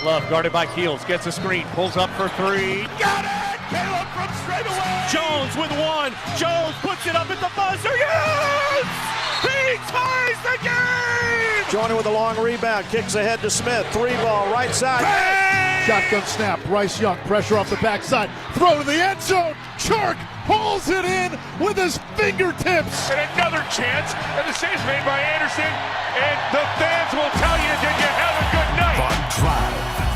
Love guarded by Keels, gets a screen, pulls up for three. Got it! Caleb from straight away! Jones with one. Jones puts it up at the buzzer. Yes! He ties the game! Joining with a long rebound, kicks ahead to Smith. 3-ball, right side. Bang! Shotgun snap, Bryce Young, pressure off the backside. Throw to the end zone. Chark pulls it in with his fingertips. And another chance, and the save's made by Anderson. And the fans will tell you, did you have a good night? The Drive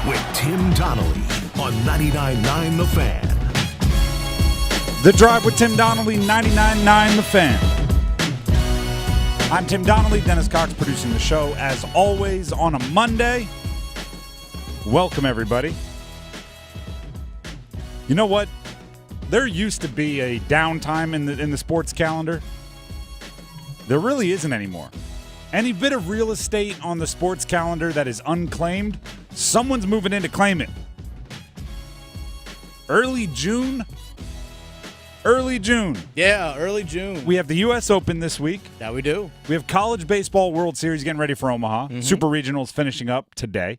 with Tim Donnelly on 99.9 The Fan. The Drive with Tim Donnelly, 99.9 The Fan. I'm Tim Donnelly, Dennis Cox producing the show, as always, on a Monday. Welcome, everybody. You know what? There used to be a downtime in the sports calendar. There really isn't anymore. Any bit of real estate on the sports calendar that is unclaimed, someone's moving in to claim it. Early June. Yeah, early June. We have the U.S. Open this week. That we do. We have College Baseball World Series getting ready for Omaha. Mm-hmm. Super Regionals finishing up today.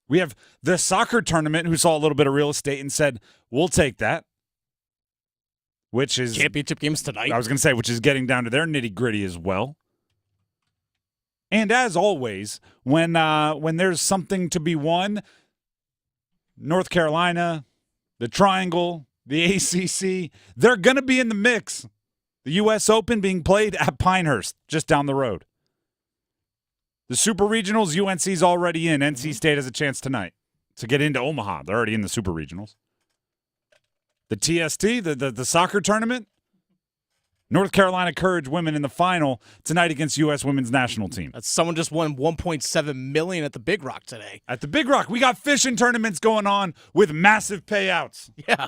We have the soccer tournament who saw a little bit of real estate and said, we'll take that. Which is... Championship games tonight. I was going to say, which is getting down to their nitty-gritty as well. And as always, when there's something to be won, North Carolina, the Triangle, the ACC, they're going to be in the mix. The U.S. Open being played at Pinehurst, just down the road. The Super Regionals, UNC's already in. NC State has a chance tonight to get into Omaha. They're already in the Super Regionals. The TST, the soccer tournament, North Carolina Courage women in the final tonight against U.S. women's national team. Someone just won $1.7 million at the Big Rock today. At the Big Rock, we got fishing tournaments going on with massive payouts. Yeah.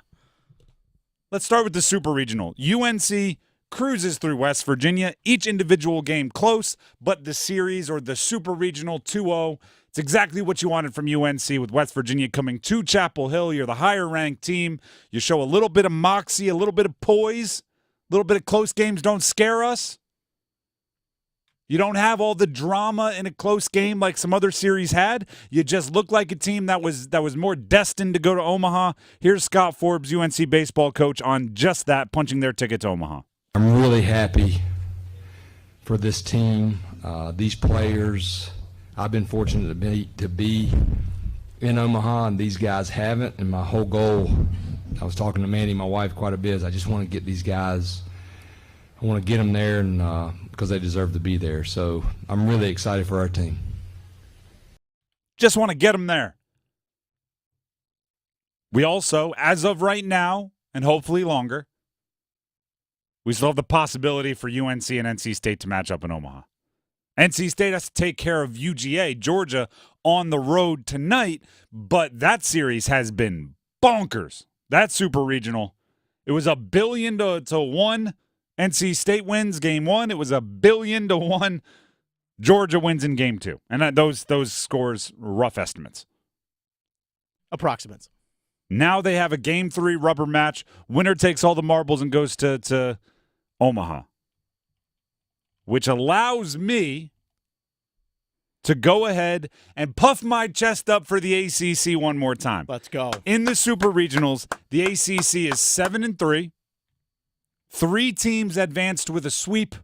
Let's start with the Super Regional. UNC cruises through West Virginia. Each individual game close, but the series or the Super Regional 2-0, it's exactly what you wanted from UNC with West Virginia coming to Chapel Hill. You're the higher-ranked team. You show a little bit of moxie, a little bit of poise, a little bit of close games don't scare us. You don't have all the drama in a close game like some other series had. You just look like a team that was more destined to go to Omaha. Here's Scott Forbes, UNC baseball coach, on just that, punching their ticket to Omaha. I'm really happy for this team, these players. I've been fortunate to be in Omaha, and these guys haven't. And my whole goal, I was talking to Mandy, my wife, quite a bit, is I just want to get these guys. I want to get them there, and because they deserve to be there. So I'm really excited for our team. Just want to get them there. We also, as of right now, and hopefully longer, we still have the possibility for UNC and NC State to match up in Omaha. NC State has to take care of UGA, Georgia, on the road tonight, but that series has been bonkers. That Super Regional, it was $1 billion to 1. NC State wins game 1. It was $1 billion to 1. Georgia wins in game 2. And those scores, rough estimates. Approximates. Now they have a game 3 rubber match. Winner takes all the marbles and goes to Omaha, which allows me to go ahead and puff my chest up for the ACC one more time. Let's go. In the Super Regionals, the ACC is 7-3. 3 teams advanced with a sweep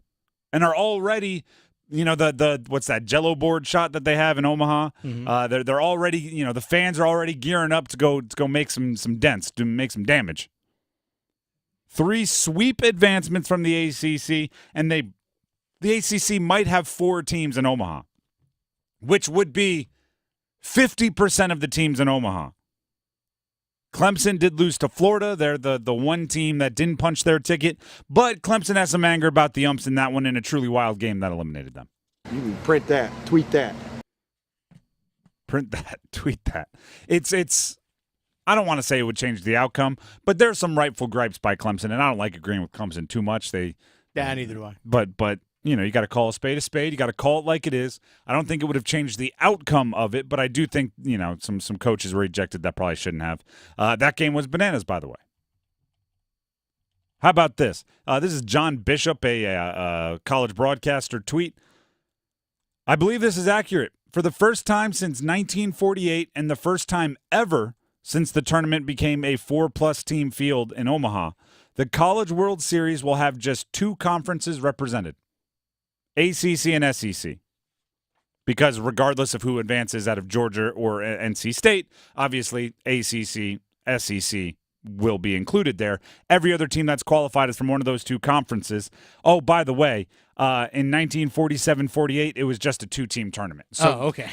and are already, the what's that Jello board shot that they have in Omaha? Mm-hmm. They're already, the fans are already gearing up to go make some dents, to make some damage. 3 sweep advancements from the ACC, and the ACC might have 4 teams in Omaha, which would be 50% of the teams in Omaha. Clemson did lose to Florida. They're the one team that didn't punch their ticket, but Clemson has some anger about the umps in that one in a truly wild game that eliminated them. You can print that, tweet that. Print that, tweet that. It's. I don't want to say it would change the outcome, but there's some rightful gripes by Clemson, and I don't like agreeing with Clemson too much. Neither do I. But you got to call a spade a spade. You got to call it like it is. I don't think it would have changed the outcome of it, but I do think, some coaches were ejected that probably shouldn't have. That game was bananas, by the way. How about this? This is John Bishop, a college broadcaster tweet. I believe this is accurate. for the first time since 1948 and the first time ever since the tournament became a 4+ team field in Omaha, the College World Series will have just 2 conferences represented, ACC and SEC. Because regardless of who advances out of Georgia or NC State, obviously ACC, SEC will be included there. Every other team that's qualified is from one of those 2 conferences. Oh, by the way, in 1947-48, it was just a 2-team tournament. So okay.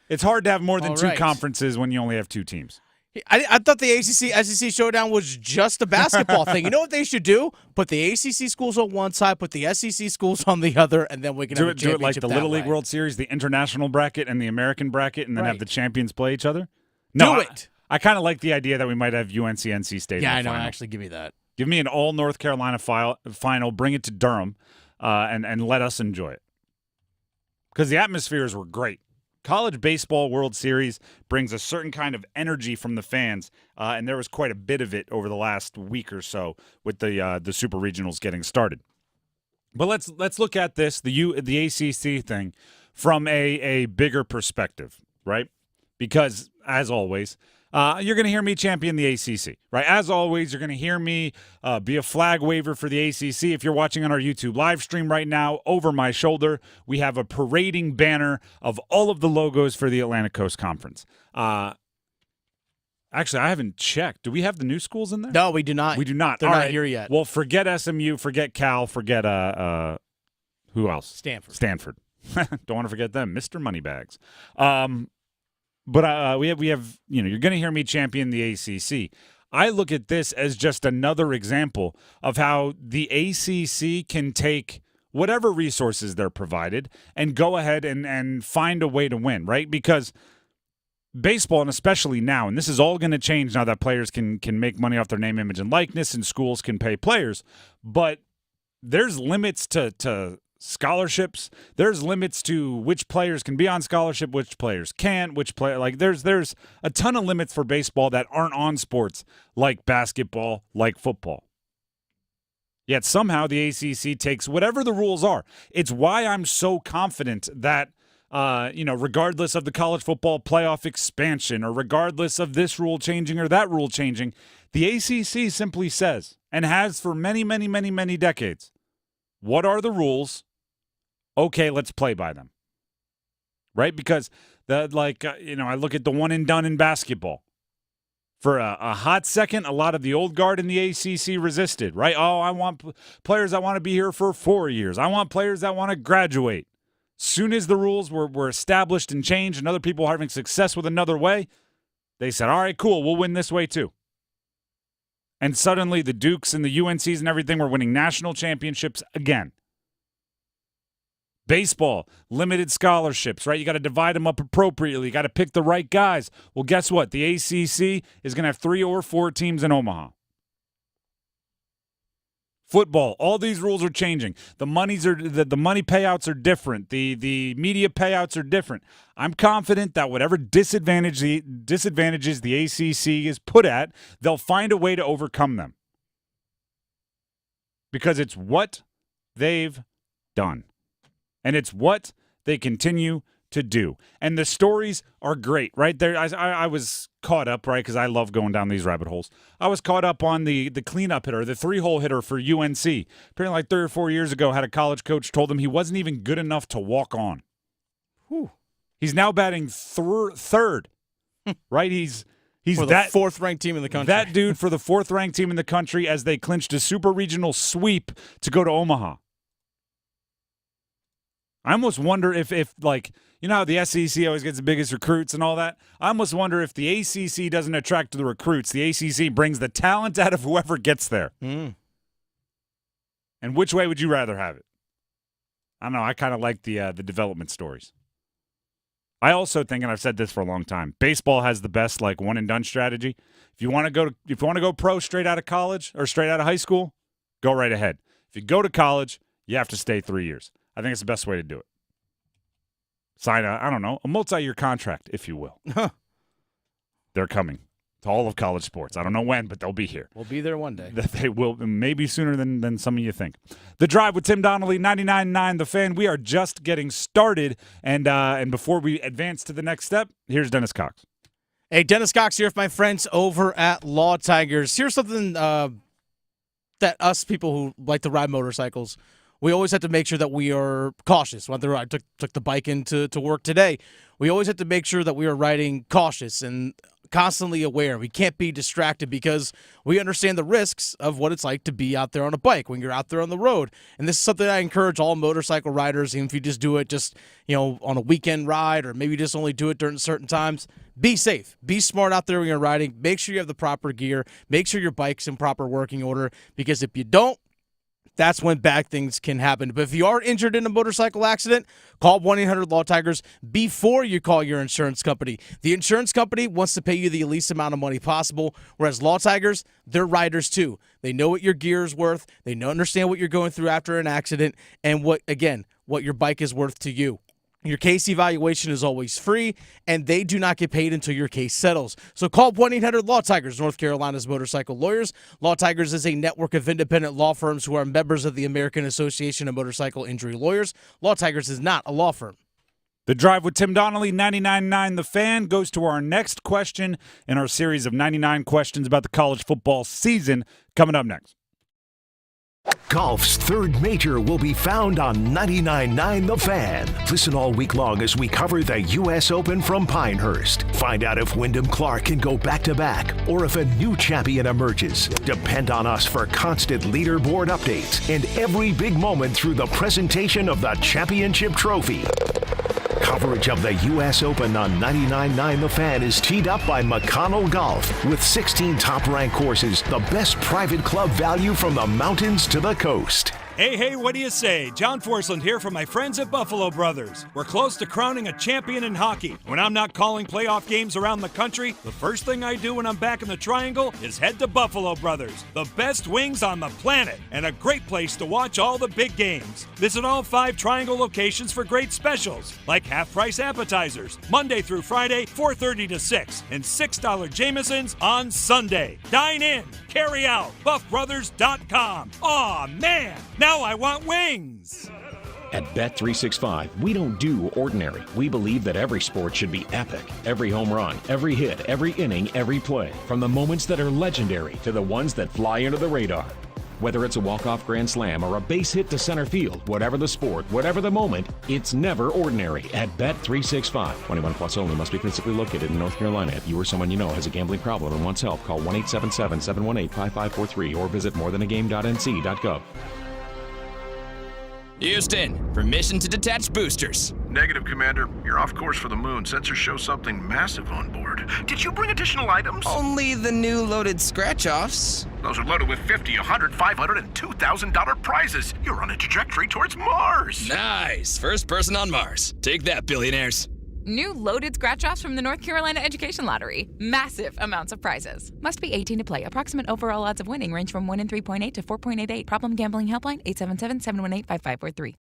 It's hard to have more than All 2 right. conferences when you only have 2 teams. I thought the ACC-SEC showdown was just a basketball thing. You know what they should do? Put the ACC schools on one side, put the SEC schools on the other, and then we can have a Do it like championship the that Little League way. World Series, the international bracket and the American bracket, and then have Right. the champions play each other? Do it. I kind of like the idea that we might have UNC, NC State. Yeah, in I the know. final. Actually, give me that. Give me an all North Carolina final, bring it to Durham, and let us enjoy it. Because the atmospheres were great. College Baseball World Series brings a certain kind of energy from the fans, and there was quite a bit of it over the last week or so with the Super Regionals getting started. But let's look at this, the ACC thing, from a bigger perspective, right? Because, as always, you're going to hear me champion the ACC, right? As always, you're going to hear me be a flag waver for the ACC. If you're watching on our YouTube live stream right now, over my shoulder, we have a parading banner of all of the logos for the Atlantic Coast Conference. Actually, I haven't checked. Do we have the new schools in there? No, we do not. We do not. They're All not right. here yet. Well, forget SMU, forget Cal, forget who else? Stanford. Don't want to forget them, Mr. Moneybags. But we have you're going to hear me champion the ACC. I look at this as just another example of how the ACC can take whatever resources they're provided and go ahead and find a way to win, right? Because baseball, and especially now, and this is all going to change now that players can make money off their name, image, and likeness, and schools can pay players, but there's limits to scholarships. There's limits to which players can be on scholarship, which players can't, there's a ton of limits for baseball that aren't on sports like basketball, like football. Yet somehow the ACC takes whatever the rules are. It's why I'm so confident that regardless of the college football playoff expansion or regardless of this rule changing or that rule changing, the ACC simply says, and has for many, many, many, many decades, what are the rules? Okay, let's play by them. Right? Because I look at the one and done in basketball. For a hot second, a lot of the old guard in the ACC resisted, right? Oh, I want players that want to be here for 4 years. I want players that want to graduate. Soon as the rules were established and changed and other people were having success with another way, they said, all right, cool, we'll win this way too. And suddenly the Dukes and the UNCs and everything were winning national championships again. Baseball, limited scholarships, right? You got to divide them up appropriately. You got to pick the right guys. Well, guess what? The ACC is going to have 3 or 4 teams in Omaha. Football, all these rules are changing. The money payouts are different. The media payouts are different. I'm confident that whatever disadvantages the ACC is put at, they'll find a way to overcome them. Because it's what they've done. And it's what they continue to do. And the stories are great, right? There, I was caught up, right, because I love going down these rabbit holes. I was caught up on the cleanup hitter, the 3-hole hitter for UNC. Apparently like 3 or 4 years ago, had a college coach told him he wasn't even good enough to walk on. Whew. He's now batting third, right? He's for the 4th-ranked team in the country. That dude for the 4th-ranked team in the country as they clinched a super regional sweep to go to Omaha. I almost wonder if how the SEC always gets the biggest recruits and all that. I almost wonder if the ACC doesn't attract the recruits. The ACC brings the talent out of whoever gets there. Mm. And which way would you rather have it? I don't know. I kind of like the development stories. I also think, and I've said this for a long time, baseball has the best one and done strategy. If you want to go pro straight out of college or straight out of high school, go right ahead. If you go to college, you have to stay 3 years. I think it's the best way to do it. Sign a multi-year contract, if you will. They're coming to all of college sports. I don't know when, but they'll be here. We'll be there one day. They will, maybe sooner than some of you think. The Drive with Tim Donnelly, 99.9 The Fan. We are just getting started, and before we advance to the next step, here's Dennis Cox. Hey, Dennis Cox here with my friends over at Law Tigers. Here's something that us people who like to ride motorcycles, we always have to make sure that we are cautious. Whether I took the bike into work today, we always have to make sure that we are riding cautious and constantly aware. We can't be distracted because we understand the risks of what it's like to be out there on a bike when you're out there on the road. And this is something I encourage all motorcycle riders, even if you just do it on a weekend ride or maybe just only do it during certain times. Be safe. Be smart out there when you're riding. Make sure you have the proper gear. Make sure your bike's in proper working order, because if you don't, that's when bad things can happen. But if you are injured in a motorcycle accident, call 1-800-LAW-TIGERS before you call your insurance company. The insurance company wants to pay you the least amount of money possible, whereas Law Tigers, they're riders too. They know what your gear is worth. They understand what you're going through after an accident and what your bike is worth to you. Your case evaluation is always free, and they do not get paid until your case settles. So call 1-800-LAW-TIGERS, North Carolina's motorcycle lawyers. Law Tigers is a network of independent law firms who are members of the American Association of Motorcycle Injury Lawyers. Law Tigers is not a law firm. The Drive with Tim Donnelly, 99.9 The Fan, goes to our next question in our series of 99 questions about the college football season, coming up next. Golf's third major will be found on 99.9 The Fan. Listen all week long as we cover the U.S. Open from Pinehurst. Find out if Wyndham Clark can go back-to-back or if a new champion emerges. Depend on us for constant leaderboard updates and every big moment through the presentation of the championship trophy. Coverage of the U.S. Open on 99.9 The Fan is teed up by McConnell Golf with 16 top-ranked courses, the best private club value from the mountains to the coast. Hey, what do you say? John Forsland here from my friends at Buffalo Brothers. We're close to crowning a champion in hockey. When I'm not calling playoff games around the country, the first thing I do when I'm back in the Triangle is head to Buffalo Brothers, the best wings on the planet, and a great place to watch all the big games. Visit all 5 Triangle locations for great specials, like half-price appetizers, Monday through Friday, 4:30 to 6, and $6 Jamesons on Sunday. Dine in, carry out, buffbrothers.com. Aw, man! Now I want wings! At Bet365, we don't do ordinary. We believe that every sport should be epic. Every home run, every hit, every inning, every play. From the moments that are legendary to the ones that fly under the radar. Whether it's a walk-off grand slam or a base hit to center field, whatever the sport, whatever the moment, it's never ordinary at Bet365. 21 plus only. Must be physically located in North Carolina. If you or someone you know has a gambling problem and wants help, call 1-877-718-5543 or visit morethanagame.nc.gov. Houston, permission to detach boosters. Negative, Commander. You're off course for the moon. Sensors show something massive on board. Did you bring additional items? Only the new loaded scratch-offs. Those are loaded with $50, $100, $500, and $2,000 prizes. You're on a trajectory towards Mars. Nice. First person on Mars. Take that, billionaires. New loaded scratch-offs from the North Carolina Education Lottery. Massive amounts of prizes. Must be 18 to play. Approximate overall odds of winning range from 1 in 3.8 to 4.88. Problem gambling helpline 877-718-5543.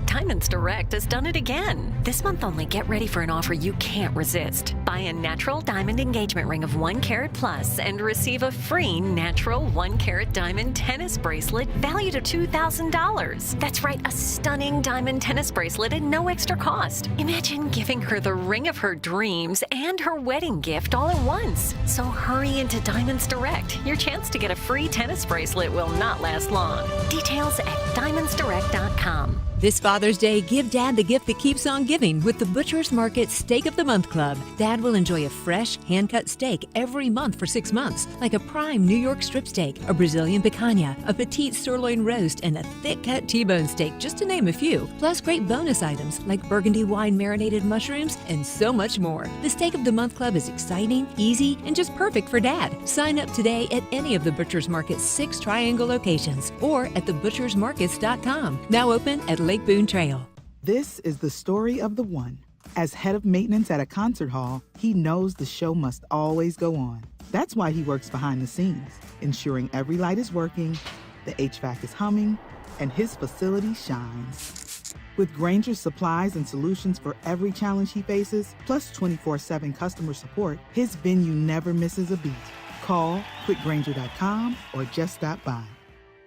Diamonds Direct has done it again. This month only, get ready for an offer you can't resist. Buy a natural diamond engagement ring of 1 carat plus and receive a free natural 1 carat diamond tennis bracelet valued at $2,000. That's right, a stunning diamond tennis bracelet at no extra cost. Imagine giving her the ring of her dreams and her wedding gift all at once. So hurry into Diamonds Direct. Your chance to get a free tennis bracelet will not last long. Details at diamondsdirect.com. This Father's Day, give Dad the gift that keeps on giving with the Butcher's Market Steak of the Month Club. Dad will enjoy a fresh, hand-cut steak every month for 6 months, like a prime New York strip steak, a Brazilian picanha, a petite sirloin roast, and a thick-cut T-bone steak, just to name a few. Plus great bonus items like burgundy wine marinated mushrooms and so much more. The Steak of the Month Club is exciting, easy, and just perfect for Dad. Sign up today at any of the Butcher's Market's 6 Triangle locations or at thebutchersmarkets.com. Now open at Lake Boone Trail. This is the story of the one. As head of maintenance at a concert hall, he knows the show must always go on. That's why he works behind the scenes, ensuring every light is working, the HVAC is humming, and his facility shines. With Granger's supplies and solutions for every challenge he faces, plus 24/7 customer support, his venue never misses a beat. Call quickgranger.com or just stop by.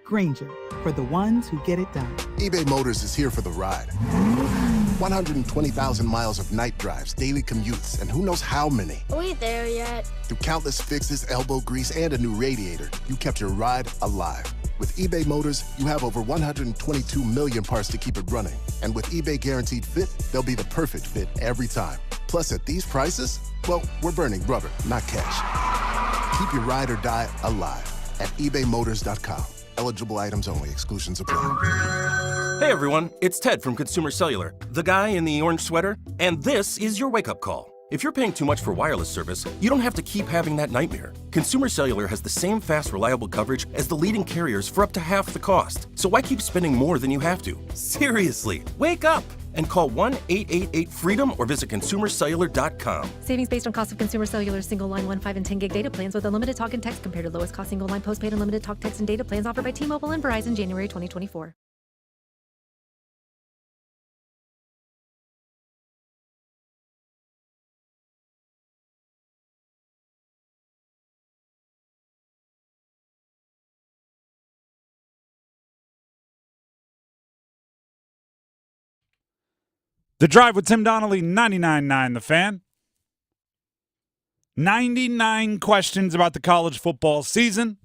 Granger, for the ones who get it done. eBay Motors is here for the ride. 120,000 miles of night drives, daily commutes, and who knows how many. Are we there yet? Through countless fixes, elbow grease, and a new radiator, you kept your ride alive. With eBay Motors, you have over 122 million parts to keep it running. And with eBay Guaranteed Fit, they'll be the perfect fit every time. Plus, at these prices, well, we're burning rubber, not cash. Keep your ride or die alive at ebaymotors.com. Eligible items only. Exclusions apply. Hey everyone, it's Ted from Consumer Cellular, the guy in the orange sweater, and this is your wake-up call. If you're paying too much for wireless service, you don't have to keep having that nightmare. Consumer Cellular has the same fast, reliable coverage as the leading carriers for up to half the cost. So why keep spending more than you have to? Seriously, wake up and call 1-888-FREEDOM or visit consumercellular.com. Savings based on cost of Consumer Cellular single line 1, 5, and 10 gig data plans with unlimited talk and text compared to lowest cost single line postpaid unlimited talk, text, and data plans offered by T-Mobile and Verizon January 2024. The Drive with Tim Donnelly, 99.9 The Fan. 99 questions about the college football season.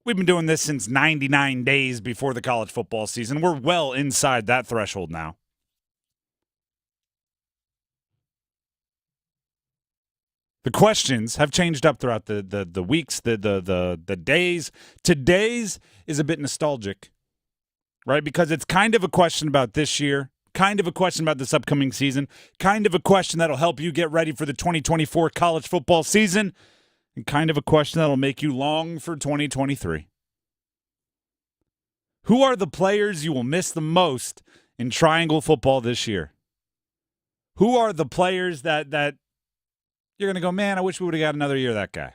We've been doing this since 99 days before the college football season. We're well inside that threshold now. The questions have changed up throughout the weeks, the days. Today's is a bit nostalgic, right? Because it's kind of a question about this year. Kind of a question about this upcoming season, kind of a question that'll help you get ready for the 2024 college football season, and kind of a question that'll make you long for 2023. Who are the players you will miss the most in triangle football this year? Who are the players that you're going to go, man, I wish we would have got another year of that guy?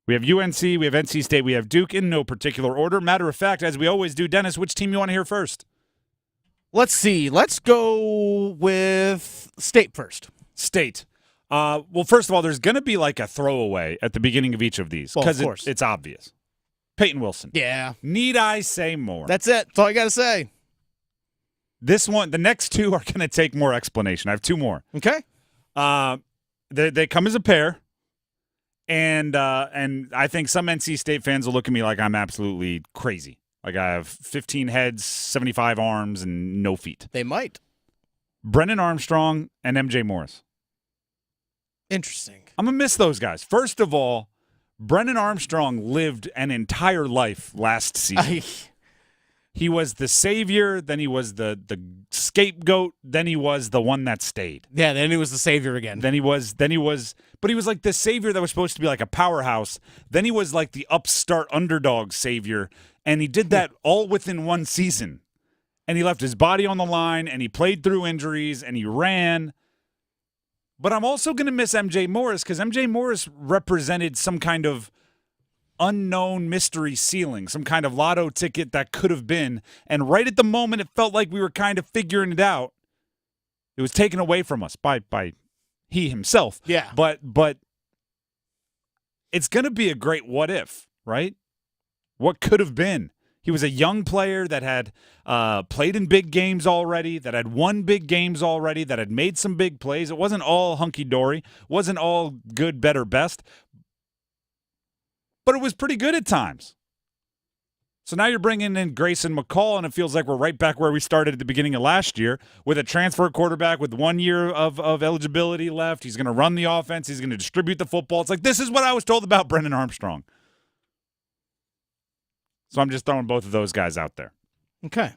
We have UNC, we have NC State, we have Duke in no particular order. Matter of fact, as we always do, Dennis, which team you want to hear first? Let's see. Let's go with State first. State. Well, first of all, there's going to be like a throwaway at the beginning of each of these because it's obvious. Peyton Wilson. Yeah. Need I say more? That's it. That's all I got to say. This one, the next two are going to take more explanation. I have two more. Okay. They come as a pair, and I think some NC State fans will look at me like I'm absolutely crazy. Like I have 15 heads, 75 arms, and no feet. They might. Brennan Armstrong and MJ Morris. Interesting. I'm going to miss those guys. First of all, Brennan Armstrong lived an entire life last season. He was the savior, then he was the scapegoat, then he was the one that stayed. Yeah, then he was the savior again. But he was like the savior that was supposed to be like a powerhouse. Then he was like the upstart underdog savior. And he did that all within one season. And he left his body on the line, and he played through injuries, and he ran. But I'm also going to miss MJ Morris because MJ Morris represented some kind of unknown mystery ceiling, some kind of lotto ticket that could have been. And right at the moment, it felt like we were kind of figuring it out. It was taken away from us by he himself. Yeah. But it's going to be a great what if, right? What could have been? He was a young player that had played in big games already, that had won big games already, that had made some big plays. It wasn't all hunky-dory, wasn't all good, better, best, but it was pretty good at times. So now you're bringing in Grayson McCall, and it feels like we're right back where we started at the beginning of last year with a transfer quarterback with 1 year of eligibility left. He's going to run the offense. He's going to distribute the football. It's like, this is what I was told about Brennan Armstrong. So I'm just throwing both of those guys out there. Okay.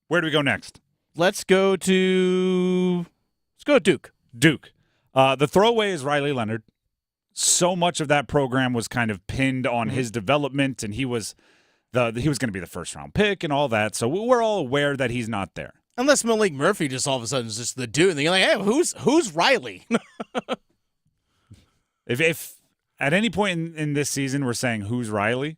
Where do we go next? Let's go Duke. Duke. The throwaway is Riley Leonard. So much of that program was kind of pinned on his development, and he was going to be the first-round pick and all that. So we're all aware that he's not there. Unless Malik Murphy just all of a sudden is just the dude, and you're like, hey, who's Riley? If at any point in this season we're saying who's Riley,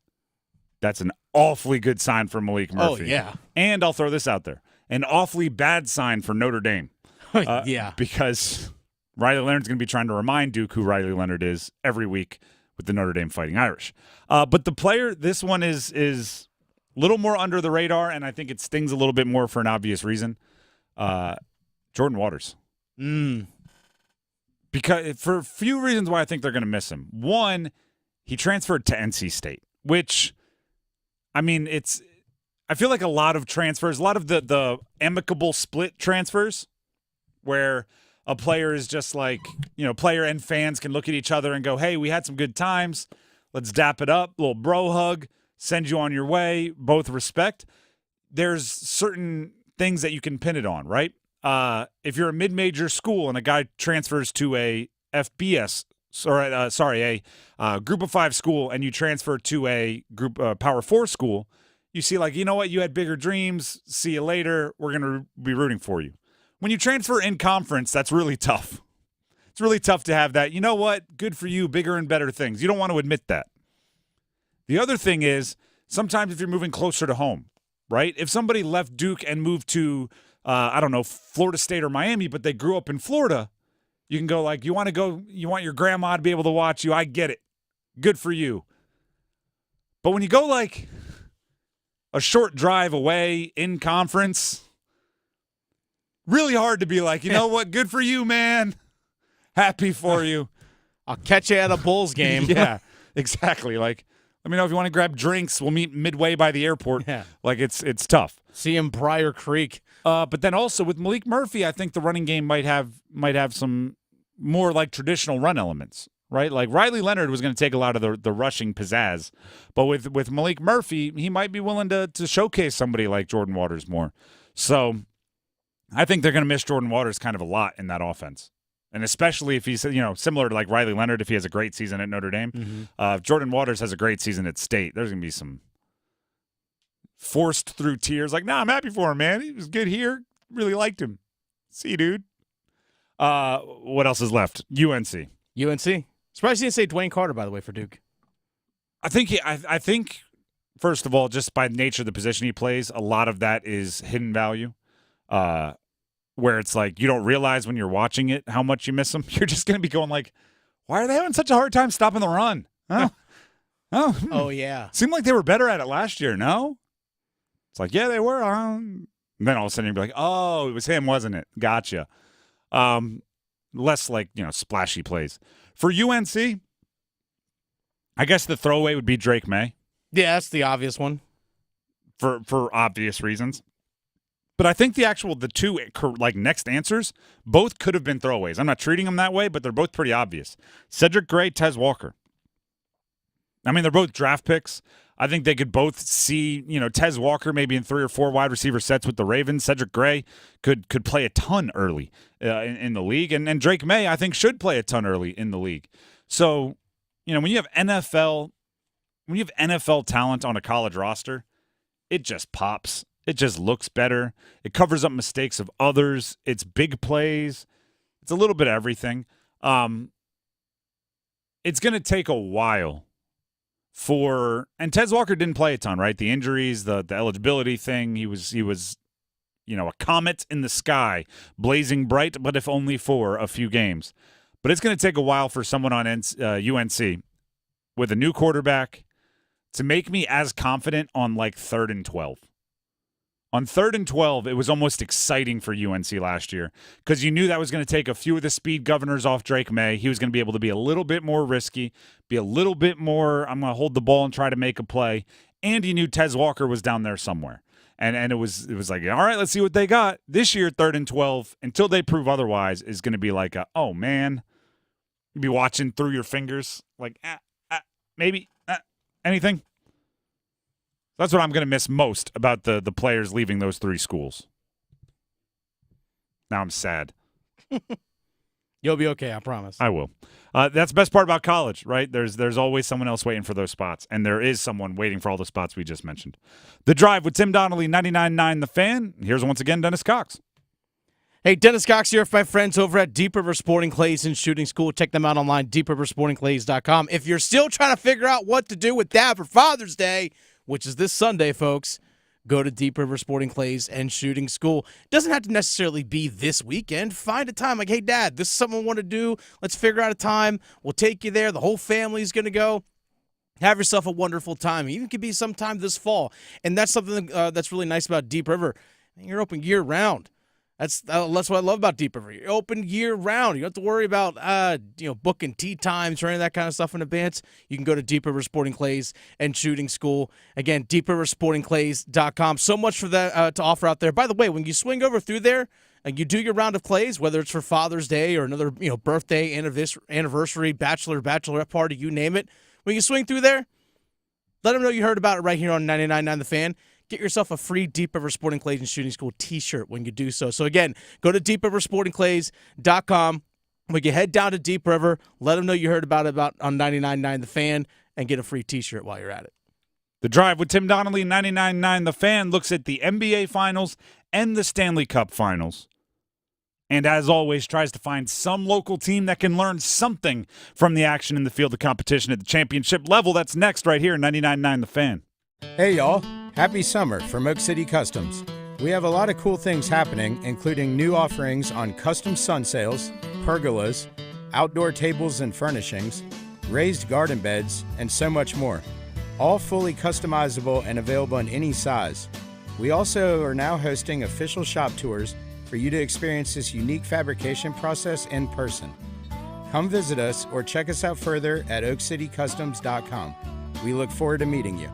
That's an awfully good sign for Malik Murphy. Oh, yeah. And I'll throw this out there. An awfully bad sign for Notre Dame. Yeah. Because Riley Leonard's going to be trying to remind Duke who Riley Leonard is every week with the Notre Dame Fighting Irish. But the player, this one is a little more under the radar, and I think it stings a little bit more for an obvious reason. Jordan Waters. Because for a few reasons why I think they're going to miss him. One, he transferred to NC State, which, I mean, I feel like a lot of transfers, a lot of the amicable split transfers where a player is just like, player and fans can look at each other and go, hey, we had some good times. Let's dap it up. Little bro hug. Send you on your way. Both respect. There's certain things that you can pin it on, right? If you're a mid-major school and a guy transfers to a FBS, a group of 5 school, and you transfer to a group Power 4 school, you see like, you know what, you had bigger dreams. See you later. We're going to be rooting for you. When you transfer in conference, that's really tough. It's really tough to have that. You know what? Good for you. Bigger and better things. You don't want to admit that. The other thing is sometimes if you're moving closer to home, right? If somebody left Duke and moved to, Florida State or Miami, but they grew up in Florida, you can go like, you want your grandma to be able to watch you. I get it. Good for you. But when you go like a short drive away in conference, really hard to be like, you know what? Good for you, man. Happy for you. I'll catch you at a Bulls game. Yeah, exactly. Like, let me know if you want to grab drinks. We'll meet midway by the airport. Yeah. Like, it's tough. See him Briar Creek. But then also with Malik Murphy, I think the running game might have some more like traditional run elements, right? Like Riley Leonard was going to take a lot of the rushing pizzazz. But with Malik Murphy, he might be willing to showcase somebody like Jordan Waters more. So I think they're going to miss Jordan Waters kind of a lot in that offense. And especially if he's, similar to like Riley Leonard, if he has a great season at Notre Dame. If Jordan Waters has a great season at State, there's going to be some forced through tears. Like, I'm happy for him, man. He was good here. Really liked him. See you, dude. What else is left? UNC. Surprised you didn't say Dwayne Carter, by the way, for Duke. I think, first of all, just by nature of the position he plays, a lot of that is hidden value. Where it's like you don't realize when you're watching it how much you miss them. You're just going to be going like, why are they having such a hard time stopping the run? Huh? Oh, yeah. Seemed like they were better at it last year, no? It's like, yeah, they were. And then all of a sudden you'd be like, oh, it was him, wasn't it? Gotcha. Less like, splashy plays. For UNC, I guess the throwaway would be Drake May. Yeah, that's the obvious one. For obvious reasons. But I think the two like next answers both could have been throwaways. I'm not treating them that way, but they're both pretty obvious. Cedric Gray, Tez Walker. I mean, they're both draft picks. I think they could both see, Tez Walker maybe in 3 or 4 wide receiver sets with the Ravens. Cedric Gray could play a ton early in the league. And Drake May, I think, should play a ton early in the league. So, when you have NFL talent on a college roster, it just pops. It just looks better. It covers up mistakes of others. It's big plays. It's a little bit of everything. It's going to take a while and Tez Walker didn't play a ton, right? The injuries, the eligibility thing, he was a comet in the sky, blazing bright, but if only for a few games. But it's going to take a while for someone on UNC with a new quarterback to make me as confident on like 3rd and 12. On 3rd and 12, it was almost exciting for UNC last year because you knew that was going to take a few of the speed governors off Drake May. He was going to be able to be a little bit more risky, be a little bit more, I'm going to hold the ball and try to make a play. And you knew Tez Walker was down there somewhere. And it was like, all right, let's see what they got. This year, 3rd and 12, until they prove otherwise, is going to be like, oh, man. You'll be watching through your fingers like, maybe, anything. That's what I'm going to miss most about the players leaving those 3 schools. Now I'm sad. You'll be okay, I promise. I will. That's the best part about college, right? There's always someone else waiting for those spots, and there is someone waiting for all the spots we just mentioned. The Drive with Tim Donnelly, 99.9 The Fan. Here's once again Dennis Cox. Hey, Dennis Cox here with my friends over at Deep River Sporting Clays and Shooting School. Check them out online, deepriversportingclays.com. If you're still trying to figure out what to do with Dad for Father's Day, which is this Sunday, folks, go to Deep River Sporting Clays and Shooting School. Doesn't have to necessarily be this weekend. Find a time like, hey, Dad, this is something I want to do. Let's figure out a time. We'll take you there. The whole family's going to go. Have yourself a wonderful time. Even could be sometime this fall. And that's something that's really nice about Deep River. You're open year-round. That's what I love about Deep River. You're open year-round. You don't have to worry about booking tee times or any of that kind of stuff in advance. You can go to Deep River Sporting Clays and Shooting School. Again, deepriversportingclays.com. So much for that to offer out there. By the way, when you swing over through there and you do your round of clays, whether it's for Father's Day or another birthday, anniversary, bachelorette party, you name it, when you swing through there, let them know you heard about it right here on 99.9 The Fan. Get yourself a free Deep River Sporting Clays and Shooting School t-shirt when you do so. So, again, go to deepriversportingclays.com. When you head down to Deep River, let them know you heard about it on 99.9 The Fan and get a free t-shirt while you're at it. The Drive with Tim Donnelly, 99.9 The Fan, looks at the NBA Finals and the Stanley Cup Finals. And as always, tries to find some local team that can learn something from the action in the field of competition at the championship level. That's next right here, 99.9 The Fan. Hey, y'all. Happy summer from Oak City Customs. We have a lot of cool things happening, including new offerings on custom sun sails, pergolas, outdoor tables and furnishings, raised garden beds, and so much more. All fully customizable and available in any size. We also are now hosting official shop tours for you to experience this unique fabrication process in person. Come visit us or check us out further at oakcitycustoms.com. We look forward to meeting you.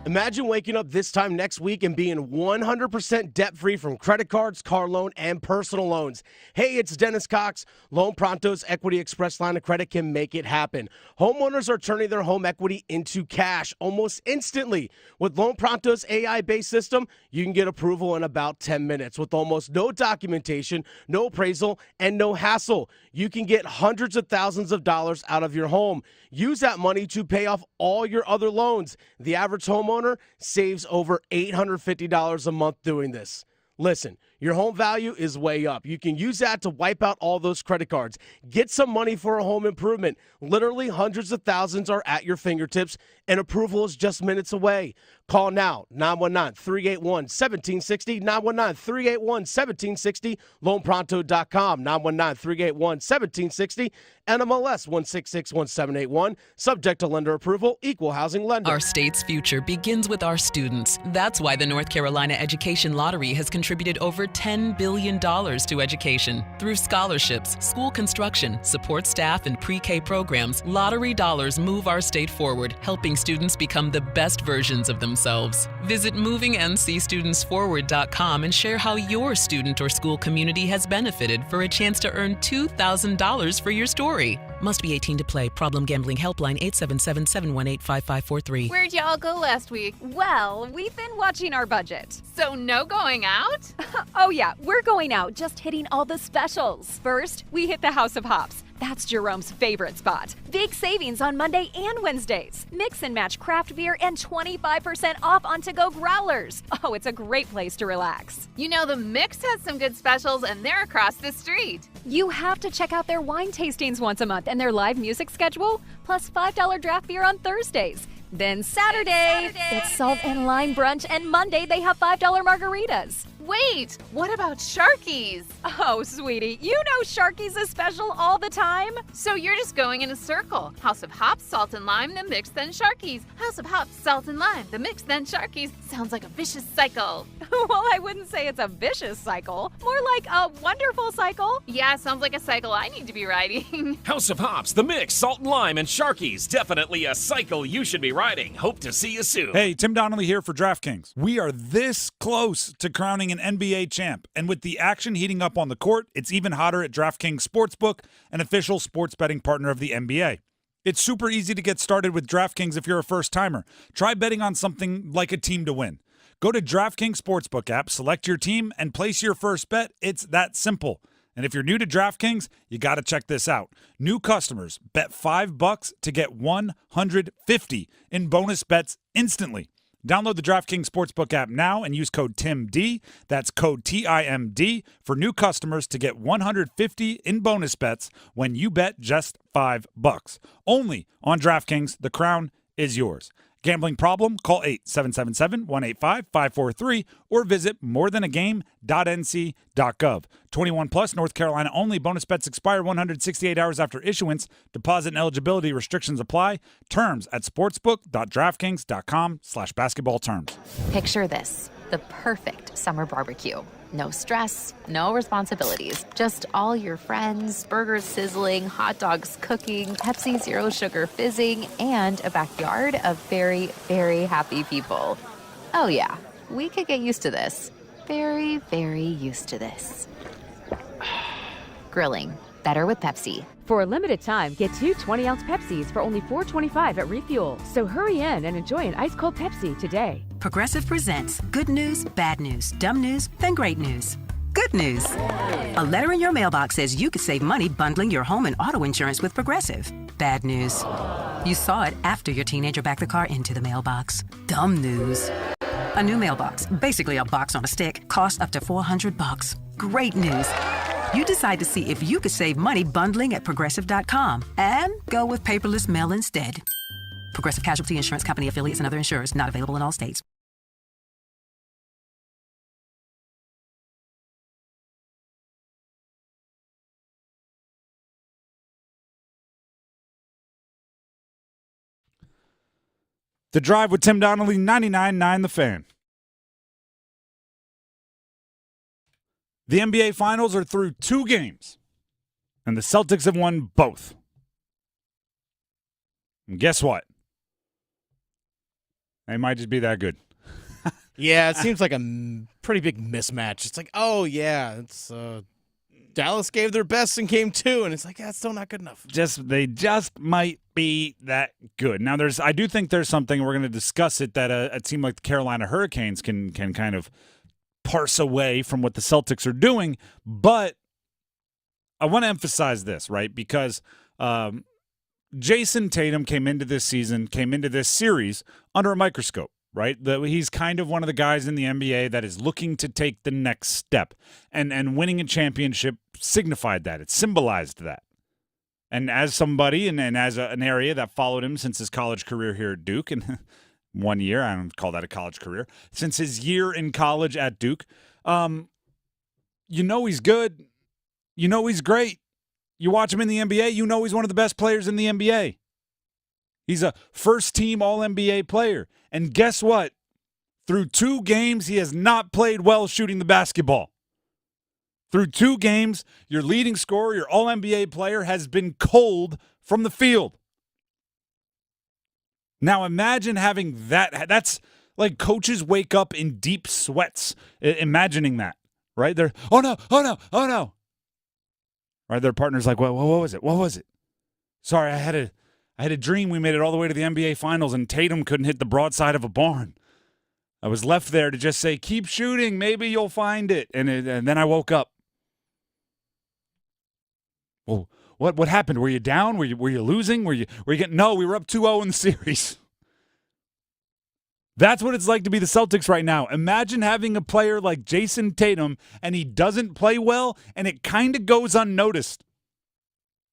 Imagine waking up this time next week and being 100% debt-free from credit cards, car loan, and personal loans. Hey, it's Dennis Cox. Loan Pronto's Equity Express line of credit can make it happen. Homeowners are turning their home equity into cash almost instantly. With Loan Pronto's AI-based system, you can get approval in about 10 minutes with almost no documentation, no appraisal, and no hassle. You can get hundreds of thousands of dollars out of your home. Use that money to pay off all your other loans. The average homeowner saves over $850 a month doing this. Listen, your home value is way up. You can use that to wipe out all those credit cards. Get some money for a home improvement. Literally hundreds of thousands are at your fingertips, and approval is just minutes away. Call now, 919-381-1760, 919-381-1760, loanpronto.com, 919-381-1760, NMLS 1661781, subject to lender approval, equal housing lender. Our state's future begins with our students. That's why the North Carolina Education Lottery has contributed over $10 billion to education. Through scholarships, school construction, support staff, and pre-K programs, lottery dollars move our state forward, helping students become the best versions of themselves. Visit movingncstudentsforward.com and share how your student or school community has benefited for a chance to earn $2,000 for your story. Must be 18 to play. Problem Gambling Helpline 877-718-5543. Where'd y'all go last week? Well, we've been watching our budget. So no going out? Oh yeah, we're going out, just hitting all the specials. First, we hit the House of Hops. That's Jerome's favorite spot. Big savings on Monday and Wednesdays. Mix and match craft beer and 25% off on to-go growlers. Oh, it's a great place to relax. You know, the Mix has some good specials and they're across the street. You have to check out their wine tastings once a month and their live music schedule, plus $5 draft beer on Thursdays. Then Saturday, it's salt and lime brunch, and Monday they have $5 margaritas. Wait, what about Sharky's? Oh, sweetie, you know Sharky's is special all the time. So you're just going in a circle. House of Hops, Salt and Lime, the Mix, then Sharky's. House of Hops, Salt and Lime, the Mix, then Sharky's. Sounds like a vicious cycle. Well, I wouldn't say it's a vicious cycle. More like a wonderful cycle. Yeah, sounds like a cycle I need to be riding. House of Hops, the Mix, Salt and Lime, and Sharky's. Definitely a cycle you should be riding. Hope to see you soon. Hey, Tim Donnelly here for DraftKings. We are this close to crowning an NBA champ, and with the action heating up on the court, it's even hotter at DraftKings Sportsbook, an official sports betting partner of the NBA. It's super easy to get started with DraftKings if you're a first-timer. Try betting on something like a team to win. Go to DraftKings Sportsbook app, select your team, and place your first bet. It's that simple. And if you're new to DraftKings, you got to check this out. New customers bet $5 to get $150 in bonus bets instantly. Download the DraftKings Sportsbook app now and use code TIMD. That's code TIMD for new customers to get $150 in bonus bets when you bet just $5. Only on DraftKings. The crown is yours. Gambling problem? Call 877-185-543 or visit morethanagame.nc.gov. 21 plus, North Carolina only. Bonus bets expire 168 hours after issuance. Deposit and eligibility restrictions apply. Terms at sportsbook.draftkings.com/basketball terms. Picture this, the perfect summer barbecue. No stress, no responsibilities, just all your friends, burgers sizzling, hot dogs cooking, Pepsi Zero Sugar fizzing, and a backyard of very, very happy people. Oh yeah, we could get used to this. Very, very used to this. Grilling, better with Pepsi. For a limited time, get 2 20-ounce Pepsis for only $4.25 at Refuel. So hurry in and enjoy an ice-cold Pepsi today. Progressive presents good news, bad news, dumb news, then great news. Good news. A letter in your mailbox says you could save money bundling your home and auto insurance with Progressive. Bad news. You saw it after your teenager backed the car into the mailbox. Dumb news. A new mailbox, basically a box on a stick, costs up to $400. Great news. You decide to see if you could save money bundling at Progressive.com and go with paperless mail instead. Progressive Casualty Insurance Company, affiliates, and other insurers not available in all states. The Drive with Tim Donnelly, 99.9 The Fan. The NBA Finals are through 2 games, and the Celtics have won both. And guess what? They might just be that good. Yeah, it seems like a pretty big mismatch. It's like, oh, yeah, it's Dallas gave their best in game 2, and it's like, yeah, it's still not good enough. They just might be that good. Now, I do think there's something, we're going to discuss it, that a team like the Carolina Hurricanes can kind of parse away from what the Celtics are doing. But I want to emphasize this, right? Because Jason Tatum came into this series under a microscope, right? He's kind of one of the guys in the NBA that is looking to take the next step. And winning a championship signified that. It symbolized that. And as somebody and as an area that followed him since his college career here at Duke, and 1 year, I don't call that a college career, since his year in college at Duke, you know he's good. You know he's great. You watch him in the NBA, you know he's one of the best players in the NBA. He's a first-team All-NBA player. And guess what? Through 2 games, he has not played well shooting the basketball. Through 2 games, your leading scorer, your All-NBA player, has been cold from the field. Now imagine having that. That's like coaches wake up in deep sweats imagining that, right? They're, oh no. Right, their partner's like, well, what was it? What was it? Sorry, I had a dream we made it all the way to the NBA Finals and Tatum couldn't hit the broadside of a barn. I was left there to just say, keep shooting, maybe you'll find it. And then I woke up. Well, what happened? Were you down? Were you losing? Were you getting? No, we were up 2-0 in the series. That's what it's like to be the Celtics right now. Imagine having a player like Jason Tatum and he doesn't play well and it kind of goes unnoticed.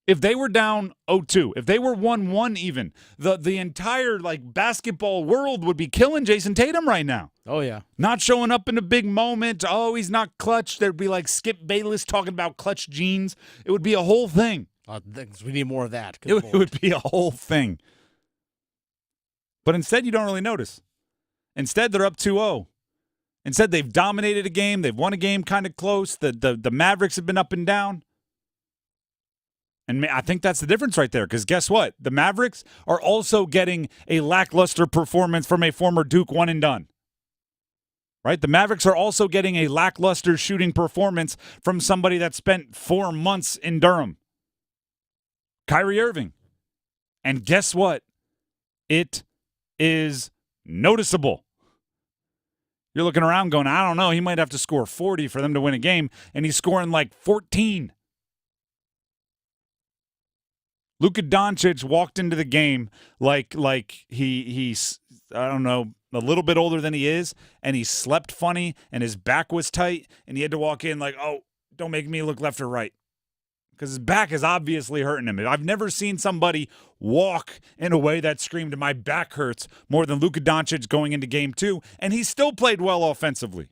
If they were down 0-2, if they were 1-1 even, the entire basketball world would be killing Jason Tatum right now. Oh, yeah. Not showing up in a big moment. Oh, he's not clutch. There'd be like Skip Bayless talking about clutch genes. It would be a whole thing. We need more of that. It would be a whole thing. But instead, you don't really notice. Instead, they're up 2-0. Instead, they've dominated a game. They've won a game kind of close. The Mavericks have been up and down. And I think that's the difference right there, because guess what? The Mavericks are also getting a lackluster performance from a former Duke one and done. Right? The Mavericks are also getting a lackluster shooting performance from somebody that spent 4 months in Durham. Kyrie Irving. And guess what? It is noticeable. You're looking around going, I don't know, he might have to score 40 for them to win a game, and he's scoring like 14. Luka Doncic walked into the game like he's I don't know, a little bit older than he is, and he slept funny, and his back was tight, and he had to walk in like, oh, don't make me look left or right. because his back is obviously hurting him. I've never seen somebody walk in a way that screamed, my back hurts, more than Luka Doncic going into Game 2, and he still played well offensively.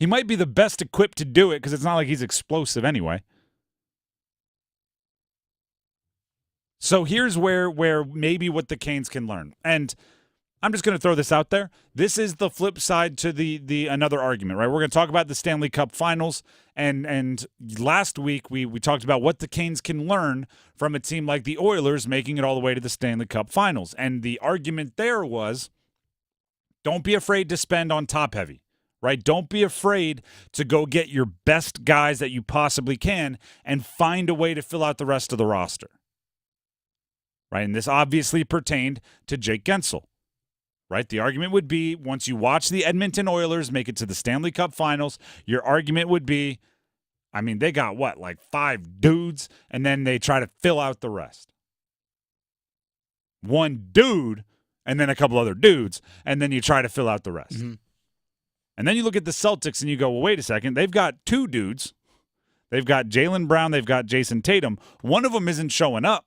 He might be the best equipped to do it because it's not like he's explosive anyway. So here's where maybe what the Canes can learn. And I'm just going to throw this out there. This is the flip side to the another argument, right? We're going to talk about the Stanley Cup Finals, and last week we talked about what the Canes can learn from a team like the Oilers making it all the way to the Stanley Cup Finals. And the argument there was, don't be afraid to spend on top-heavy, right? Don't be afraid to go get your best guys that you possibly can and find a way to fill out the rest of the roster, right? And this obviously pertained to Jake Guentzel. Right? The argument would be, once you watch the Edmonton Oilers make it to the Stanley Cup Finals, your argument would be, I mean, they got what, like 5 dudes, and then they try to fill out the rest. One dude, and then a couple other dudes, and then you try to fill out the rest. Mm-hmm. And then you look at the Celtics and you go, well, wait a second. They've got 2 dudes. They've got Jaylen Brown. They've got Jason Tatum. One of them isn't showing up.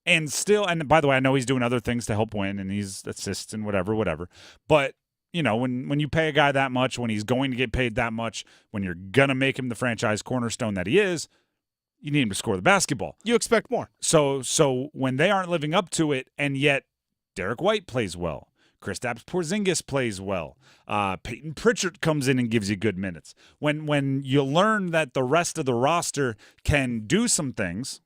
And still, and by the way, I know he's doing other things to help win, and he's assists and whatever. But, you know, when you pay a guy that much, when he's going to get paid that much, when you're going to make him the franchise cornerstone that he is, you need him to score the basketball. You expect more. So when they aren't living up to it, and yet Derek White plays well, Kristaps Porzingis plays well, Peyton Pritchard comes in and gives you good minutes. When you learn that the rest of the roster can do some things.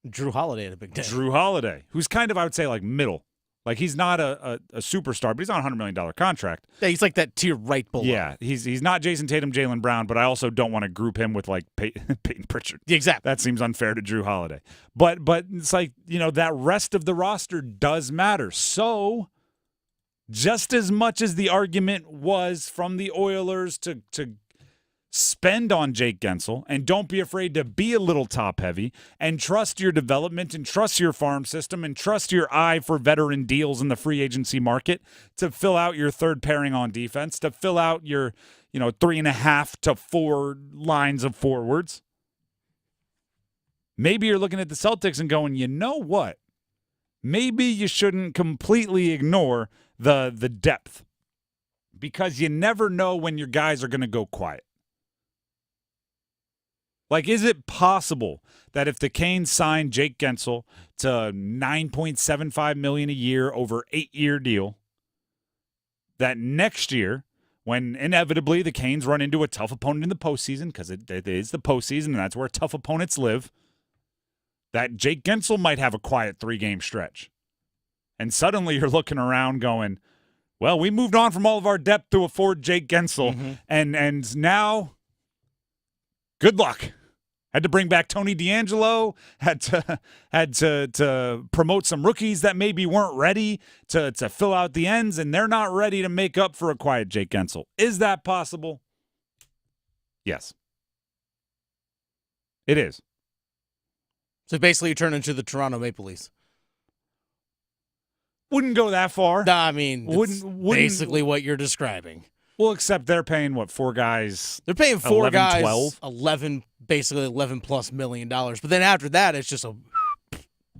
Jrue Holiday had a big day. Jrue Holiday, who's kind of, I would say, like middle. Like, he's not a superstar, but he's on a $100 million contract. Yeah, he's like that tier right below. Yeah, he's not Jason Tatum, Jaylen Brown, but I also don't want to group him with, like, Peyton Pritchard. Exactly. That seems unfair to Jrue Holiday. But it's like, you know, that rest of the roster does matter. So, just as much as the argument was from the Oilers to spend on Jake Guentzel, and don't be afraid to be a little top-heavy, and trust your development, and trust your farm system, and trust your eye for veteran deals in the free agency market to fill out your third pairing on defense, to fill out your, 3.5 to 4 lines of forwards. Maybe you're looking at the Celtics and going, you know what? Maybe you shouldn't completely ignore the depth, because you never know when your guys are going to go quiet. Like, is it possible that if the Canes sign Jake Guentzel to $9.75 million a year over 8-year deal, that next year, when inevitably the Canes run into a tough opponent in the postseason, because it is the postseason and that's where tough opponents live, that Jake Guentzel might have a quiet 3-game stretch. And suddenly you're looking around going, well, we moved on from all of our depth to afford Jake Guentzel, and now... good luck. Had to bring back Tony D'Angelo. Had to promote some rookies that maybe weren't ready to fill out the ends, and they're not ready to make up for a quiet Jake Guentzel. Is that possible? Yes. It is. So basically you turn into the Toronto Maple Leafs. Wouldn't go that far. I mean, wouldn't basically what you're describing. Well, except they're paying, 4 guys? They're paying 4 11, guys 12? basically $11+ million. But then after that, it's just a...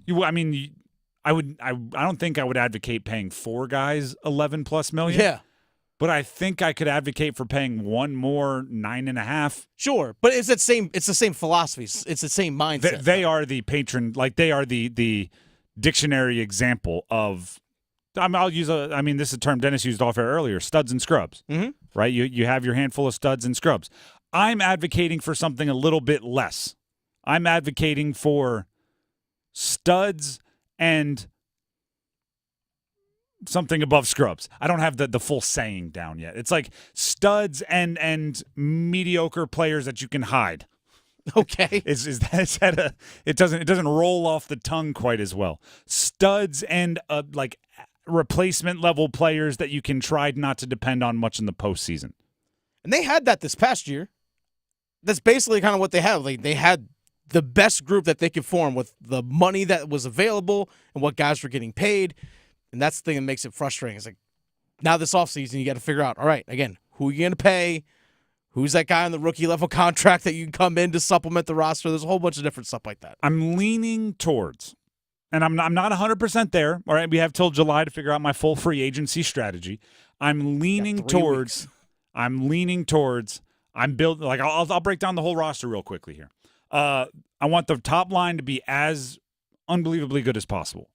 I don't think I would advocate paying 4 guys $11+ million. Yeah. But I think I could advocate for paying one more 9.5. Sure, but it's the same philosophy. It's the same mindset. They are the patron, like they are the dictionary example of... this is a term Dennis used off air earlier, studs and scrubs, right? You have your handful of studs and scrubs. I'm advocating for something a little bit less. I'm advocating for studs and something above scrubs. I don't have the full saying down yet. It's like studs and mediocre players that you can hide. Okay. It doesn't roll off the tongue quite as well. Studs and replacement level players that you can try not to depend on much in the postseason. And they had that this past year. That's basically kind of what they have. Like, they had the best group that they could form with the money that was available and what guys were getting paid. And that's the thing that makes it frustrating. It's like, now this offseason, you got to figure out, all right, again, who are you going to pay? Who's that guy on the rookie level contract that you can come in to supplement the roster? There's a whole bunch of different stuff like that. I'm leaning towards, and I'm not 100% there. All right, we have till July to figure out my full free agency strategy. I'm leaning towards. I'm building, like, I'll break down the whole roster real quickly here. I want the top line to be as unbelievably good as possible.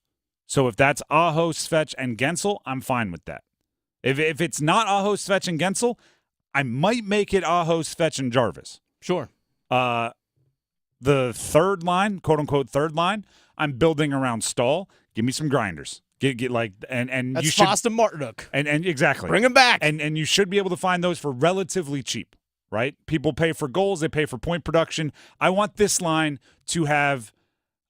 So if that's Aho, Svech, and Guentzel, I'm fine with that. If it's not Aho, Svech, and Guentzel, I might make it Aho, Svech, and Jarvis. Sure. The third line, quote unquote third line, I'm building around Stahl. Give me some grinders. Get like and that's you should Foster Martinuk. And exactly. Bring him back. And you should be able to find those for relatively cheap, right? People pay for goals, they pay for point production. I want this line to have,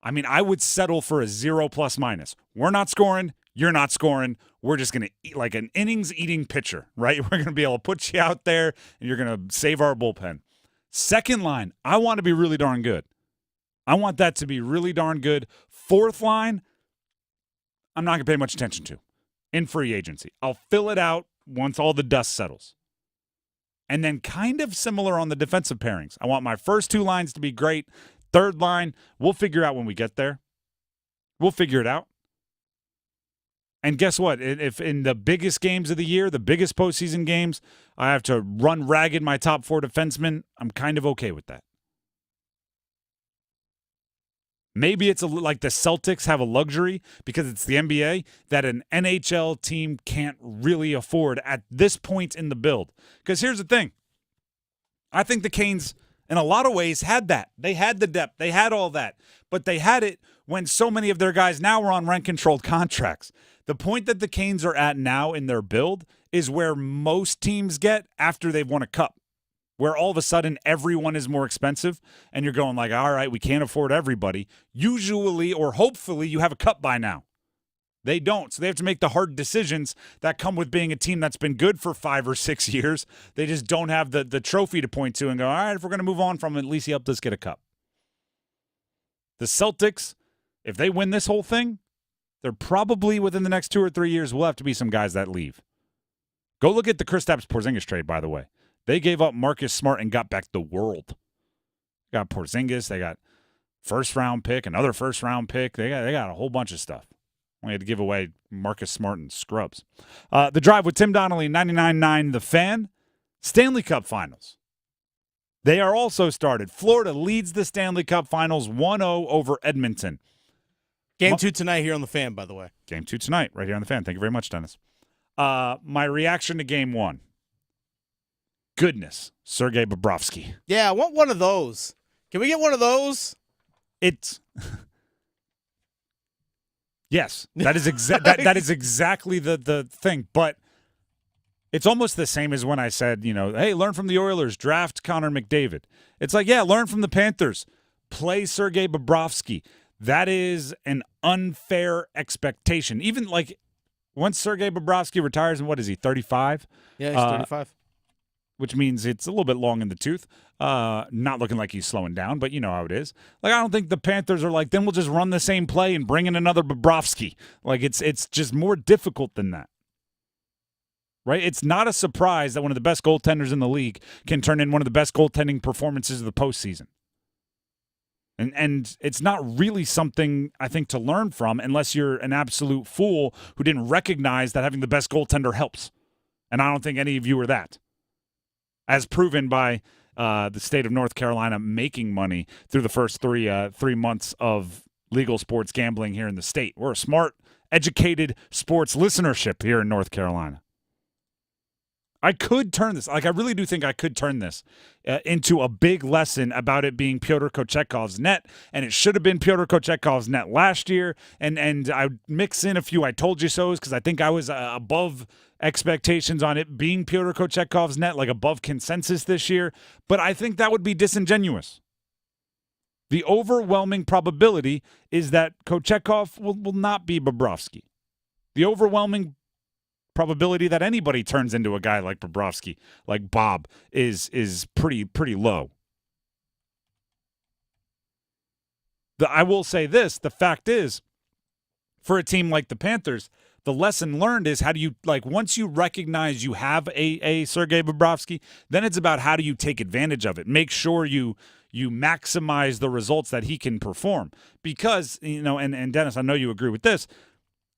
I would settle for a 0±. We're not scoring, you're not scoring. We're just going to eat like an innings-eating pitcher, right? We're going to be able to put you out there, and you're going to save our bullpen. Second line, I want to be really darn good. I want that to be really darn good. Fourth line, I'm not going to pay much attention to in free agency. I'll fill it out once all the dust settles. And then kind of similar on the defensive pairings. I want my first two lines to be great. Third line, we'll figure out when we get there. We'll figure it out. And guess what? If in the biggest games of the year, the biggest postseason games, I have to run ragged my top four defensemen, I'm kind of okay with that. Maybe it's like the Celtics have a luxury because it's the NBA that an NHL team can't really afford at this point in the build. Because here's the thing. I think the Canes, in a lot of ways, had that. They had the depth. They had all that. But they had it when so many of their guys now are on rent-controlled contracts. The point that the Canes are at now in their build is where most teams get after they've won a cup, where all of a sudden everyone is more expensive and you're going like, all right, we can't afford everybody. Usually or hopefully you have a cup by now. They don't. So they have to make the hard decisions that come with being a team that's been good for 5 or 6 years. They just don't have the trophy to point to and go, all right, if we're going to move on from it, at least he helped us get a cup. The Celtics, if they win this whole thing, they're probably within the next 2 or 3 years will have to be some guys that leave. Go look at the Kristaps Porzingis trade, by the way. They gave up Marcus Smart and got back the world. Got Porzingis. They got first-round pick, another first-round pick. They got a whole bunch of stuff. Only had to give away Marcus Smart and scrubs. The Drive with Tim Donnelly, 99.9 The Fan. Stanley Cup Finals. They are also started. Florida leads the Stanley Cup Finals 1-0 over Edmonton. Game 2 tonight here on The Fan, by the way. Game 2 tonight, right here on The Fan. Thank you very much, Dennis. My reaction to Game 1. Goodness, Sergei Bobrovsky. Yeah, I want one of those. Can we get one of those? Yes, that is that is exactly the thing. But it's almost the same as when I said, hey, learn from the Oilers, draft Connor McDavid. It's like, yeah, learn from the Panthers, play Sergei Bobrovsky. That is an unfair expectation. Even like once Sergei Bobrovsky retires, and what is he, 35? Yeah, he's 35. Which means it's a little bit long in the tooth. Not looking like he's slowing down, but you know how it is. Like, I don't think the Panthers are like, then we'll just run the same play and bring in another Bobrovsky. Like, it's just more difficult than that. Right? It's not a surprise that one of the best goaltenders in the league can turn in one of the best goaltending performances of the postseason. And it's not really something, I think, to learn from unless you're an absolute fool who didn't recognize that having the best goaltender helps. And I don't think any of you are that. As proven by the state of North Carolina making money through the first three months of legal sports gambling here in the state. We're a smart, educated sports listenership here in North Carolina. I could turn this, I really do think I could turn this into a big lesson about it being Pyotr Kochekov's net, and it should have been Pyotr Kochekov's net last year, and I would mix in a few I told you so's because I think I was above expectations on it being Pyotr Kochekov's net, like above consensus this year, but I think that would be disingenuous. The overwhelming probability is that Kochekov will not be Bobrovsky. The overwhelming probability that anybody turns into a guy like Bobrovsky, like Bob, is pretty low. I will say this, the fact is, for a team like the Panthers, the lesson learned is how do you, like, once you recognize you have a Sergei Bobrovsky, then it's about how do you take advantage of it. Make sure you maximize the results that he can perform. Because, and Dennis, I know you agree with this,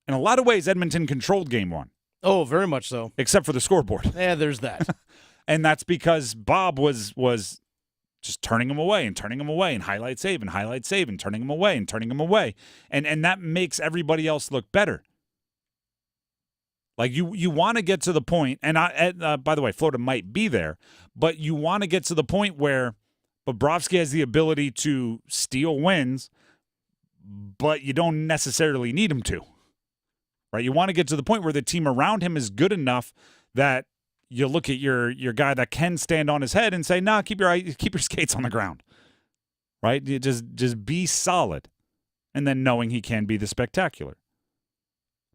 in a lot of ways, Edmonton controlled game one. Oh, very much so. Except for the scoreboard. Yeah, there's that. And that's because Bob was just turning him away and turning him away and highlight save and turning him away and turning him away. And that makes everybody else look better. Like, you want to get to the point, and by the way, Florida might be there, but you want to get to the point where Bobrovsky has the ability to steal wins, but you don't necessarily need him to. Right? You want to get to the point where the team around him is good enough that you look at your guy that can stand on his head and say, "Nah, keep your skates on the ground." Right? You just be solid, and then knowing he can be the spectacular.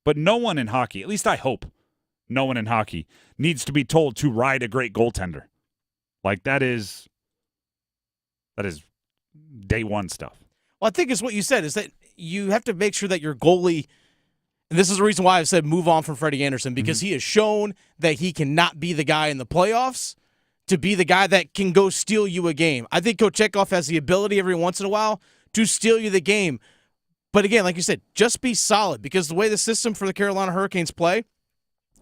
But no one in hockey, at least I hope, no one in hockey needs to be told to ride a great goaltender. Like, that is day one stuff. Well, I think it's what you said, is that you have to make sure that your goalie, and this is the reason why I've said move on from Freddie Andersen, because he has shown that he cannot be the guy in the playoffs to be the guy that can go steal you a game. I think Kochetkov has the ability every once in a while to steal you the game. But again, like you said, just be solid, because the way the system for the Carolina Hurricanes play,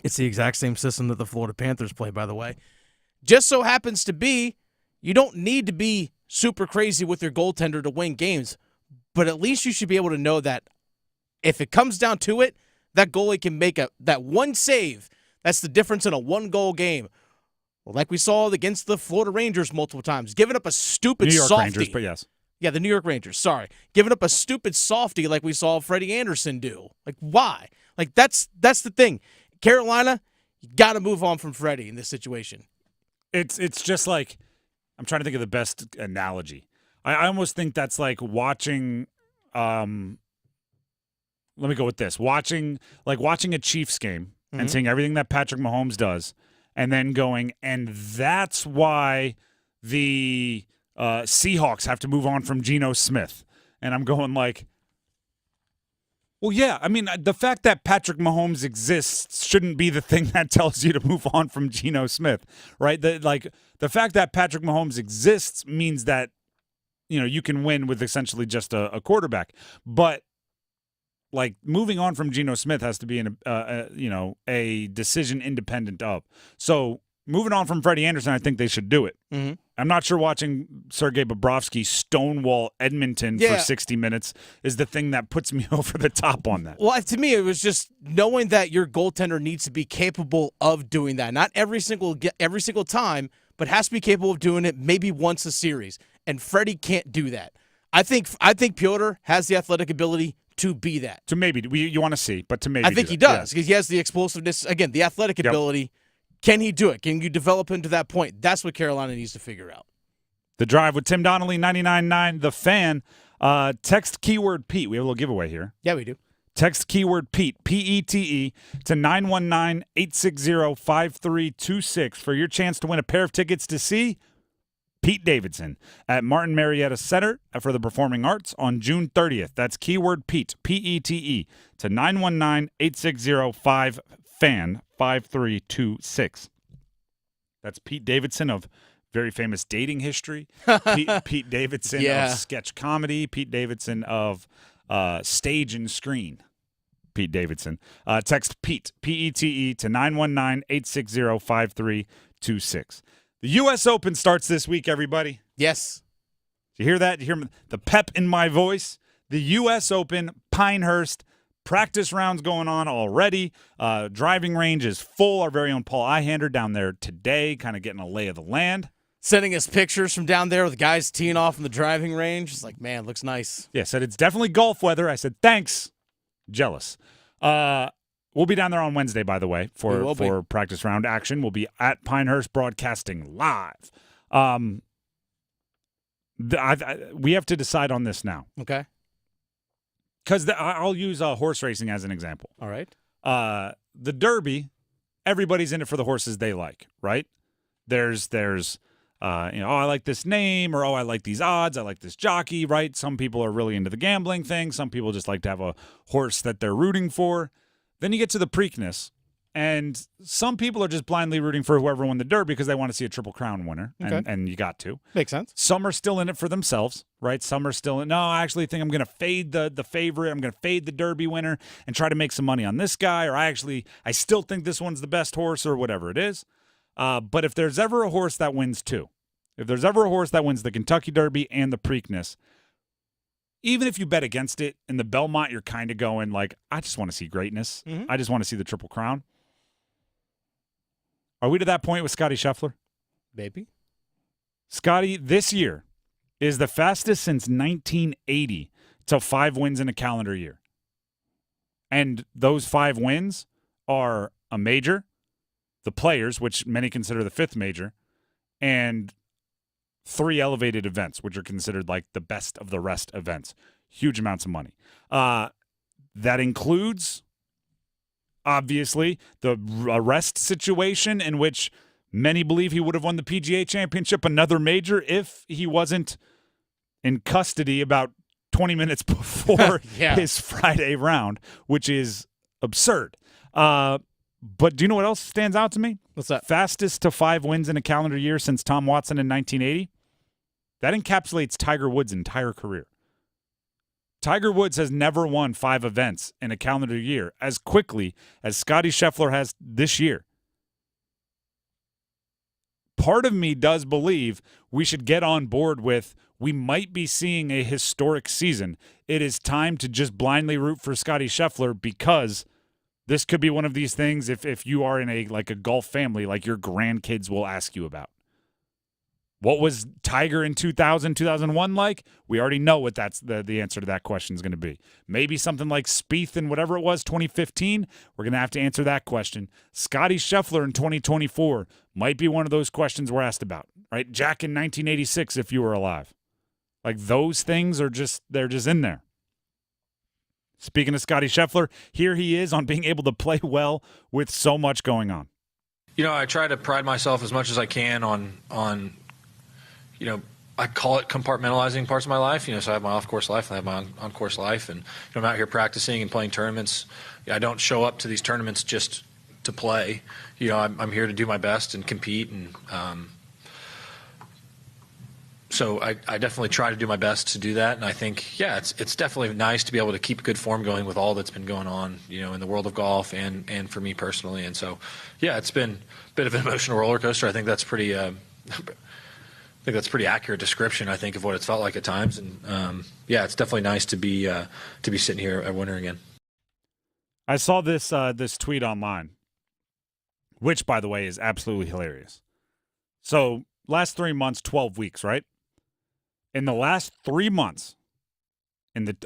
it's the exact same system that the Florida Panthers play, by the way. Just so happens to be, you don't need to be super crazy with your goaltender to win games, but at least you should be able to know that if it comes down to it, that goalie can make that one save. That's the difference in a one-goal game. Well, like we saw against the Florida Rangers multiple times, giving up a stupid New York softie. Rangers, but yes. Yeah, the New York Rangers, sorry. Giving up a stupid softie like we saw Freddie Andersen do. Like, why? Like, that's the thing. Carolina, you got to move on from Freddie in this situation. It's just like, I'm trying to think of the best analogy. I almost think that's like watching, let me go with this. Watching a Chiefs game and seeing everything that Patrick Mahomes does, and then going, and that's why the Seahawks have to move on from Geno Smith. And I'm going like, well, yeah, I mean, the fact that Patrick Mahomes exists shouldn't be the thing that tells you to move on from Geno Smith, right? The fact that Patrick Mahomes exists means that, you can win with essentially just a quarterback. But, like, moving on from Geno Smith has to be a decision independent of. So moving on from Freddie Andersen, I think they should do it. Mm-hmm. I'm not sure watching Sergei Bobrovsky stonewall Edmonton for 60 minutes is the thing that puts me over the top on that. Well, to me, it was just knowing that your goaltender needs to be capable of doing that. Not every single time, but has to be capable of doing it maybe once a series. And Freddie can't do that. I think Piotr has the athletic ability to be that. To maybe, you want to see, but to maybe I think he does, because he has the explosiveness, again, the athletic ability. Can he do it? Can you develop him to that point? That's what Carolina needs to figure out. The Drive with Tim Donnelly, 99.9 The Fan. Text keyword Pete. We have a little giveaway here. Yeah, we do. Text keyword Pete, P-E-T-E, to 919-860-5326 for your chance to win a pair of tickets to see Pete Davidson at Martin Marietta Center for the Performing Arts on June 30th. That's keyword Pete, P-E-T-E, to 919-860-5FAN, 5326. That's Pete Davidson of very famous dating history. Pete Davidson of sketch comedy. Pete Davidson of stage and screen. Pete Davidson. Text Pete, P-E-T-E, to 919-860-5326. The U.S. Open starts this week, everybody. Yes. You hear that? You hear the pep in my voice? The U.S. Open, Pinehurst. Practice rounds going on already. Driving range is full. Our very own Paul Ihander down there today, kind of getting a lay of the land. Sending us pictures from down there with guys teeing off in the driving range. It's like, man, looks nice. Yeah, said it's definitely golf weather. I said, thanks. Jealous. We'll be down there on Wednesday, by the way, for practice round action. We'll be at Pinehurst broadcasting live. We have to decide on this now. Okay. Because I'll use horse racing as an example. All right. The Derby, everybody's in it for the horses they like, right? There's I like this name, or, I like these odds, I like this jockey, right? Some people are really into the gambling thing. Some people just like to have a horse that they're rooting for. Then you get to the Preakness, and some people are just blindly rooting for whoever won the Derby because they want to see a Triple Crown winner, and you got to. Makes sense. Some are still in it for themselves, right? Some are still no, I actually think I'm going to fade the favorite. I'm going to fade the Derby winner and try to make some money on this guy, or I still think this one's the best horse, or whatever it is. But if there's ever a horse that wins two, if there's ever a horse that wins the Kentucky Derby and the Preakness, even if you bet against it in the Belmont, you're kind of going like, I just want to see greatness. Mm-hmm. I just want to see the Triple Crown. Are we to that point with Scotty Scheffler? Maybe. Scotty, this year, is the fastest since 1980 to 5 wins in a calendar year. And those 5 wins are a major, the Players, which many consider the 5th major, and 3 elevated events, which are considered like the best of the rest events. Huge amounts of money. That includes, obviously, the arrest situation in which many believe he would have won the PGA Championship, another major, if he wasn't in custody about 20 minutes before his Friday round, which is absurd. But do you know what else stands out to me? What's that? Fastest to 5 wins in a calendar year since Tom Watson in 1980. That encapsulates Tiger Woods' entire career. Tiger Woods has never won 5 events in a calendar year as quickly as Scotty Scheffler has this year. Part of me does believe we should get on board with we might be seeing a historic season. It is time to just blindly root for Scotty Scheffler because this could be one of these things if you are in a golf family, like your grandkids will ask you about. What was Tiger in 2000, 2001 like? We already know what that's the answer to that question is going to be. Maybe something like Spieth in whatever it was, 2015. We're going to have to answer that question. Scotty Scheffler in 2024 might be one of those questions we're asked about, right? Jack in 1986, if you were alive. Like those things they're just in there. Speaking of Scotty Scheffler, here he is on being able to play well with so much going on. I try to pride myself as much as I can on I call it compartmentalizing parts of my life. So I have my off-course life, and I have my on-course life, and I'm out here practicing and playing tournaments. I don't show up to these tournaments just to play. I'm here to do my best and compete, and so I definitely try to do my best to do that. And I think, it's definitely nice to be able to keep good form going with all that's been going on, in the world of golf and for me personally. And so, it's been a bit of an emotional roller coaster. I think that's pretty accurate description, I think, of what it's felt like at times. And it's definitely nice to be sitting here at winter again. I saw this tweet online, which, by the way, is absolutely hilarious. So last 3 months, 12 weeks, right? In the last 3 months,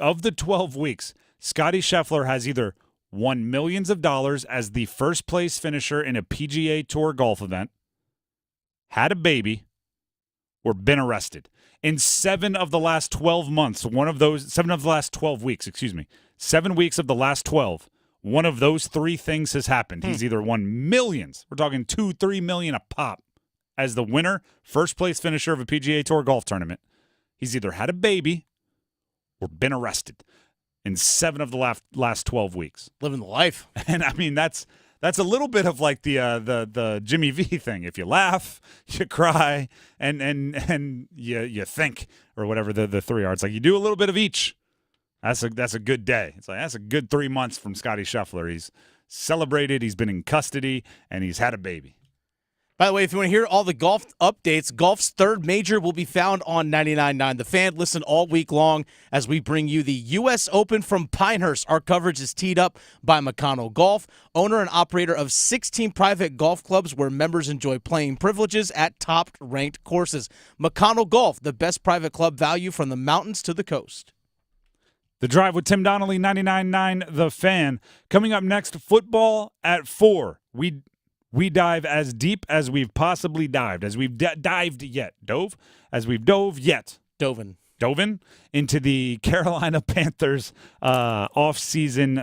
of the 12 weeks, Scotty Scheffler has either won millions of dollars as the first place finisher in a PGA Tour golf event, had a baby, or been arrested. In 7 of the last 12 months, 7 of the last 12 weeks, 7 weeks of the last 12, one of those 3 things has happened. He's either won millions, we're talking 2-3 million a pop, as the winner, first place finisher of a PGA Tour golf tournament. He's either had a baby or been arrested in 7 of the last 12 weeks. Living the life. And I mean, that's a little bit of like the Jimmy V thing. If you laugh, you cry, and you think, or whatever the 3 are. It's like you do a little bit of each. That's a good day. It's like that's a good 3 months from Scotty Scheffler. He's celebrated, he's been in custody, and he's had a baby. By the way, if you want to hear all the golf updates, golf's 3rd major will be found on 99.9 The Fan. Listen all week long as we bring you the U.S. Open from Pinehurst. Our coverage is teed up by McConnell Golf, owner and operator of 16 private golf clubs where members enjoy playing privileges at top-ranked courses. McConnell Golf, the best private club value from the mountains to the coast. The Drive with Tim Donnelly, 99.9 The Fan. Coming up next, football at 4. We dive as deep as we've possibly dived, as we've dived yet. Dove? As we've dove yet. Doven into the Carolina Panthers off-season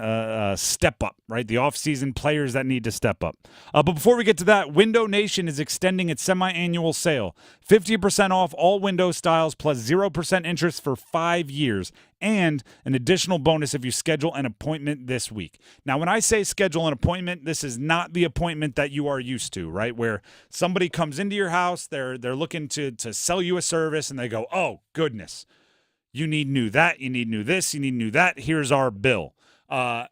step-up, right? The off-season players that need to step up. But before we get to that, Window Nation is extending its semi-annual sale. 50% off all window styles plus 0% interest for 5 years and an additional bonus if you schedule an appointment this week. Now, when I say schedule an appointment, this is not the appointment that you are used to, right? Where somebody comes into your house, they're looking to sell you a service, and they go, oh, goodness, you need new that, you need new this, you need new that, here's our bill.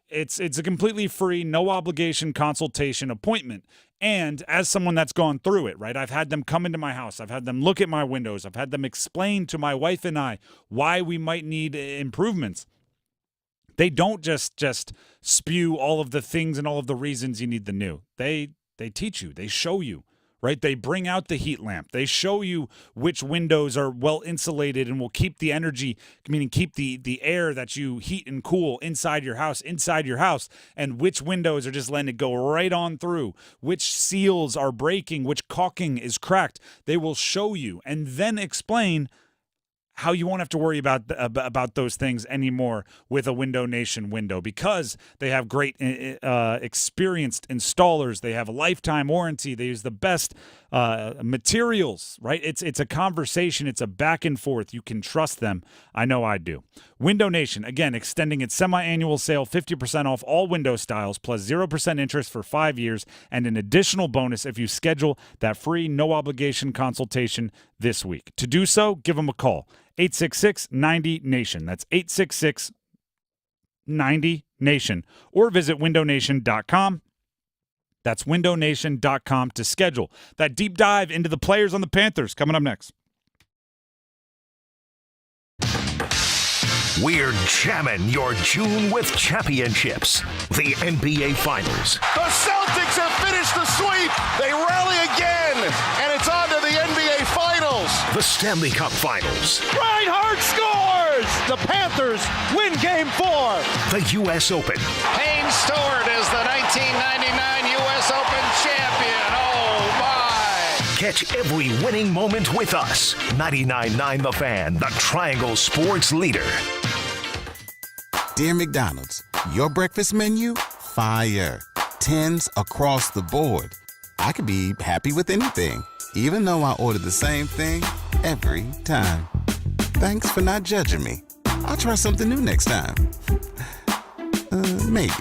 It's a completely free, no obligation consultation appointment. And as someone that's gone through it, right, I've had them come into my house. I've had them look at my windows. I've had them explain to my wife and I why we might need improvements. They don't just spew all of the things and all of the reasons you need the new. They teach you. They show you. Right? They bring out the heat lamp. They show you which windows are well insulated and will keep the energy, meaning keep the air that you heat and cool inside your house, and which windows are just letting it go right on through, which seals are breaking, which caulking is cracked. They will show you and then explain how you won't have to worry about those things anymore with a Window Nation window, because they have great experienced installers. They have a lifetime warranty. They use the best materials, right? It's a conversation. It's a back and forth. You can trust them. I know I do. Window Nation, again, extending its semi-annual sale, 50% off all window styles, plus 0% interest for 5 years, and an additional bonus if you schedule that free, no-obligation consultation this week. To do so, give them a call. 866-90-NATION. That's 866-90-NATION. Or visit windownation.com. That's windownation.com to schedule that deep dive into the players on the Panthers. Coming up next. We're jamming your June with championships. The NBA Finals. The Celtics have finished the sweep. They rally again, and it's on to the NBA Finals. The Stanley Cup Finals. Reinhardt scores! The Panthers win Game 4. The U.S. Open. Payne Stewart is the 1999 U.S. Open champion. Oh, my. Catch every winning moment with us. 99.9 The Fan, the Triangle Sports leader. Dear McDonald's, your breakfast menu? Fire. 10s across the board. I could be happy with anything, even though I order the same thing every time. Thanks for not judging me. I'll try something new next time. Maybe.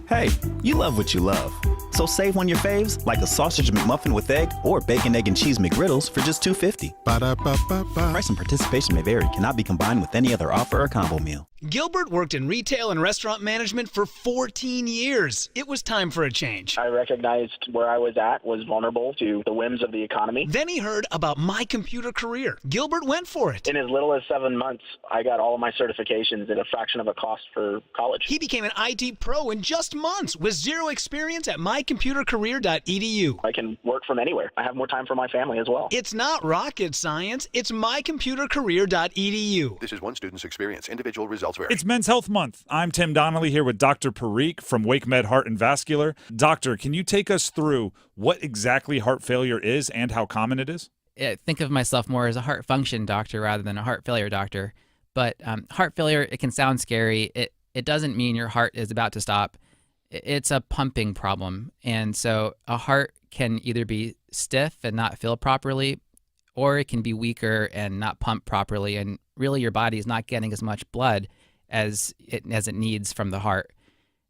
Hey, you love what you love. So save on your faves, like a sausage McMuffin with egg or bacon, egg, and cheese McGriddles for just $2.50. Ba-da-ba-ba-ba. Price and participation may vary. Cannot be combined with any other offer or combo meal. Gilbert worked in retail and restaurant management for 14 years. It was time for a change. I recognized where I was at was vulnerable to the whims of the economy. Then he heard about My Computer Career. Gilbert went for it. In as little as 7 months, I got all of my certifications at a fraction of a cost for college. He became an IT pro in just months with zero experience at mycomputercareer.edu. I can work from anywhere. I have more time for my family as well. It's not rocket science. It's mycomputercareer.edu. This is one student's experience. Individual results vary. It's Men's Health Month. I'm Tim Donnelly here with Dr. Parikh from WakeMed Heart and Vascular. Doctor, can you take us through what exactly heart failure is and how common it is? Think of myself more as a heart function doctor rather than a heart failure doctor. But heart failure, it can sound scary. It doesn't mean your heart is about to stop. It's a pumping problem. And so a heart can either be stiff and not fill properly, or it can be weaker and not pump properly. And really your body is not getting as much blood as it needs from the heart.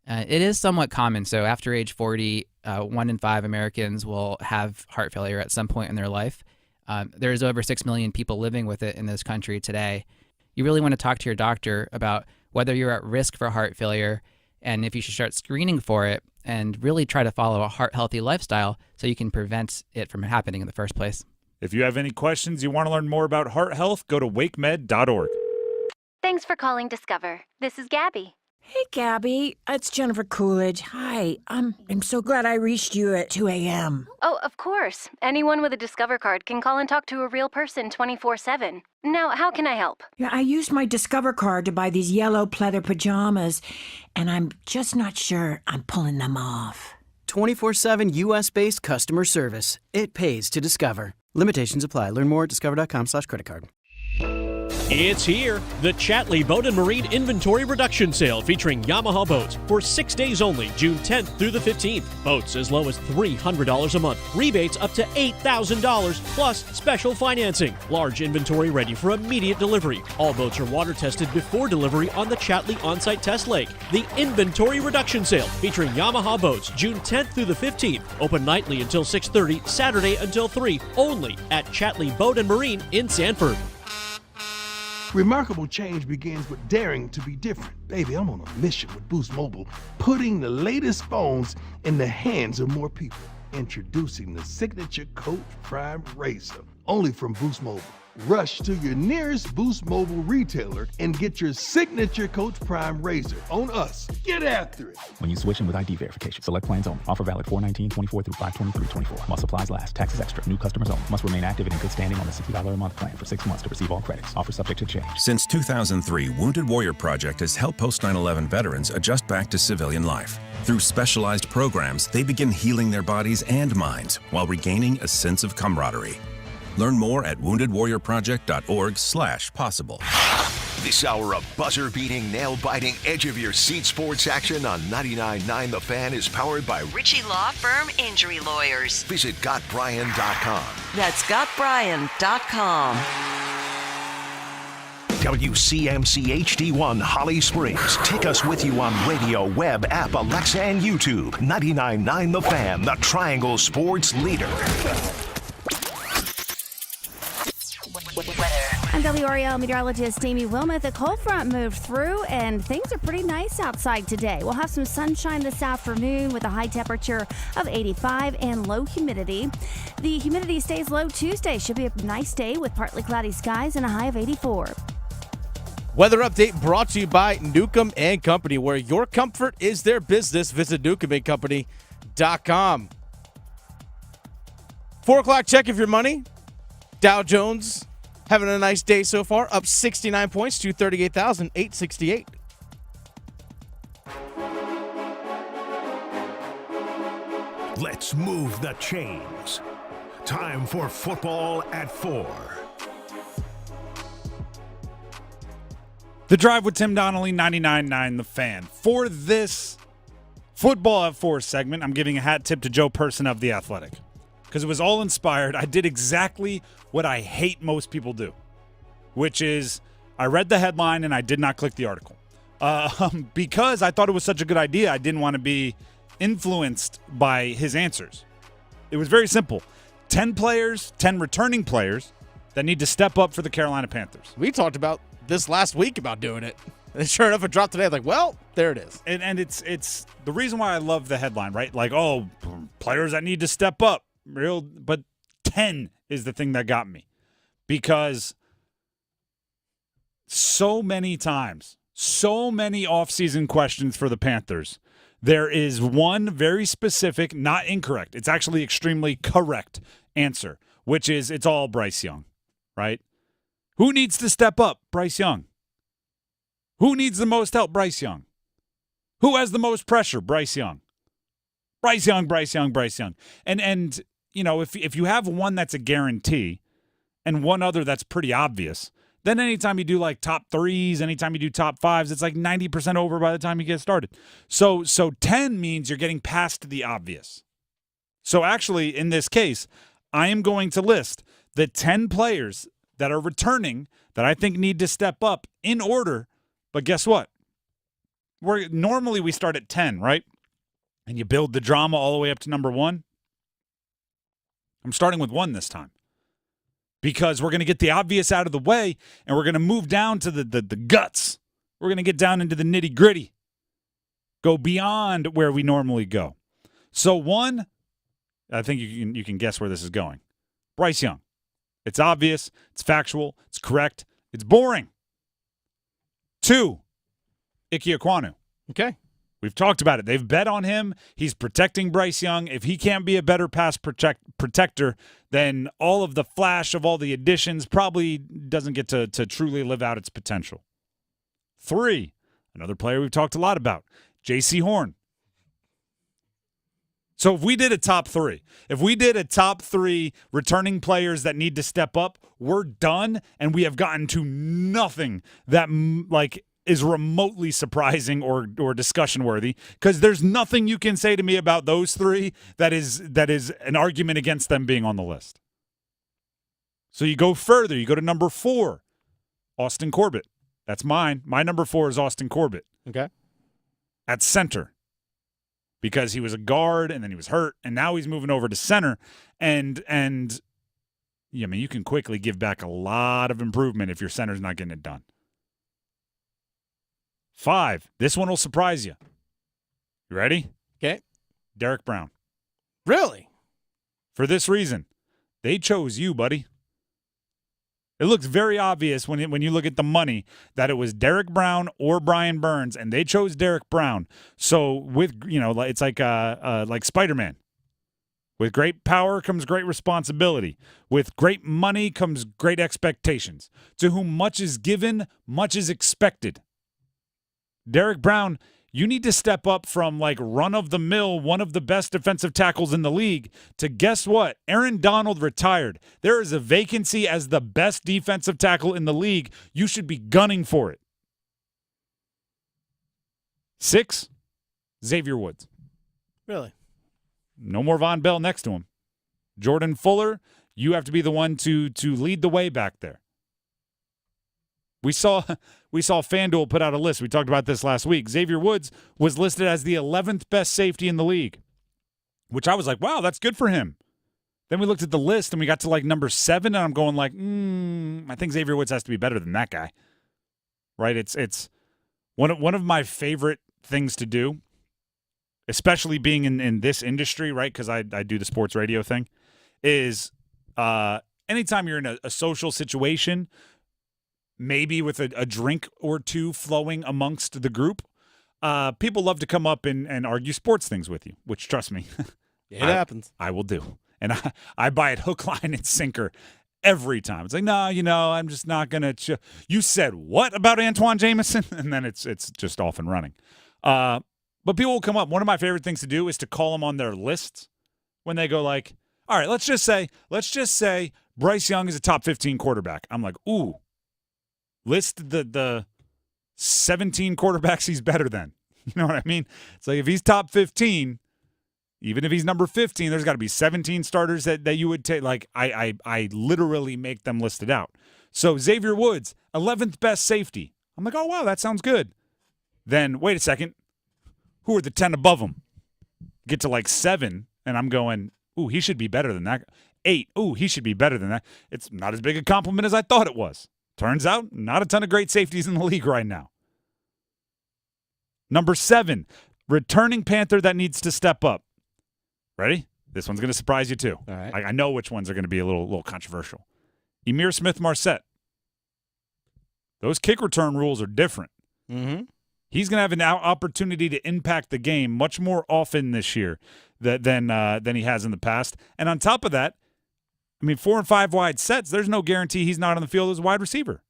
It is somewhat common. So after age 40, 1 in 5 Americans will have heart failure at some point in their life. There's over 6 million people living with it in this country today. You really want to talk to your doctor about whether you're at risk for heart failure and if you should start screening for it, and really try to follow a heart-healthy lifestyle so you can prevent it from happening in the first place. If you have any questions, you want to learn more about heart health, go to wakemed.org. Thanks for calling Discover. This is Gabby. Hey, Gabby. It's Jennifer Coolidge. Hi. I'm so glad I reached you at 2 a.m. Oh, of course. Anyone with a Discover card can call and talk to a real person 24/7. Now, how can I help? Yeah, I used my Discover card to buy these yellow pleather pajamas, and I'm just not sure I'm pulling them off. 24/7 U.S.-based customer service. It pays to Discover. Limitations apply. Learn more at discover.com/creditcard. It's here, the Chatley Boat and Marine Inventory Reduction Sale featuring Yamaha boats for 6 days only, June 10th through the 15th. Boats as low as $300 a month, rebates up to $8,000, plus special financing. Large inventory ready for immediate delivery. All boats are water tested before delivery on the Chatley on-site test lake. The Inventory Reduction Sale featuring Yamaha boats, June 10th through the 15th. Open nightly until 6:30, Saturday until 3, only at Chatley Boat and Marine in Sanford. Remarkable change begins with daring to be different. Baby, I'm on a mission with Boost Mobile, putting the latest phones in the hands of more people. Introducing the Signature Coach Prime Razor, only from Boost Mobile. Rush to your nearest Boost Mobile retailer and get your Signature Coach Prime Razor on us. Get after it. When you switch in with ID verification, select plans only. Offer valid 4/19/24 through 5/23/24. While supplies last. Taxes extra. New customers only. Must remain active and in good standing on the $60 a month plan for 6 months to receive all credits. Offer subject to change. Since 2003, Wounded Warrior Project has helped post-9/11 veterans adjust back to civilian life. Through specialized programs, they begin healing their bodies and minds while regaining a sense of camaraderie. Learn more at woundedwarriorproject.org/possible. This hour of buzzer-beating, nail-biting, edge-of-your-seat sports action on 99.9 The Fan is powered by Ritchie Law Firm Injury Lawyers. Visit GotBryan.com. That's GotBryan.com. WCMC HD1 Holly Springs. Take us with you on radio, web, app, Alexa, and YouTube. 99.9 The Fan, the Triangle Sports leader. I'm WREL meteorologist Amy Wilmoth. A cold front moved through, and things are pretty nice outside today. We'll have some sunshine this afternoon with a high temperature of 85 and low humidity. The humidity stays low Tuesday. Should be a nice day with partly cloudy skies and a high of 84. Weather update brought to you by Newcomb & Company, where your comfort is their business. Visit newcombandcompany.com. 4 o'clock check of your money. Dow Jones having a nice day so far, up 69 points to 38,868. Let's move the chains. Time for football at 4. The Drive with Tim Donnelly, 99.9 The Fan. For this football at 4 segment, I'm giving a hat tip to Joe Person of The Athletic, because it was all inspired. I did exactly what I hate most people do, which is I read the headline and I did not click the article. Because I thought it was such a good idea, I didn't want to be influenced by his answers. It was very simple. 10 players, 10 returning players that need to step up for the Carolina Panthers. We talked about this last week about doing it. And sure enough, it dropped today. I'm like, well, there it is. And it's the reason why I love the headline, right? Like, oh, players that need to step up. But 10 is the thing that got me, because so many times, so many offseason questions for the Panthers, there is one very specific, not incorrect, it's actually extremely correct answer, which is it's all Bryce Young, right? Who needs to step up? Bryce Young. Who needs the most help? Bryce Young. Who has the most pressure? Bryce Young. Bryce Young, Bryce Young, Bryce Young. And you know, if you have one that's a guarantee and one other that's pretty obvious, then anytime you do like top threes, anytime you do top fives, it's like 90% over by the time you get started. So 10 means you're getting past the obvious. So actually, in this case, I am going to list the 10 players that are returning that I think need to step up in order. But guess what? Normally we start at 10, right? And you build the drama all the way up to number 1. I'm starting with 1 this time, because we're going to get the obvious out of the way, and we're going to move down to the guts. We're going to get down into the nitty-gritty, go beyond where we normally go. So 1, I think you can guess where this is going. Bryce Young. It's obvious, it's factual, it's correct, it's boring. 2, Ike Ekwonu. Okay. We've talked about it. They've bet on him. He's protecting Bryce Young. If he can't be a better pass protector, then all of the flash of all the additions probably doesn't get to truly live out its potential. 3, another player we've talked a lot about, J.C. Horn. So if we did a top three returning players that need to step up, we're done, and we have gotten to nothing that is remotely surprising or discussion worthy, because there's nothing you can say to me about those three that is an argument against them being on the list. So you go further, you go to number 4, Austin Corbett. That's mine. My number 4 is Austin Corbett. Okay. At center. Because he was a guard and then he was hurt, and now he's moving over to center. And yeah, I mean, you can quickly give back a lot of improvement if your center's not getting it done. 5. This one will surprise you. You ready? Okay. Derek Brown. Really? For this reason. They chose you, buddy. It looks very obvious when you look at the money that it was Derek Brown or Brian Burns, and they chose Derek Brown. So with it's like Spider-Man. With great power comes great responsibility. With great money comes great expectations. To whom much is given, much is expected. Derek Brown, you need to step up from run-of-the-mill, one of the best defensive tackles in the league, to guess what? Aaron Donald retired. There is a vacancy as the best defensive tackle in the league. You should be gunning for it. 6, Xavier Woods. Really? No more Von Bell next to him. Jordan Fuller, you have to be the one to lead the way back there. We saw FanDuel put out a list. We talked about this last week. Xavier Woods was listed as the 11th best safety in the league, which I was like, wow, that's good for him. Then we looked at the list, and we got to number 7, and I'm going I think Xavier Woods has to be better than that guy. Right? It's one of my favorite things to do, especially being in this industry, right, because I do the sports radio thing, is anytime you're in a social situation, maybe with a drink or two flowing amongst the group, people love to come up and argue sports things with you, which, trust me, it happens. I will do. And I buy it hook, line, and sinker every time. It's like, no, I'm just not going to you said what about Antoine Jameson? And then it's just off and running. But people will come up. One of my favorite things to do is to call them on their lists when they go all right, let's just say Bryce Young is a top 15 quarterback. I'm like, ooh. List the 17 quarterbacks he's better than. You know what I mean? It's like if he's top 15, even if he's number 15, there's got to be 17 starters that you would take. I literally make them listed out. So Xavier Woods, 11th best safety. I'm like, oh, wow, that sounds good. Then, wait a second. Who are the 10 above him? Get to 7, and I'm going, ooh, he should be better than that. 8, ooh, he should be better than that. It's not as big a compliment as I thought it was. Turns out, not a ton of great safeties in the league right now. Number 7, returning Panther that needs to step up. Ready? This one's going to surprise you too. All right. I know which ones are going to be a little controversial. Emir Smith-Marset. Those kick return rules are different. Mm-hmm. He's going to have an opportunity to impact the game much more often this year than he has in the past. And on top of that, 4 and 5 wide sets, there's no guarantee he's not on the field as a wide receiver.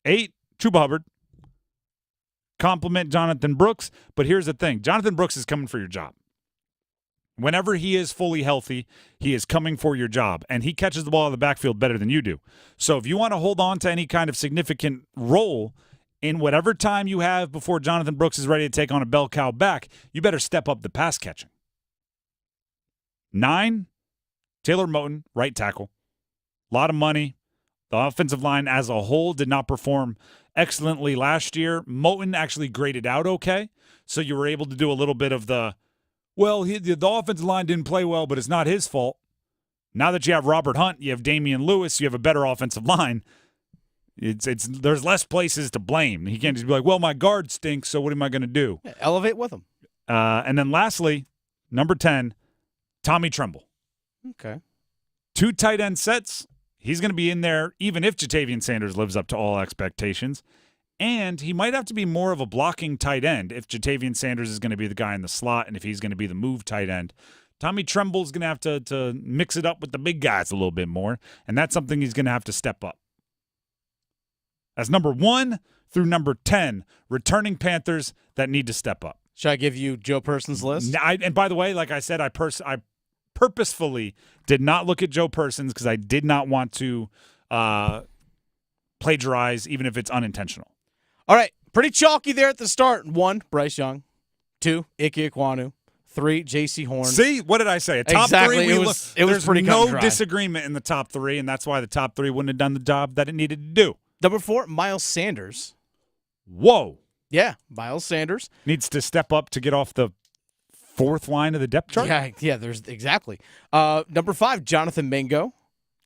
8, Chuba Hubbard. Compliment Jonathan Brooks, but here's the thing. Jonathan Brooks is coming for your job. Whenever he is fully healthy, he is coming for your job, and he catches the ball out of the backfield better than you do. So if you want to hold on to any kind of significant role in whatever time you have before Jonathan Brooks is ready to take on a bell cow back, you better step up the pass catching. 9, Taylor Moton, right tackle. A lot of money. The offensive line as a whole did not perform excellently last year. Moton actually graded out okay, so you were able to do a little bit of the offensive line didn't play well, but it's not his fault. Now that you have Robert Hunt, you have Damian Lewis, you have a better offensive line. There's less places to blame. He can't just be like, well, my guard stinks, so what am I going to do? Yeah, elevate with him. And then lastly, number 10, Tommy Tremble. Okay. 2 tight end sets. He's going to be in there even if Jatavian Sanders lives up to all expectations. And he might have to be more of a blocking tight end if Jatavian Sanders is going to be the guy in the slot and if he's going to be the move tight end. Tommy Tremble's going to have to mix it up with the big guys a little bit more, and that's something he's going to have to step up. As number 1 through number 10, returning Panthers that need to step up. Should I give you Joe Person's list? And by the way, like I said, I purposefully did not look at Joe Person's because I did not want to plagiarize, even if it's unintentional. All right. Pretty chalky there at the start. 1, Bryce Young. 2, Ike Ekwonu. 3, J.C. Horn. See, what did I say? A top exactly. three. It was there's pretty no disagreement in the top 3, and that's why the top 3 wouldn't have done the job that it needed to do. Number 4, Miles Sanders. Whoa. Yeah, Miles Sanders needs to step up to get off the 4th line of the depth chart. Yeah. There's exactly. Number 5, Jonathan Mingo.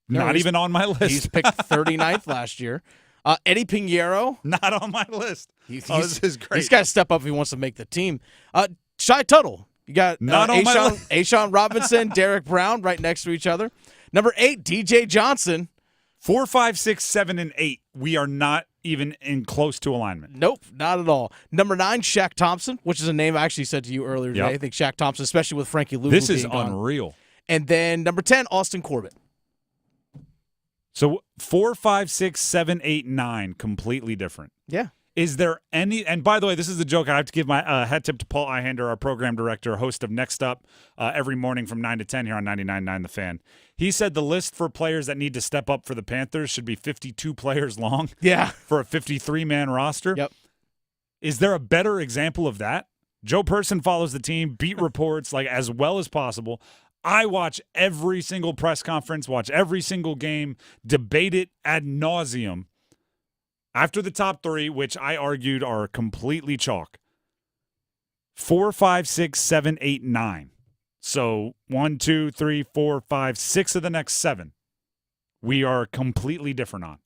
Not even on my list. He's picked 39th last year. Eddie Pinheiro. Not on my list. This is great. He's got to step up if he wants to make the team. Shai Tuttle. You got Not on my list. A'Shawn Robinson, Derek Brown right next to each other. Number 8, DJ Johnson. 4, 5, 6, 7, and 8. We are not even in close to alignment. Nope, not at all. Number 9, Shaq Thompson, which is a name I actually said to you earlier today. I think Shaq Thompson, especially with Frankie Louvu. This is being gone. unreal. And then number 10, Austin Corbett. So 4, 5, 6, 7, 8, 9, completely different. Yeah. Is there any, and by the way, this is the joke. I have to give my hat tip to Paul Eihender, our program director, host of Next Up every morning from 9 to 10 here on 99.9 The Fan. He said the list for players that need to step up for the Panthers should be 52 players long. Yeah. For a 53-man roster. Yep. Is there a better example of that? Joe Person follows the team, beat reports like as well as possible. I watch every single press conference, watch every single game, debate it ad nauseum. After the top 3, which I argued are completely chalk, 4, 5, 6, 7, 8, 9. So 1, 2, 3, 4, 5, 6 of the next 7 we are completely different on.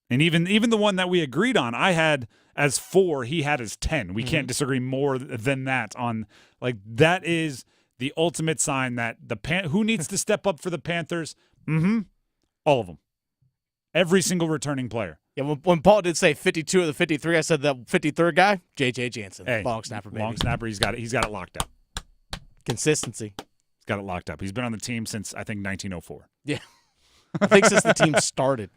And even the one that we agreed on, I had as 4, he had as 10. We can't disagree more than that on, like, that is the ultimate sign that who needs to step up for the Panthers? All of them. Every single returning player. Yeah, when Paul did say 52 of the 53, I said the 53rd guy, J.J. Jansen. Hey, long snapper, baby. Long snapper, he's got it locked up. Consistency. He's got it locked up. He's been on the team since, I think, 1904. Yeah. I think since the team started.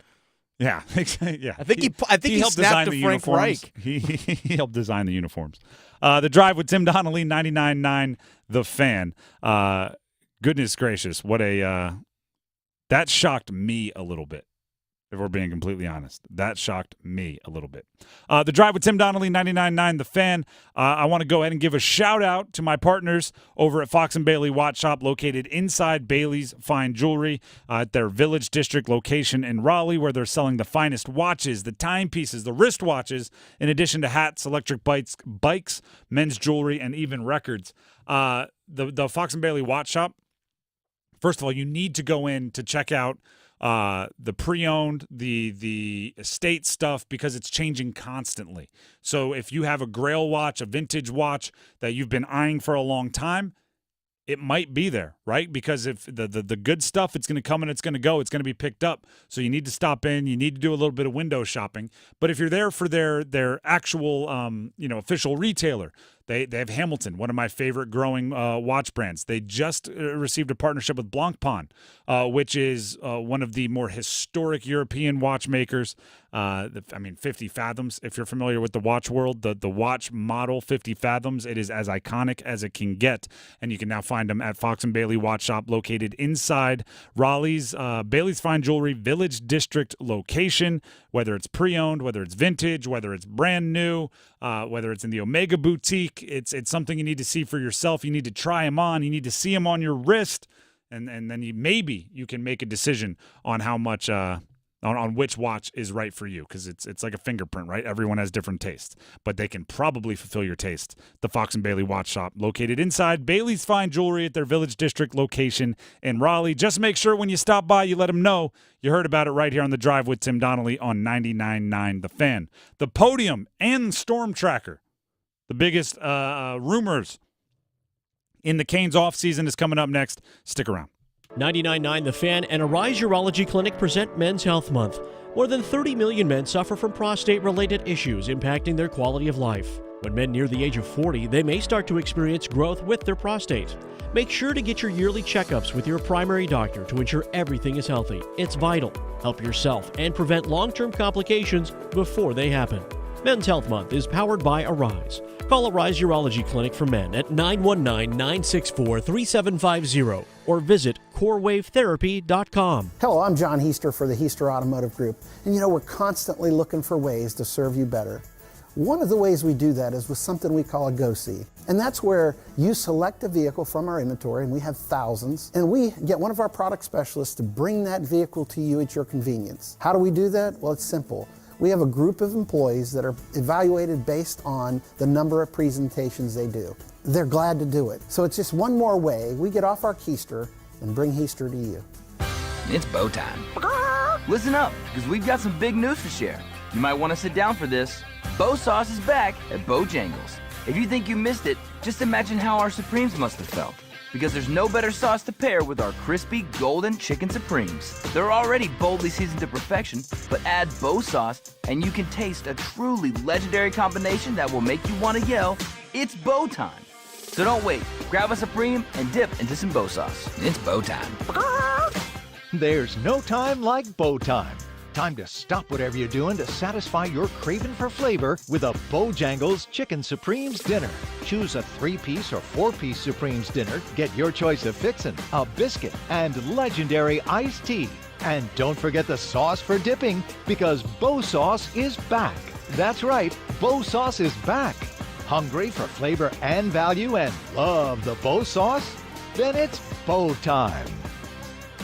Yeah. Yeah. I think he helped snapped design to the Frank uniforms. Reich. He helped design the uniforms. The Drive with Tim Donnelly, 99.9 The Fan. Goodness gracious, what a that shocked me a little bit. If we're being completely honest, that shocked me a little bit. The Drive with Tim Donnelly, 99.9 The Fan. I want to go ahead and give a shout-out to my partners over at Fox & Bailey Watch Shop, located inside Bailey's Fine Jewelry at their Village District location in Raleigh, where they're selling the finest watches, the timepieces, the wristwatches, in addition to hats, electric bikes, men's jewelry, and even records. The Fox & Bailey Watch Shop, first of all, you need to go in to check out the pre-owned, the estate stuff, because it's changing constantly. So if you have a grail watch, a vintage watch that you've been eyeing for a long time, it might be there, right? Because if the good stuff, it's going to come and it's going to go. It's going to be picked up. So you need to stop in. You need to do a little bit of window shopping. But if you're there for their actual official retailer, they have Hamilton, one of my favorite growing watch brands. They just received a partnership with Blancpain, which is one of the more historic European watchmakers. 50 Fathoms, if you're familiar with the watch world, the watch model 50 Fathoms, it is as iconic as it can get. And you can now find them at Fox & Bailey Watch Shop, located inside Raleigh's Bailey's Fine Jewelry Village District location, whether it's pre-owned, whether it's vintage, whether it's brand new, whether it's in the Omega Boutique. It's something you need to see for yourself. You need to try them on. You need to see them on your wrist, and then maybe you can make a decision on how much on which watch is right for you, because it's like a fingerprint, right? Everyone has different tastes, but they can probably fulfill your taste. The Fox & Bailey Watch Shop, located inside Bailey's Fine Jewelry at their Village District location in Raleigh. Just make sure when you stop by, you let them know you heard about it right here on The Drive with Tim Donnelly on 99.9 The Fan. The Podium and Storm Tracker, the biggest rumors in the Canes offseason, is coming up next. Stick around. 99.9 The Fan and Arise Urology Clinic present Men's Health Month. More than 30 million men suffer from prostate-related issues impacting their quality of life. When men near the age of 40, they may start to experience growth with their prostate. Make sure to get your yearly checkups with your primary doctor to ensure everything is healthy. It's vital. Help yourself and prevent long-term complications before they happen. Men's Health Month is powered by Arise. Call Arise Urology Clinic for Men at 919-964-3750 or visit corewavetherapy.com. Hello, I'm John Heister for the Heister Automotive Group. And we're constantly looking for ways to serve you better. One of the ways we do that is with something we call a Go-See. And that's where you select a vehicle from our inventory, and we have thousands, and we get one of our product specialists to bring that vehicle to you at your convenience. How do we do that? Well, it's simple. We have a group of employees that are evaluated based on the number of presentations they do. They're glad to do it. So it's just one more way we get off our keister and bring Heister to you. It's bow time. Listen up, because we've got some big news to share. You might want to sit down for this. Bow Sauce is back at Bojangles. If you think you missed it, just imagine how our Supremes must have felt. Because there's no better sauce to pair with our crispy golden chicken Supremes. They're already boldly seasoned to perfection, but add Bow Sauce and you can taste a truly legendary combination that will make you want to yell, "It's bow time." So don't wait, grab a Supreme and dip into some Bow Sauce. It's bow time. There's no time like bow time. Time to stop whatever you're doing to satisfy your craving for flavor with a Bojangles Chicken Supremes dinner. Choose a 3-piece or 4-piece Supremes dinner. Get your choice of fixin', a biscuit, and legendary iced tea. And don't forget the sauce for dipping, because Bow Sauce is back. That's right, Bow Sauce is back. Hungry for flavor and value and love the Bow Sauce? Then it's bow time.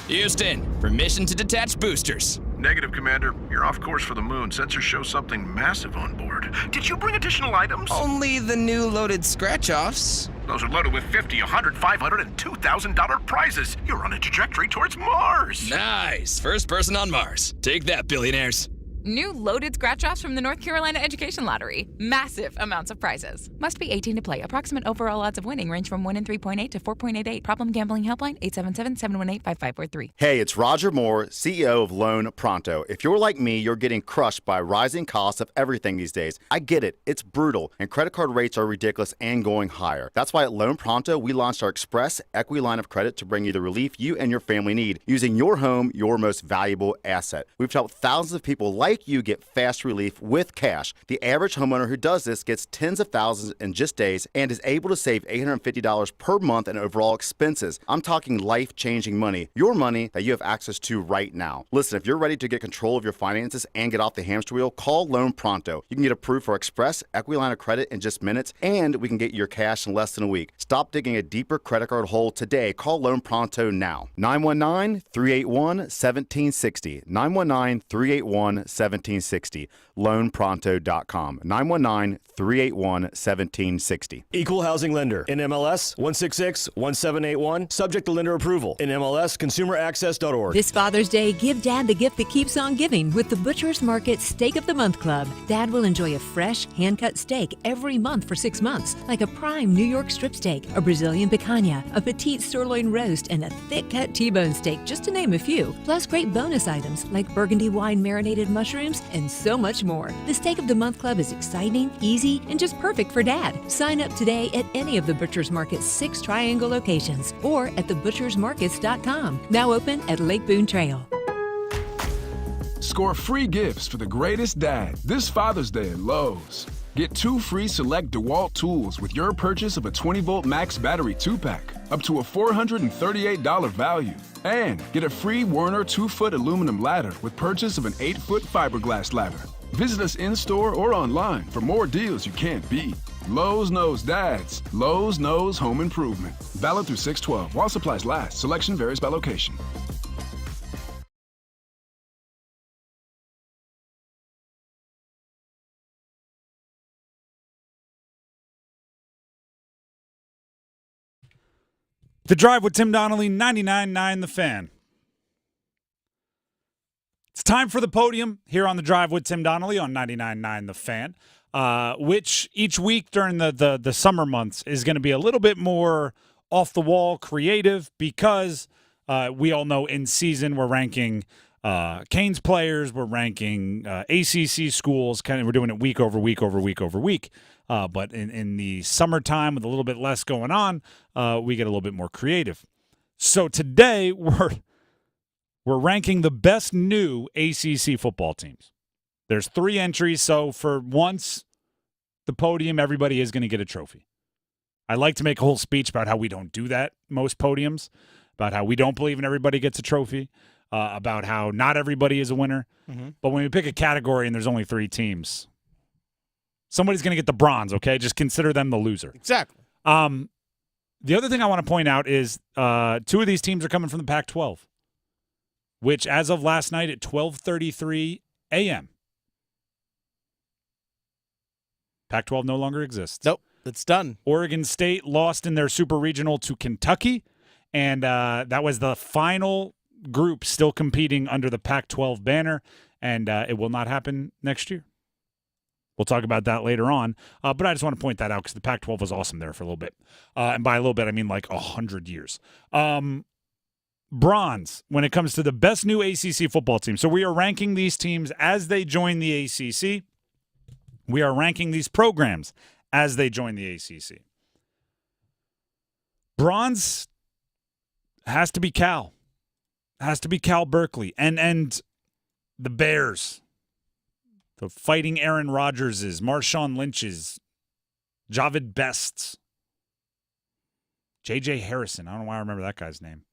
Houston, permission to detach boosters. Negative, Commander. You're off course for the moon. Sensors show something massive on board. Did you bring additional items? Only the new loaded scratch-offs. Those are loaded with $50, $100, $500, and $2,000 prizes. You're on a trajectory towards Mars. Nice. First person on Mars. Take that, billionaires. New loaded scratch-offs from the North Carolina Education Lottery. Massive amounts of prizes. Must be 18 to play. Approximate overall odds of winning range from 1 in 3.8 to 4.88. Problem gambling helpline 877-718-5543. Hey, it's Roger Moore, CEO of Loan Pronto. If you're like me, you're getting crushed by rising costs of everything these days. I get it. It's brutal, and credit card rates are ridiculous and going higher. That's why at Loan Pronto, we launched our Express Equity Line of Credit to bring you the relief you and your family need, using your home, your most valuable asset. We've helped thousands of people like you get fast relief with cash. The average homeowner who does this gets tens of thousands in just days and is able to save $850 per month in overall expenses. I'm talking life-changing money, your money that you have access to right now. Listen, if you're ready to get control of your finances and get off the hamster wheel, call Loan Pronto. You can get approved for Express Equity Line of Credit in just minutes, and we can get your cash in less than a week. Stop digging a deeper credit card hole today. Call Loan Pronto now. 919-381-1760. 919-381-1760. LoanPronto.com. 919-381-1760. Equal housing lender. NMLS 166-1781. Subject to lender approval. NMLS consumeraccess.org. This Father's Day, give Dad the gift that keeps on giving with the Butcher's Market Steak of the Month Club. Dad will enjoy a fresh, hand-cut steak every month for 6 months, like a prime New York strip steak, a Brazilian picanha, a petite sirloin roast, and a thick-cut T-bone steak, just to name a few. Plus great bonus items like burgundy wine marinated mushrooms and so much more. The Steak of the Month Club is exciting, easy, and just perfect for Dad. Sign up today at any of the Butcher's Market's 6 Triangle locations or at thebutchersmarkets.com. Now open at Lake Boone Trail. Score free gifts for the greatest dad this Father's Day at Lowe's. Get 2 free select DeWalt tools with your purchase of a 20-volt max battery 2-pack, up to a $438 value. And get a free Werner 2-foot aluminum ladder with purchase of an 8-foot fiberglass ladder. Visit us in-store or online for more deals you can't beat. Lowe's knows dads. Lowe's knows home improvement. Valid through 6/12. While supplies last. Selection varies by location. The Drive with Tim Donnelly, 99.9 The Fan. It's time for the podium here on The Drive with Tim Donnelly on 99.9 The Fan, which each week during the summer months is going to be a little bit more off-the-wall creative because we all know in season we're ranking Canes players, we're ranking ACC schools, we're doing it week over week over week over week. But in the summertime with a little bit less going on, we get a little bit more creative. So today we're ranking the best new ACC football teams. There's 3 entries, so for once, the podium, everybody is going to get a trophy. I like to make a whole speech about how we don't do that most podiums, about how we don't believe in everybody gets a trophy, about how not everybody is a winner. Mm-hmm. But when we pick a category and there's only 3 teams, somebody's going to get the bronze, okay? Just consider them the loser. Exactly. The other thing I want to point out is 2 of these teams are coming from the Pac-12, which as of last night at 12:33 a.m., Pac-12 no longer exists. Nope, it's done. Oregon State lost in their Super Regional to Kentucky, and that was the final group still competing under the Pac-12 banner, and it will not happen next year. We'll talk about that later on, but I just want to point that out because the Pac-12 was awesome there for a little bit. And by a little bit, I mean like 100 years. Bronze when it comes to the best new ACC football team. So we are ranking these teams as they join the ACC. We are ranking these programs as they join the ACC. Bronze has to be Cal. Has to be Cal Berkeley. And the Bears. The fighting Aaron Rodgerses, Marshawn Lynch's, Javid Best's, J.J. Harrison. I don't know why I remember that guy's name.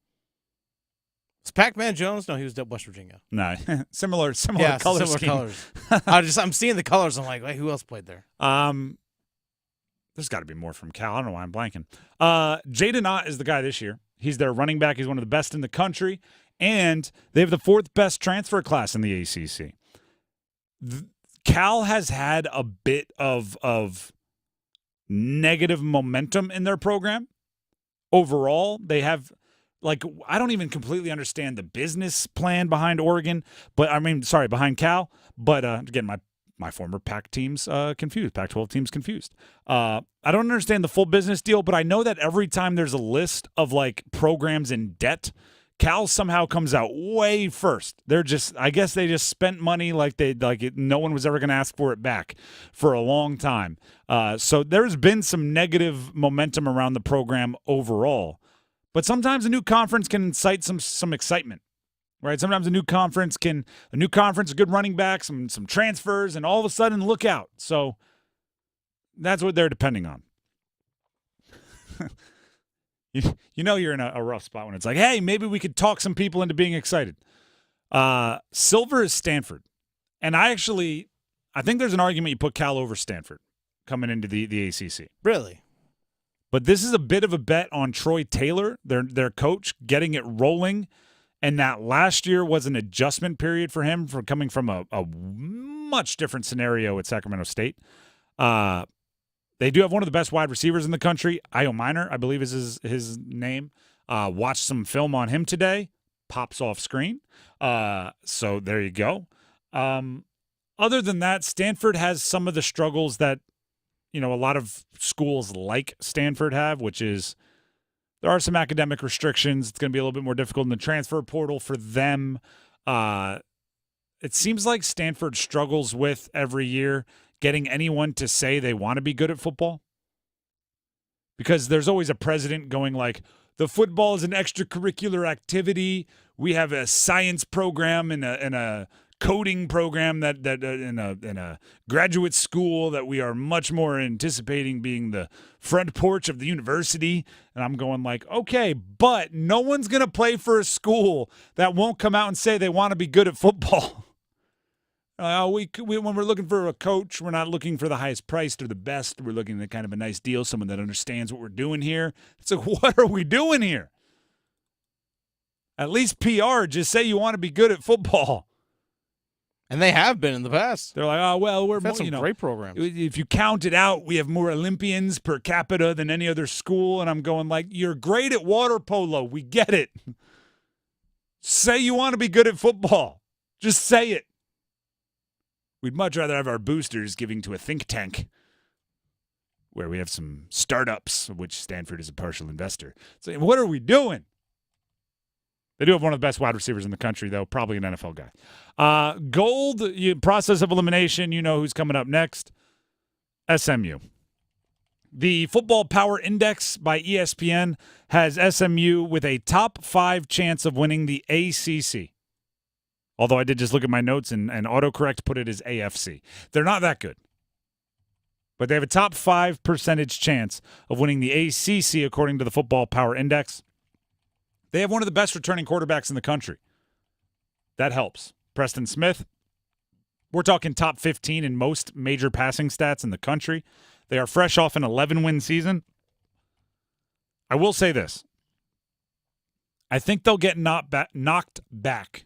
Is Pac-Man Jones? No, he was at West Virginia. No, similar Yeah, color similar scheme. colors. I'm seeing the colors. I'm like, wait, who else played there? There's got to be more from Cal. I don't know why I'm blanking. Jaden Ott is the guy this year. He's their running back. He's one of the best in the country. And they have the 4th best transfer class in the ACC. Cal has had a bit of negative momentum in their program. Overall, they have, like, I don't even completely understand the business plan behind Oregon, behind Cal. But again, my former Pac teams confused, Pac-12 teams confused. I don't understand the full business deal, but I know that every time there's a list of like programs in debt, Cal somehow comes out way first. I guess they just spent money no one was ever going to ask for it back for a long time. So there's been some negative momentum around the program overall. But sometimes a new conference can incite some excitement, right? Sometimes a new conference, a good running back, some transfers, and all of a sudden, look out. So that's what they're depending on. You know you're in a rough spot when it's like, hey, maybe we could talk some people into being excited. Silver is Stanford. And I think there's an argument you put Cal over Stanford coming into the ACC. Really? But this is a bit of a bet on Troy Taylor, their coach, getting it rolling. And that last year was an adjustment period for him for coming from a much different scenario at Sacramento State. They do have one of the best wide receivers in the country. Io Minor, I believe is his name. Watched some film on him today. Pops off screen. So there you go. Other than that, Stanford has some of the struggles that, a lot of schools like Stanford have, which is there are some academic restrictions. It's going to be a little bit more difficult in the transfer portal for them. It seems like Stanford struggles with every year getting anyone to say they want to be good at football. Because there's always a president going like, the football is an extracurricular activity. We have a science program and a coding program that in a graduate school that we are much more anticipating being the front porch of the university. And I'm going like, okay, but no one's going to play for a school that won't come out and say they want to be good at football. When we're looking for a coach, we're not looking for the highest priced or the best. We're looking at kind of a nice deal, someone that understands what we're doing here. It's like, what are we doing here? At least PR, just say you want to be good at football. And they have been in the past. They're like, oh, well, we're We've had some great programs. If you count it out, we have more Olympians per capita than any other school. And I'm going like, you're great at water polo. We get it. Say you want to be good at football. Just say it. We'd much rather have our boosters giving to a think tank where we have some startups, of which Stanford is a partial investor. So what are we doing? They do have one of the best wide receivers in the country, though, probably an NFL guy. Gold, process of elimination, you know who's coming up next. SMU. The Football Power Index by ESPN has SMU with a top 5 chance of winning the ACC. Although I did just look at my notes and autocorrect put it as AFC. They're not that good. But they have a top 5% chance of winning the ACC according to the Football Power Index. They have one of the best returning quarterbacks in the country. That helps. Preston Smith, we're talking top 15 in most major passing stats in the country. They are fresh off an 11-win season. I will say this. I think they'll get knocked back.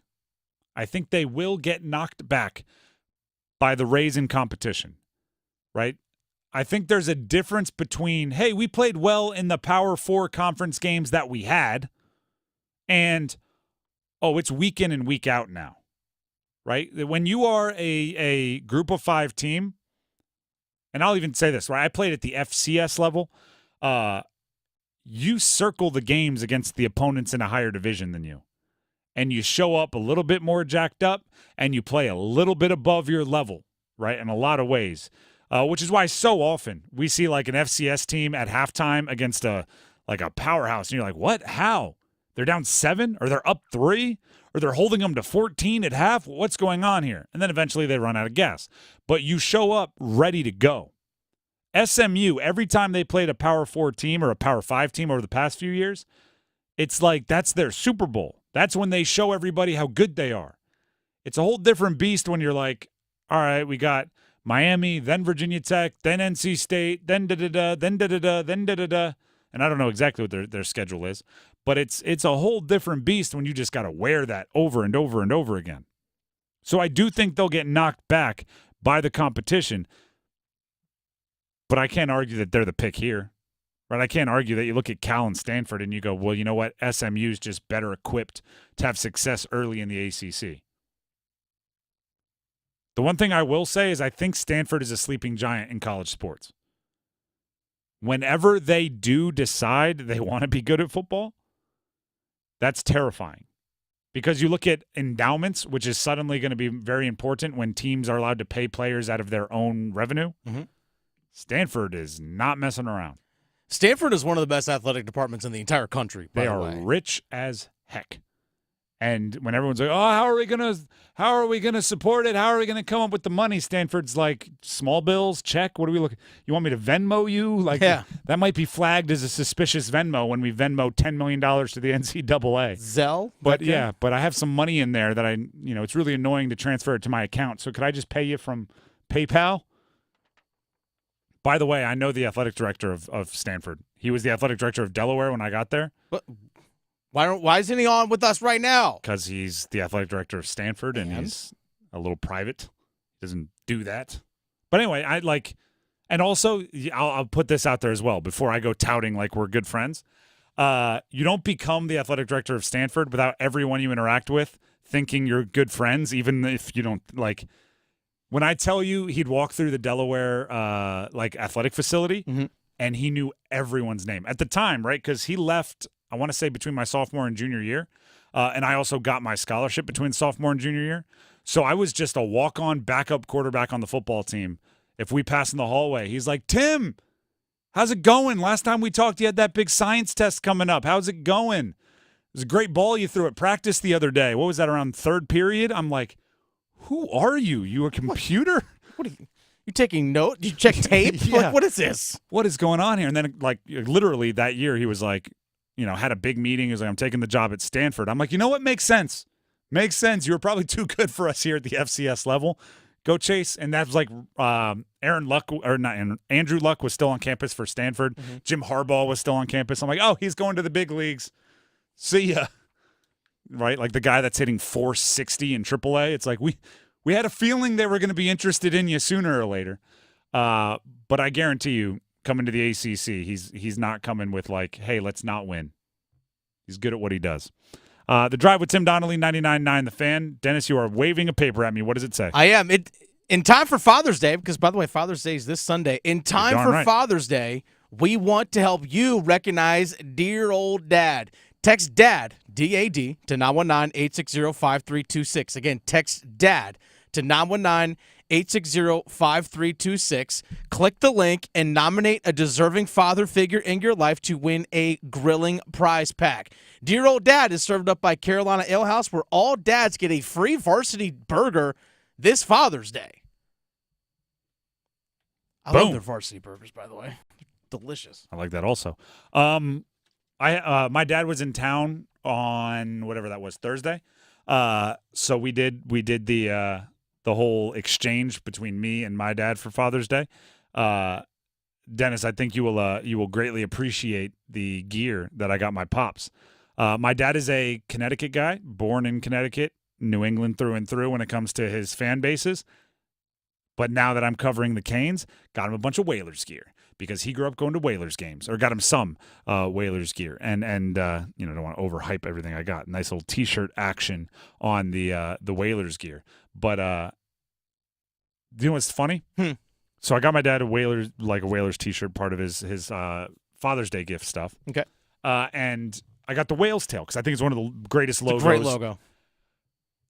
I think they will get knocked back by the Rays in competition, right? I think there's a difference between, hey, we played well in the Power 4 conference games that we had, and, oh, it's week in and week out now, right? When you are a group of 5 team, and I'll even say this, right? I played at the FCS level. You circle the games against the opponents in a higher division than you, and you show up a little bit more jacked up, and you play a little bit above your level, right, in a lot of ways. Which is why so often we see like an FCS team at halftime against a powerhouse, and you're like, what? How? They're down 7, or they're up 3, or they're holding them to 14 at half? What's going on here? And then eventually they run out of gas. But you show up ready to go. SMU, every time they played a Power 4 team or a Power 5 team over the past few years, it's like that's their Super Bowl. That's when they show everybody how good they are. It's a whole different beast when you're like, all right, we got Miami, then Virginia Tech, then NC State, then da-da-da, then da-da-da, then da-da-da. And I don't know exactly what their schedule is, but it's a whole different beast when you just got to wear that over and over and over again. So I do think they'll get knocked back by the competition, but I can't argue that they're the pick here, right? I can't argue that you look at Cal and Stanford and you go, well, you know what? SMU's just better equipped to have success early in the ACC. The one thing I will say is I think Stanford is a sleeping giant in college sports. Whenever they do decide they want to be good at football, that's terrifying. Because you look at endowments, which is suddenly going to be very important when teams are allowed to pay players out of their own revenue. Mm-hmm. Stanford is not messing around. Stanford is one of the best athletic departments in the entire country, by They the are way. rich as heck. And when everyone's like, "Oh, how are we gonna support it? How are we gonna come up with the money?" Stanford's like, "Small bills, check. What are we looking? You want me to Venmo you? Like, yeah. That might be flagged as a suspicious Venmo when we Venmo $10 million to the NCAA. Zelle, but yeah, but I have some money in there that it's really annoying to transfer it to my account. So could I just pay you from PayPal? By the way, I know the athletic director of Stanford. He was the athletic director of Delaware when I got there. But why isn't he on with us right now? Because he's the athletic director of Stanford, and he's a little private. He doesn't do that. But anyway, and also I'll put this out there as well before I go touting like we're good friends. You don't become the athletic director of Stanford without everyone you interact with thinking you're good friends, even if you don't like. When I tell you he'd walk through the Delaware athletic facility, mm-hmm. and he knew everyone's name at the time, right? Because he left, I want to say, between my sophomore and junior year, and I also got my scholarship between sophomore and junior year. So I was just a walk-on backup quarterback on the football team. If we pass in the hallway, he's like, "Tim, how's it going? Last time we talked, you had that big science test coming up. How's it going? It was a great ball you threw at practice the other day. What was that, around third period?" I'm like, "Who are you? You a computer?" What are you taking note? You check tape? Yeah. Like, what is this? What is going on here? And then, literally that year, he was like, had a big meeting. He was like, "I'm taking the job at Stanford." I'm like, you know what? Makes sense. Makes sense. You were probably too good for us here at the FCS level. Go chase. And that was like Andrew Luck was still on campus for Stanford. Mm-hmm. Jim Harbaugh was still on campus. I'm like, oh, he's going to the big leagues. See ya. Right? Like the guy that's hitting 460 in AAA. It's like we had a feeling they were going to be interested in you sooner or later. But I guarantee you, coming to the ACC, he's not coming with like, hey, let's not win. He's good at what he does. The Drive with Tim Donnelly, 99.9 The Fan. Dennis, you are waving a paper at me. What does it say? I am. In time for Father's Day, because, by the way, Father's Day is this Sunday. In time for Father's Day, we want to help you recognize dear old dad. Text DAD, D-A-D, to 919-860-5326. Again, text DAD to 860-5326. Click the link and nominate a deserving father figure in your life to win a grilling prize pack. Dear Old Dad is served up by Carolina Ale House, where all dads get a free varsity burger this Father's Day. I love their varsity burgers, by the way. Delicious. I like that also. My dad was in town on whatever that was, Thursday. So we did the whole exchange between me and my dad for Father's Day. Dennis, I think you will greatly appreciate the gear that I got my pops. My dad is a Connecticut guy, born in Connecticut, New England through and through when it comes to his fan bases. But now that I'm covering the Canes, got him a bunch of Whalers gear because he grew up going to Whalers games, or got him some Whalers gear. And don't want to overhype everything I got. Nice little T-shirt action on the Whalers gear. But you know what's funny? So I got my dad a Whalers T-shirt, part of his Father's Day gift stuff. Okay. And I got the whale's tail because I think it's one of the greatest logos. Great logo.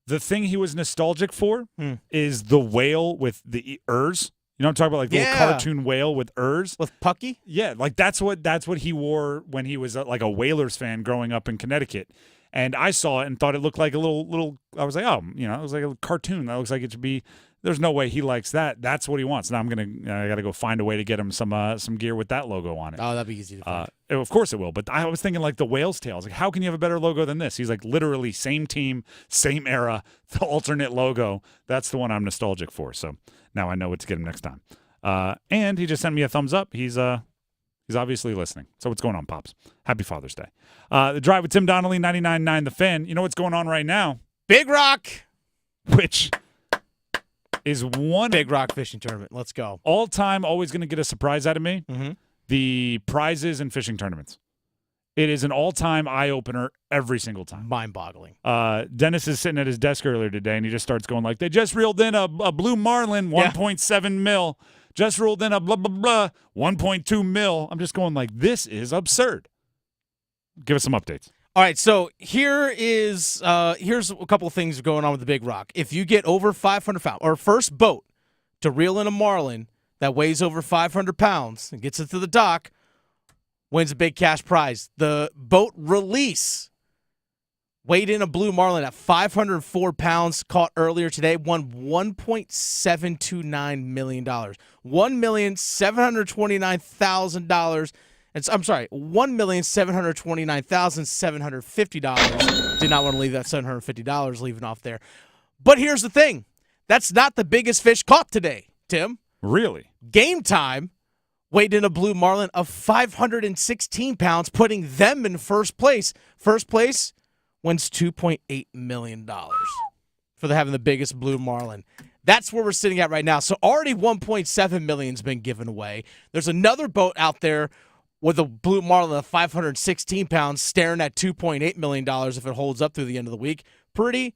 The thing he was nostalgic for is the whale with the Ers. You know what I'm talking about? Like the little cartoon whale with Ers. With Pucky? Yeah, like that's what he wore when he was like a Whalers fan growing up in Connecticut. And I saw it and thought it looked like a little I was like, it was like a cartoon. That looks like it should be. There's no way he likes that. That's what he wants. Now I got to go find a way to get him some gear with that logo on it. Oh, that'd be easy to find. Of course it will. But I was thinking like the whale's tail. I was like, how can you have a better logo than this? He's like, literally same team, same era, the alternate logo. That's the one I'm nostalgic for. So now I know what to get him next time. And he just sent me a thumbs up. He's obviously listening. So what's going on, Pops? Happy Father's Day. The Drive with Tim Donnelly, 99.9 The Fan. You know what's going on right now? Big Rock. Which is one Big Rock fishing tournament. Let's go. All time, always going to get a surprise out of me. Mm-hmm. The prizes in fishing tournaments. It is an all-time eye-opener every single time. Mind-boggling. Dennis is sitting at his desk earlier today, and he just starts going like, they just reeled in a blue marlin, 1.7 mil. Just reeled in a blah, blah, blah, 1.2 mil. I'm just going like, this is absurd. Give us some updates. All right, so here's a couple of things going on with the Big Rock. If you get over 500 pounds, or first boat to reel in a marlin that weighs over 500 pounds and gets it to the dock, wins a big cash prize. The boat Release weighed in a blue marlin at 504 pounds, caught earlier today, won $1.729 million. $1,729,000. I'm sorry, $1,729,750. Did not want to leave that $750 leaving off there. But here's the thing. That's not the biggest fish caught today, Tim. Really? Game Time weighed in a blue marlin of 516 pounds, putting them in first place. First place wins $2.8 million for having the biggest blue marlin. That's where we're sitting at right now. So already $1.7 million has been given away. There's another boat out there with a blue marlin of 516 pounds staring at $2.8 million if it holds up through the end of the week. Pretty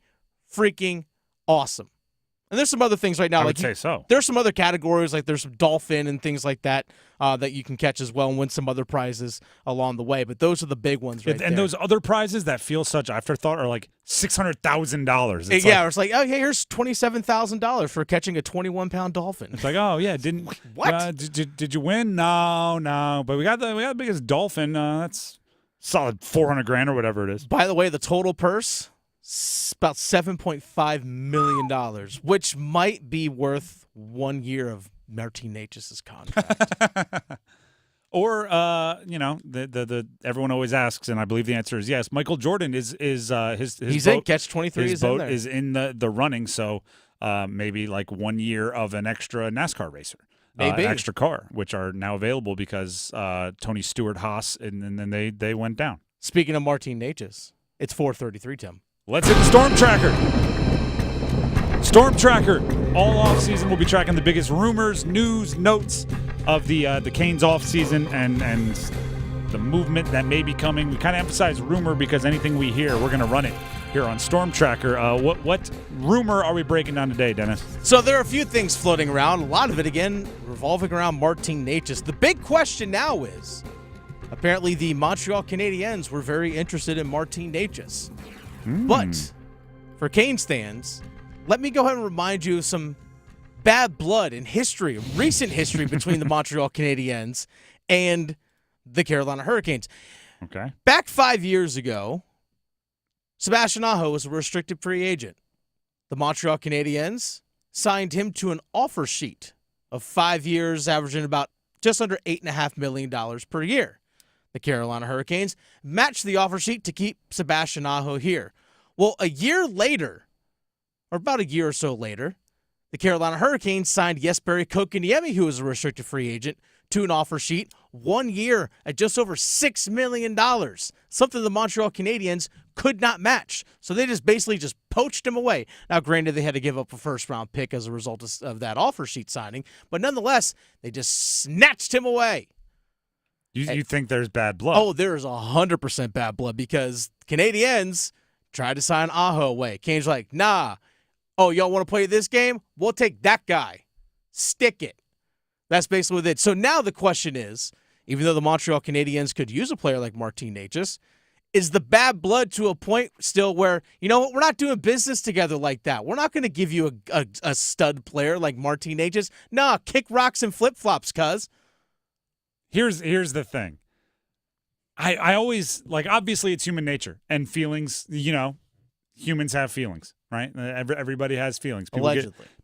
freaking awesome. And there's some other things right now. I would say so. There's some other categories, like there's some dolphin and things like that that you can catch as well and win some other prizes along the way. But those are the big ones right there. And those other prizes that feel such afterthought are like $600,000. It's like, oh, yeah, here's $27,000 for catching a 21-pound dolphin. It's like, oh, yeah, what? Did you win? No. But we got the biggest dolphin. That's solid $400,000 or whatever it is. By the way, the total purse, about $7.5 million, which might be worth 1 year of Martin Necas' contract. Or, the everyone always asks, and I believe the answer is yes. Michael Jordan is his he's boat, in catch 23. His is boat in there. is in the running, so maybe like 1 year of an extra NASCAR racer. Maybe an extra car, which are now available because Tony Stewart Haas, and then they went down. Speaking of Martin Necas, it's 4:33, Tim. Let's hit the Storm Tracker. Storm Tracker. All offseason, we'll be tracking the biggest rumors, news, notes of the Canes offseason and the movement that may be coming. We kind of emphasize rumor because anything we hear, we're going to run it here on Storm Tracker. What rumor are we breaking down today, Dennis? So there are a few things floating around. A lot of it, again, revolving around Martin Necas. The big question now is, apparently the Montreal Canadiens were very interested in Martin Necas. But for Canes fans, let me go ahead and remind you of some bad blood in history, recent history between the Montreal Canadiens and the Carolina Hurricanes. Okay. Back 5 years ago, Sebastian Aho was a restricted free agent. The Montreal Canadiens signed him to an offer sheet of 5 years, averaging about just under $8.5 million per year. The Carolina Hurricanes matched the offer sheet to keep Sebastian Aho here. Well, a year later, or about a year or so later, the Carolina Hurricanes signed Jesperi Kotkaniemi, who was a restricted free agent, to an offer sheet 1 year at just over $6 million, something the Montreal Canadiens could not match. So they basically poached him away. Now, granted, they had to give up a first-round pick as a result of that offer sheet signing, but nonetheless, they just snatched him away. You think there's bad blood? Oh, there is 100% bad blood because Canadiens tried to sign Aho away. Kane's like, nah. Oh, y'all want to play this game? We'll take that guy. Stick it. That's basically what it is. So now the question is, even though the Montreal Canadiens could use a player like Martin Necas, is the bad blood to a point still where, you know what, we're not doing business together like that. We're not going to give you a stud player like Martin Necas. Nah, kick rocks and flip-flops, cuz. Here's the thing. I always, obviously it's human nature and feelings, humans have feelings, right? Everybody has feelings.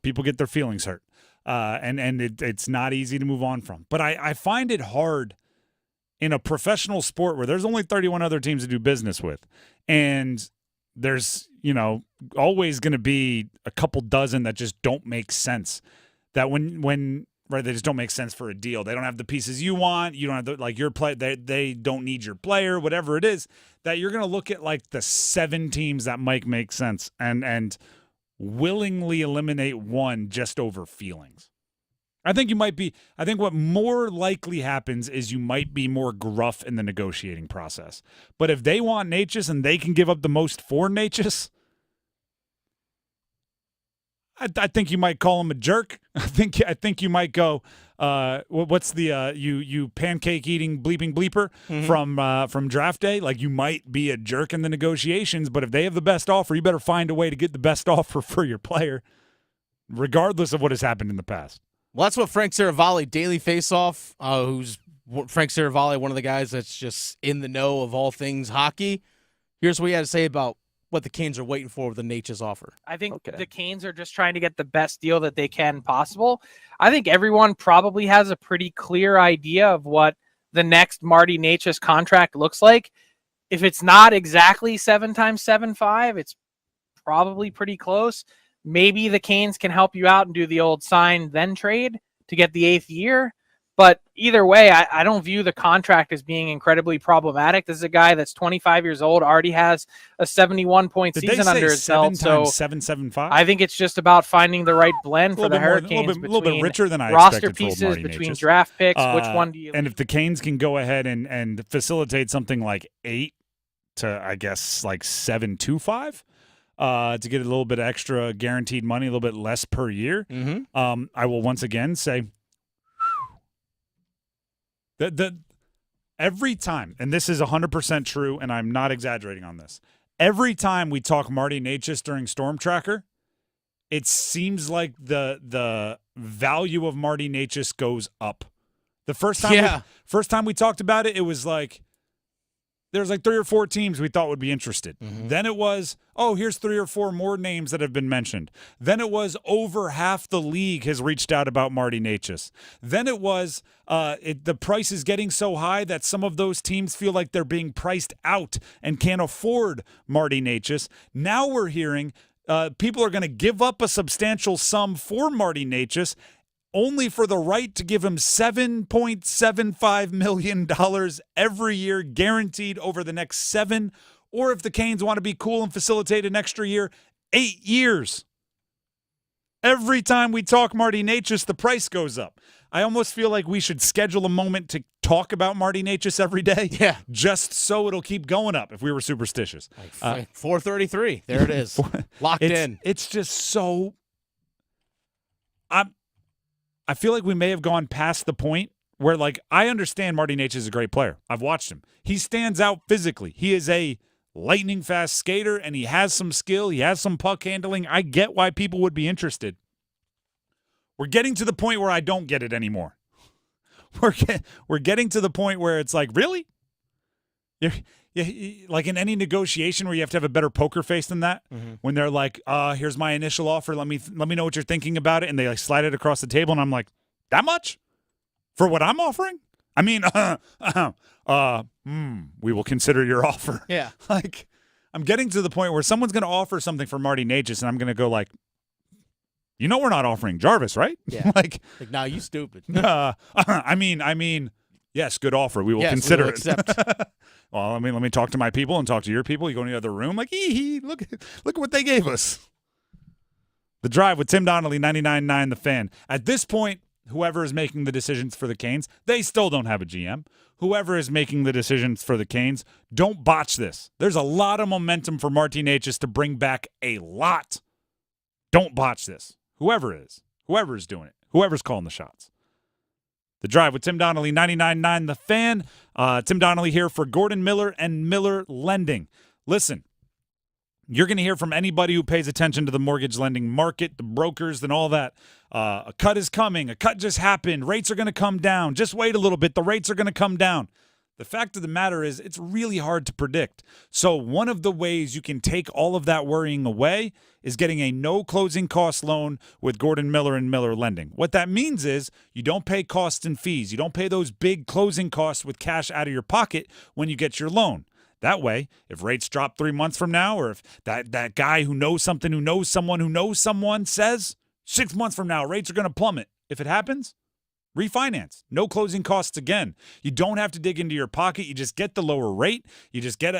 People get their feelings hurt. And it's not easy to move on from. But I find it hard in a professional sport where there's only 31 other teams to do business with. And there's, always going to be a couple dozen that just don't make sense. That when right, they just don't make sense for a deal. They don't have the pieces you want. You don't have your play. They don't need your player, whatever it is. That you're going to look at the 7 teams that might make sense and willingly eliminate one just over feelings. I think what more likely happens is you might be more gruff in the negotiating process. But if they want Necas and they can give up the most for Necas, I think you might call him a jerk. I think you might go, what's the you pancake eating bleeping bleeper from draft day? You might be a jerk in the negotiations, but if they have the best offer, you better find a way to get the best offer for your player, regardless of what has happened in the past. Well, that's what Frank Saravalli, Daily Faceoff, who's Frank Saravalli, one of the guys that's just in the know of all things hockey. Here's what he had to say about what the Canes are waiting for with the Necas offer. I think the Canes are just trying to get the best deal that they can possible. I think everyone probably has a pretty clear idea of what the next Marty Necas contract looks like. If it's not exactly 7 times 7.5, it's probably pretty close. Maybe the Canes can help you out and do the old sign then trade to get the 8th year. But either way, I don't view the contract as being incredibly problematic. This is a guy that's 25 years old, already has a 71-point season under his belt. So 7.75. I think it's just about finding the right blend for the Hurricanes. A little bit richer than I roster expected pieces, for Marty between Necas. draft picks. Which one do you? And if the Canes can go ahead and facilitate something like 8 to, I guess, 7.25. To get a little bit extra guaranteed money, a little bit less per year, I will once again say every time, and this is 100% true, and I'm not exaggerating on this, every time we talk Marty Necas during Storm Tracker, it seems like the value of Marty Necas goes up. The first time we talked about it, it was there's 3 or 4 teams we thought would be interested. Then it was, here's 3 or 4 more names that have been mentioned. Then it was over half the league has reached out about Marty Necas. Then it was the price is getting so high that some of those teams feel like they're being priced out and can't afford Marty Necas. Now we're hearing people are going to give up a substantial sum for Marty Necas, only for the right to give him $7.75 million every year, guaranteed over the next 7, or if the Canes want to be cool and facilitate an extra year, 8 years. Every time we talk Marty Necas, the price goes up. I almost feel like we should schedule a moment to talk about Marty Necas every day, just so it'll keep going up if we were superstitious. 433, there it is, locked in. It's just so... I feel like we may have gone past the point where, I understand Marty Necas is a great player. I've watched him. He stands out physically. He is a lightning-fast skater, and he has some skill. He has some puck handling. I get why people would be interested. We're getting to the point where I don't get it anymore. We're getting to the point where it's like, really? Like in any negotiation where you have to have a better poker face than that, when they're like, here's my initial offer, let me know what you're thinking about it, and they like slide it across the table, and I'm like, that much? For what I'm offering? I mean, we will consider your offer. Yeah. Like, I'm getting to the point where someone's going to offer something for Marty Necas, and I'm going to go like, you know we're not offering Jarvis, right? Yeah. like, nah, you stupid. I mean, yes, good offer. We will consider we will it. accept. Well, I mean, let me talk to my people and talk to your people. You go in the other room, like, look at what they gave us. The Drive with Tim Donnelly, 99.9 The Fan. At this point, whoever is making the decisions for the Canes, they still don't have a GM. Whoever is making the decisions for the Canes, don't botch this. There's a lot of momentum for Marty Necas to bring back a lot. Don't botch this. Whoever is doing it, whoever's calling the shots. The Drive with Tim Donnelly, 99.9 The Fan. Tim Donnelly here for Gordon Miller and Miller Lending. Listen, you're going to hear from anybody who pays attention to the mortgage lending market, the brokers, and all that. A cut is coming. A cut just happened. Rates are going to come down. Just wait a little bit. The rates are going to come down. The fact of the matter is it's really hard to predict. So one of the ways you can take all of that worrying away is getting a no closing cost loan with Gordon Miller and Miller Lending. What that means is you don't pay costs and fees. You don't pay those big closing costs with cash out of your pocket when you get your loan. That way, if rates drop 3 months from now, or if that guy who knows something, who knows someone, who knows someone says 6 months from now, rates are going to plummet. If it happens, refinance. No closing costs again. You don't have to dig into your pocket. You just get the lower rate. You just get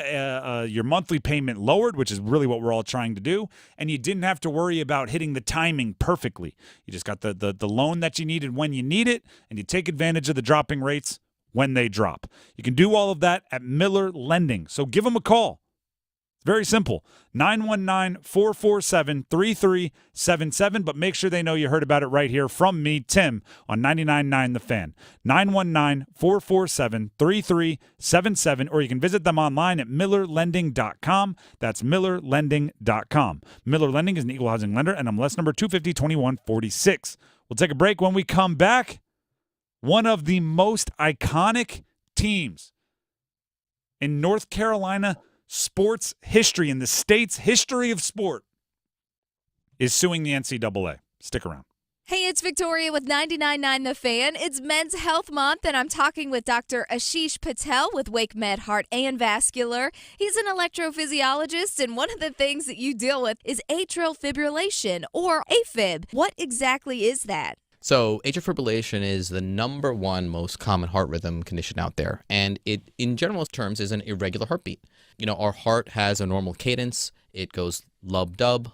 your monthly payment lowered, which is really what we're all trying to do. And you didn't have to worry about hitting the timing perfectly. You just got the loan that you needed when you need it, and you take advantage of the dropping rates when they drop. You can do all of that at Miller Lending. So give them a call. It's very simple. 919-447-3377. But make sure they know you heard about it right here from me, Tim, on 99.9 The Fan. 919-447-3377. Or you can visit them online at millerlending.com. That's millerlending.com. Miller Lending is an equal housing lender, and MLS number 250-2146. We'll take a break. When we come back, one of the most iconic teams in North Carolina sports history, in the state's history of sport, is suing the NCAA. Stick around. Hey, it's Victoria with 99.9 The Fan. It's Men's Health Month, and I'm talking with Dr. Ashish Patel with Wake Med Heart and Vascular. He's an electrophysiologist, and one of the things that you deal with is atrial fibrillation, or AFib. What exactly is that? So atrial fibrillation is the number one most common heart rhythm condition out there, and it, in general terms, is an irregular heartbeat. You know, our heart has a normal cadence. It goes lub-dub,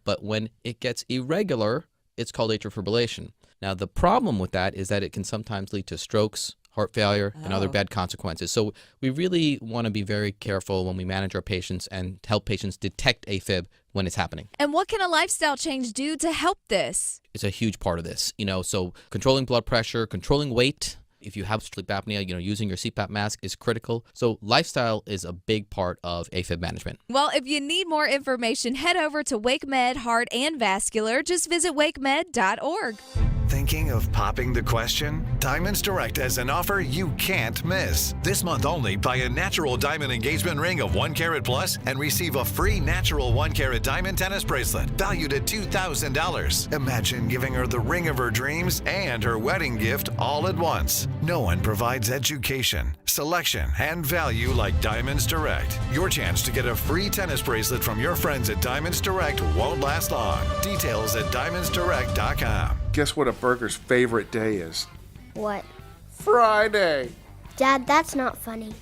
but when it gets irregular, it's called atrial fibrillation. Now, the problem with that is that it can sometimes lead to strokes, heart failure, and other bad consequences. So we really want to be very careful when we manage our patients and help patients detect AFib when it's happening. And what can a lifestyle change do to help this? It's a huge part of this, so controlling blood pressure, controlling weight. If you have sleep apnea, using your CPAP mask is critical. So lifestyle is a big part of AFib management. Well, if you need more information, head over to Wake Med Heart and Vascular. Just visit wakemed.org. Thinking of popping the question? Diamonds Direct has an offer you can't miss. This month only, buy a natural diamond engagement ring of 1 carat plus and receive a free natural 1 carat diamond tennis bracelet valued at $2,000. Imagine giving her the ring of her dreams and her wedding gift all at once. No one provides education, selection, and value like Diamonds Direct. Your chance to get a free tennis bracelet from your friends at Diamonds Direct won't last long. Details at diamondsdirect.com. Guess what a burger's favorite day is? What? Friday. Dad, that's not funny.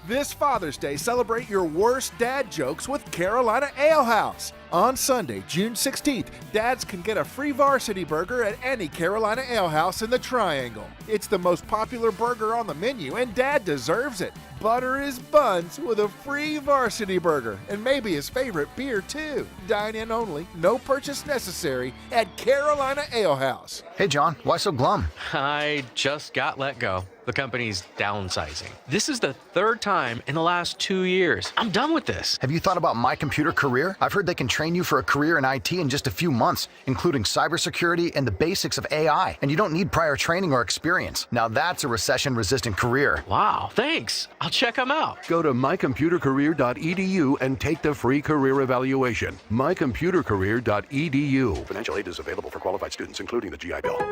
This Father's Day, celebrate your worst dad jokes with Carolina Ale House. On Sunday, June 16th, dads can get a free varsity burger at any Carolina Ale House in the Triangle. It's the most popular burger on the menu, and Dad deserves it. Butter his buns with a free varsity burger, and maybe his favorite beer, too. Dine in only, no purchase necessary at Carolina Ale House. Hey, John, why so glum? I just got let go. The company's downsizing. This is the third time in the last 2 years. I'm done with this. Have you thought about My Computer Career? I've heard they can train you for a career in IT in just a few months, including cybersecurity and the basics of AI. And you don't need prior training or experience. Now that's a recession-resistant career. Wow, thanks. I'll check them out. Go to mycomputercareer.edu and take the free career evaluation. mycomputercareer.edu. Financial aid is available for qualified students, including the GI Bill.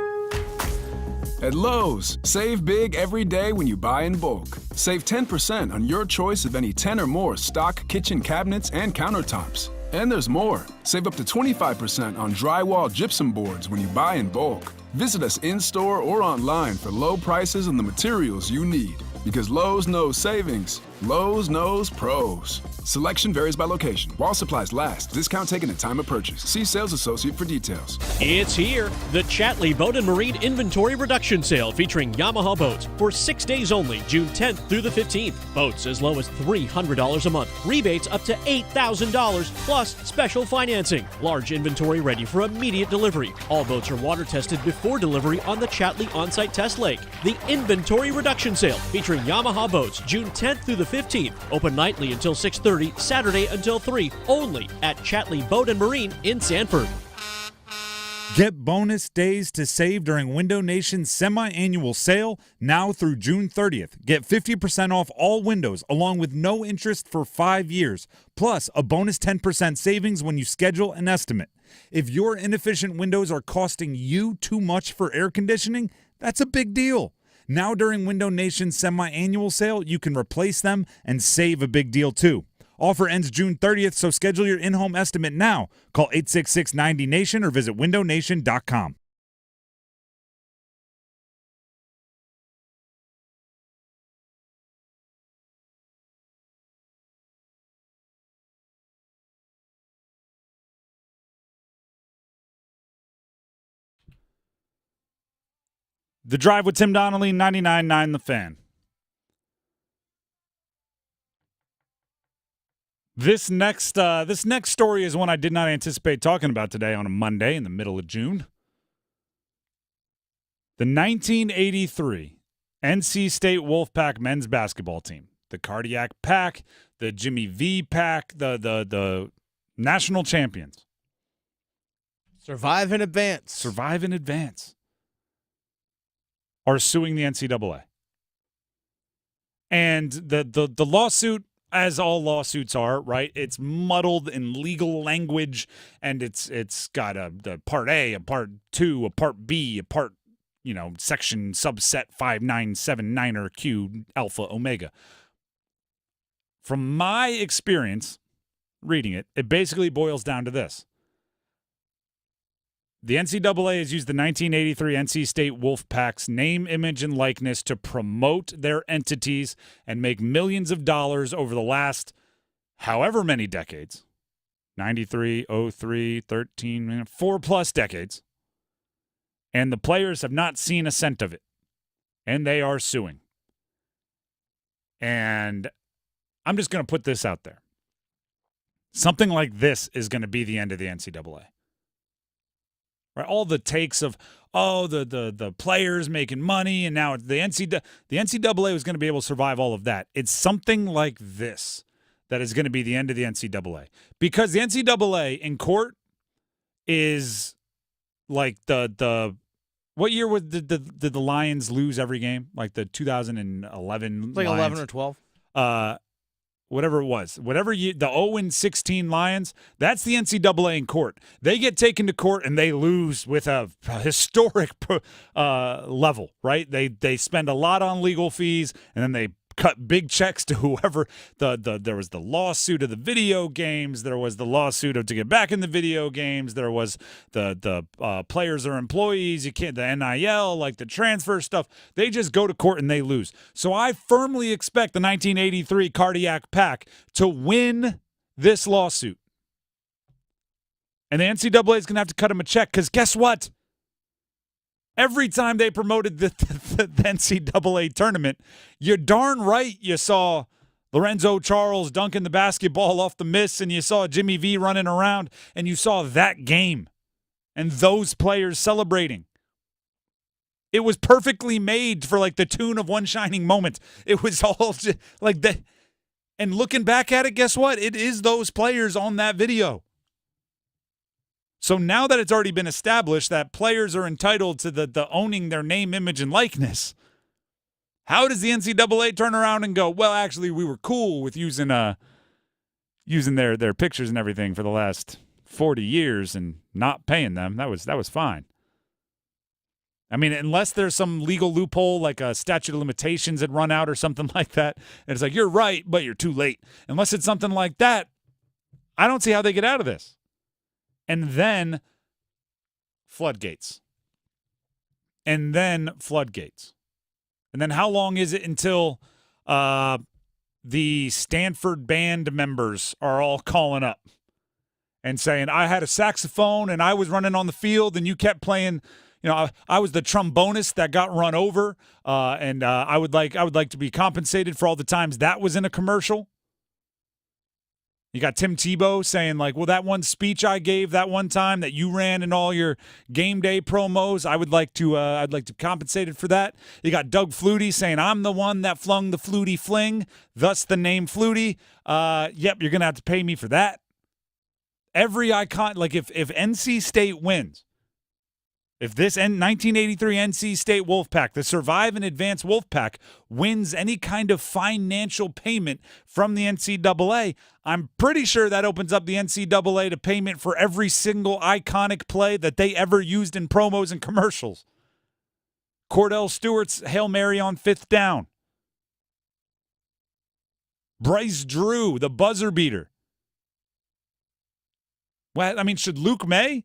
At Lowe's, save big every day when you buy in bulk. Save 10% on your choice of any 10 or more stock kitchen cabinets and countertops. And there's more. Save up to 25% on drywall gypsum boards when you buy in bulk. Visit us in-store or online for low prices on the materials you need. Because Lowe's knows savings. Lowe's knows pros. Selection varies by location. While supplies last, discount taken at time of purchase. See sales associate for details. It's here, the Chatley Boat and Marine Inventory Reduction Sale featuring Yamaha boats for 6 days only, June 10th through the 15th. Boats as low as $300 a month. Rebates up to $8,000 plus special financing. Large inventory ready for immediate delivery. All boats are water tested before delivery on the Chatley on-site test lake. The Inventory Reduction Sale featuring Yamaha boats June 10th through the 15th. Open nightly until 6:30, Saturday until 3, only at Chatley Boat and Marine in Sanford. Get bonus days to save during Window Nation's semi-annual sale now through June 30th. Get 50% off all windows along with no interest for 5 years, plus a bonus 10% savings when you schedule an estimate. If your inefficient windows are costing you too much for air conditioning, that's a big deal. Now during Window Nation's semi-annual sale, you can replace them and save a big deal too. Offer ends June 30th, so schedule your in-home estimate now. Call 866-90-NATION or visit windownation.com. The Drive with Tim Donnelly, 99.9 The Fan. This next story is one I did not anticipate talking about today on a Monday in the middle of June. The 1983 NC State Wolfpack men's basketball team, the Cardiac Pack, the Jimmy V Pack, the national champions. Survive in advance. Survive in advance. Are suing the NCAA. And the lawsuit, as all lawsuits are, right? It's muddled in legal language, and it's got the part A, a part 2, a part B, a part, section subset 5979er Q alpha omega. From my experience reading it, it basically boils down to this. The NCAA has used the 1983 NC State Wolfpack's name, image, and likeness to promote their entities and make millions of dollars over the last however many decades. 93, 03, 13, 4+ decades. And the players have not seen a cent of it. And they are suing. And I'm just going to put this out there. Something like this is going to be the end of the NCAA. Right, all the takes of, the players making money, and now the NCAA was going to be able to survive all of that. It's something like this that is going to be the end of the NCAA. Because the NCAA in court is like the what year did the Lions lose every game? Like the 2011 like Lions? 11 or 12? Whatever it was, the 0-16 Lions, that's the NCAA in court. They get taken to court and they lose with a historic level, right? They spend a lot on legal fees, and then they cut big checks to whoever. There was the lawsuit of the video games. There was the lawsuit to get back in the video games. There was the players or employees. You can't, the NIL, like the transfer stuff. They just go to court and they lose. So I firmly expect the 1983 Cardiac Pack to win this lawsuit. And the NCAA is going to have to cut them a check, because guess what? Every time they promoted the NCAA tournament, you're darn right you saw Lorenzo Charles dunking the basketball off the miss, and you saw Jimmy V running around, and you saw that game and those players celebrating. It was perfectly made for like the tune of One Shining Moment. It was all just like that. And looking back at it, guess what? It is those players on that video. So now that it's already been established that players are entitled to the owning their name, image, and likeness, how does the NCAA turn around and go, well, actually, we were cool with using their pictures and everything for the last 40 years and not paying them? That was fine. I mean, unless there's some legal loophole, like a statute of limitations had run out or something like that, and it's like, you're right, but you're too late. Unless it's something like that, I don't see how they get out of this. And then floodgates. And then floodgates. And then how long is it until the Stanford band members are all calling up and saying, I had a saxophone and I was running on the field and you kept playing. I was the trombonist that got run over, and I would like to be compensated for all the times that was in a commercial. You got Tim Tebow saying like, well, that one speech I gave that one time that you ran in all your game day promos, I'd like to be compensated for that. You got Doug Flutie saying, I'm the one that flung the Flutie fling, thus the name Flutie. Yep, you're gonna have to pay me for that. Every icon, like if NC State wins. If this 1983 NC State Wolfpack, the Survive and Advance Wolfpack, wins any kind of financial payment from the NCAA, I'm pretty sure that opens up the NCAA to payment for every single iconic play that they ever used in promos and commercials. Cordell Stewart's Hail Mary on 5th down. Bryce Drew, the buzzer beater. Well, I mean, should Luke May?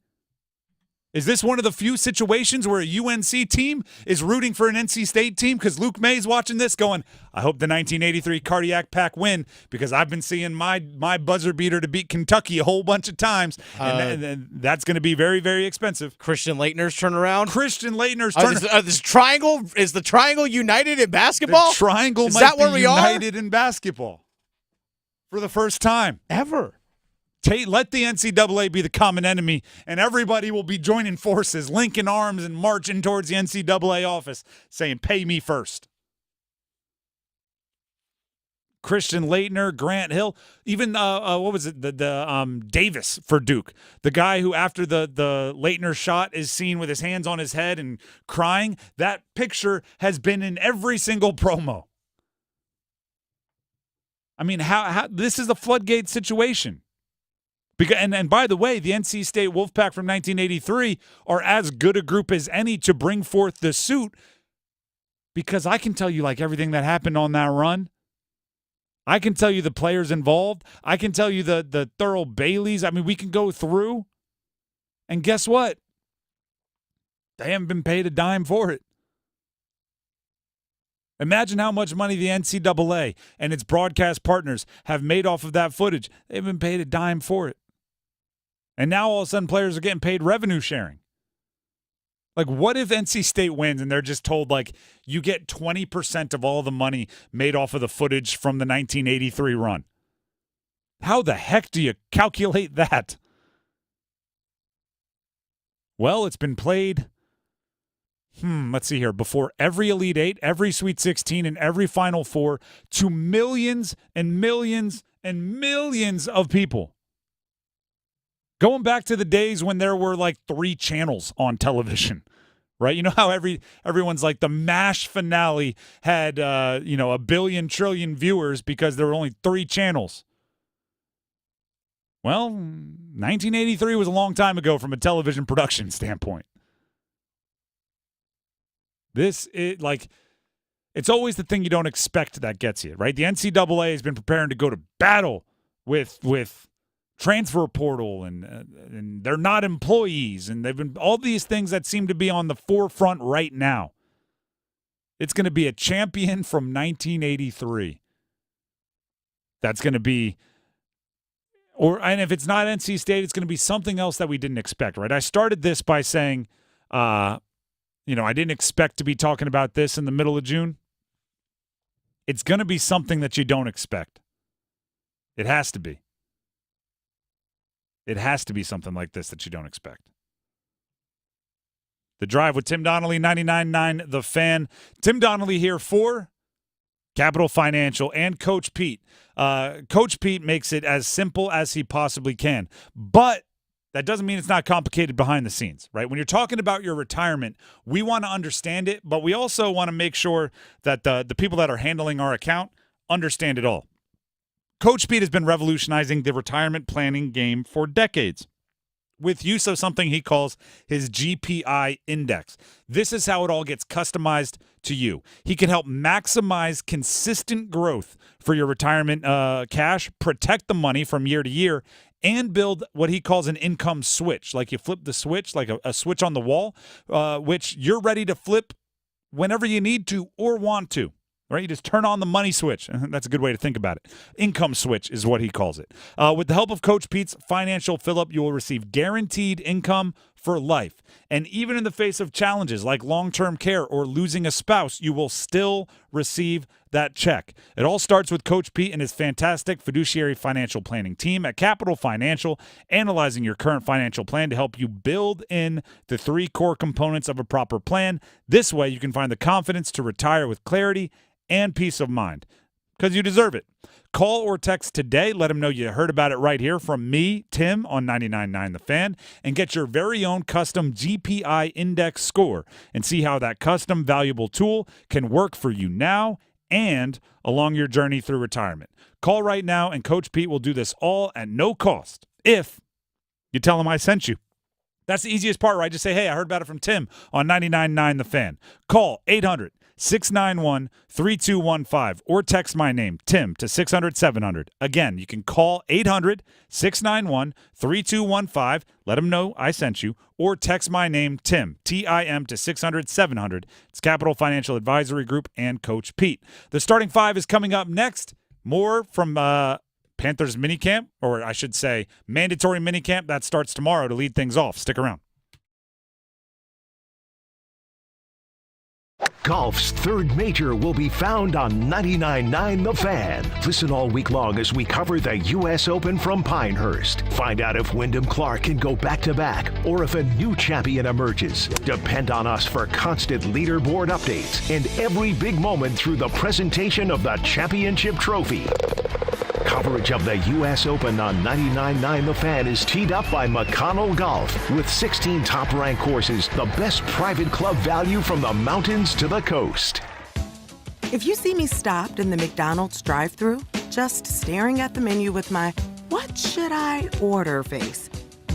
Is this one of the few situations where a UNC team is rooting for an NC State team because Luke May's watching this going, I hope the 1983 Cardiac Pack win because I've been seeing my buzzer beater to beat Kentucky a whole bunch of times, and that's going to be very, very expensive. Christian Leitner's turnaround? Christian Leitner's turnaround. Is the triangle united in basketball? The triangle might be united in basketball for the first time. Ever. Let the NCAA be the common enemy, and everybody will be joining forces, linking arms, and marching towards the NCAA office, saying, pay me first. Christian Leitner, Grant Hill, even, what was it, the Davis for Duke, the guy who after the Leitner shot is seen with his hands on his head and crying, that picture has been in every single promo. I mean, how this is a floodgate situation. Because, and by the way, the NC State Wolfpack from 1983 are as good a group as any to bring forth the suit because I can tell you like everything that happened on that run. I can tell you the players involved. I can tell you the Thurl Baileys. I mean, we can go through. And guess what? They haven't been paid a dime for it. Imagine how much money the NCAA and its broadcast partners have made off of that footage. They've been paid a dime for it. And now all of a sudden players are getting paid revenue sharing. Like, what if NC State wins and they're just told, like, you get 20% of all the money made off of the footage from the 1983 run? How the heck do you calculate that? Well, it's been played, let's see here, before every Elite Eight, every Sweet 16, and every Final Four to millions and millions and millions of people. Going back to the days when there were like 3 channels on television, right? You know how everyone's like the MASH finale had, a billion trillion viewers because there were only 3 channels. Well, 1983 was a long time ago from a television production standpoint. It's always the thing you don't expect that gets you, right? The NCAA has been preparing to go to battle with transfer portal and they're not employees and they've been all these things that seem to be on the forefront right now. It's going to be a champion from 1983. That's going to be, and if it's not NC State, it's going to be something else that we didn't expect, right? I started this by saying, I didn't expect to be talking about this in the middle of June. It's going to be something that you don't expect. It has to be. It has to be something like this that you don't expect. The Drive with Tim Donnelly, 99.9 The Fan. Tim Donnelly here for Capital Financial and Coach Pete. Coach Pete makes it as simple as he possibly can, but that doesn't mean it's not complicated behind the scenes, right? When you're talking about your retirement, we want to understand it, but we also want to make sure that the people that are handling our account understand it all. Coach Pete has been revolutionizing the retirement planning game for decades with use of something he calls his GPI index. This is how it all gets customized to you. He can help maximize consistent growth for your retirement cash, protect the money from year to year, and build what he calls an income switch. Like you flip the switch, like a switch on the wall, which you're ready to flip whenever you need to or want to. Right, you just turn on the money switch. That's a good way to think about it. Income switch is what he calls it. With the help of Coach Pete's financial fill-up, you will receive guaranteed income for life. And even in the face of challenges like long-term care or losing a spouse, you will still receive that check. It all starts with Coach Pete and his fantastic fiduciary financial planning team at Capital Financial, analyzing your current financial plan to help you build in the 3 core components of a proper plan. This way, you can find the confidence to retire with clarity and peace of mind, because you deserve it. Call or text today. Let them know you heard about it right here from me, Tim, on 99.9 The Fan, and get your very own custom GPI index score and see how that custom valuable tool can work for you now and along your journey through retirement. Call right now, and Coach Pete will do this all at no cost if you tell him I sent you. That's the easiest part, right? Just say, hey, I heard about it from Tim on 99.9 The Fan. Call 800-691-3215 or text my name, Tim, to 600-700. Again, you can call 800-691-3215. Let them know I sent you, or text my name, Tim, T-I-M, to 600-700. It's Capital Financial Advisory Group and Coach Pete. The starting 5 is coming up next. More from Panthers minicamp, or I should say mandatory minicamp. That starts tomorrow to lead things off. Stick around. Golf's third major will be found on 99.9 The Fan. Listen all week long as we cover the U.S. Open from Pinehurst. Find out if Wyndham Clark can go back-to-back or if a new champion emerges. Depend on us for constant leaderboard updates and every big moment through the presentation of the championship trophy. Coverage of the U.S. Open on 99.9 The Fan is teed up by McConnell Golf with 16 top-ranked courses, the best private club value from the mountains to the coast. If you see me stopped in the McDonald's drive-thru, just staring at the menu with my "what should I order" face,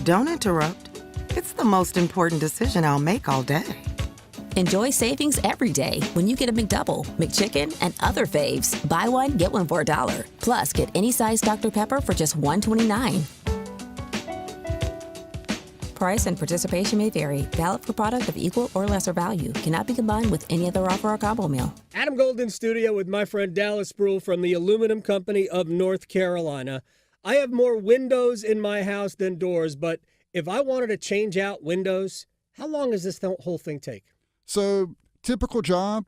don't interrupt. It's the most important decision I'll make all day. Enjoy savings every day when you get a McDouble, McChicken, and other faves. Buy one, get one for $1. Plus, get any size Dr. Pepper for just $1.29. Price and participation may vary. Valid for product of equal or lesser value. Cannot be combined with any other offer or combo meal. Adam Golden studio with my friend Dallas Rhule from the Aluminum Company of North Carolina. I have more windows in my house than doors, but if I wanted to change out windows, how long does this whole thing take? So typical job,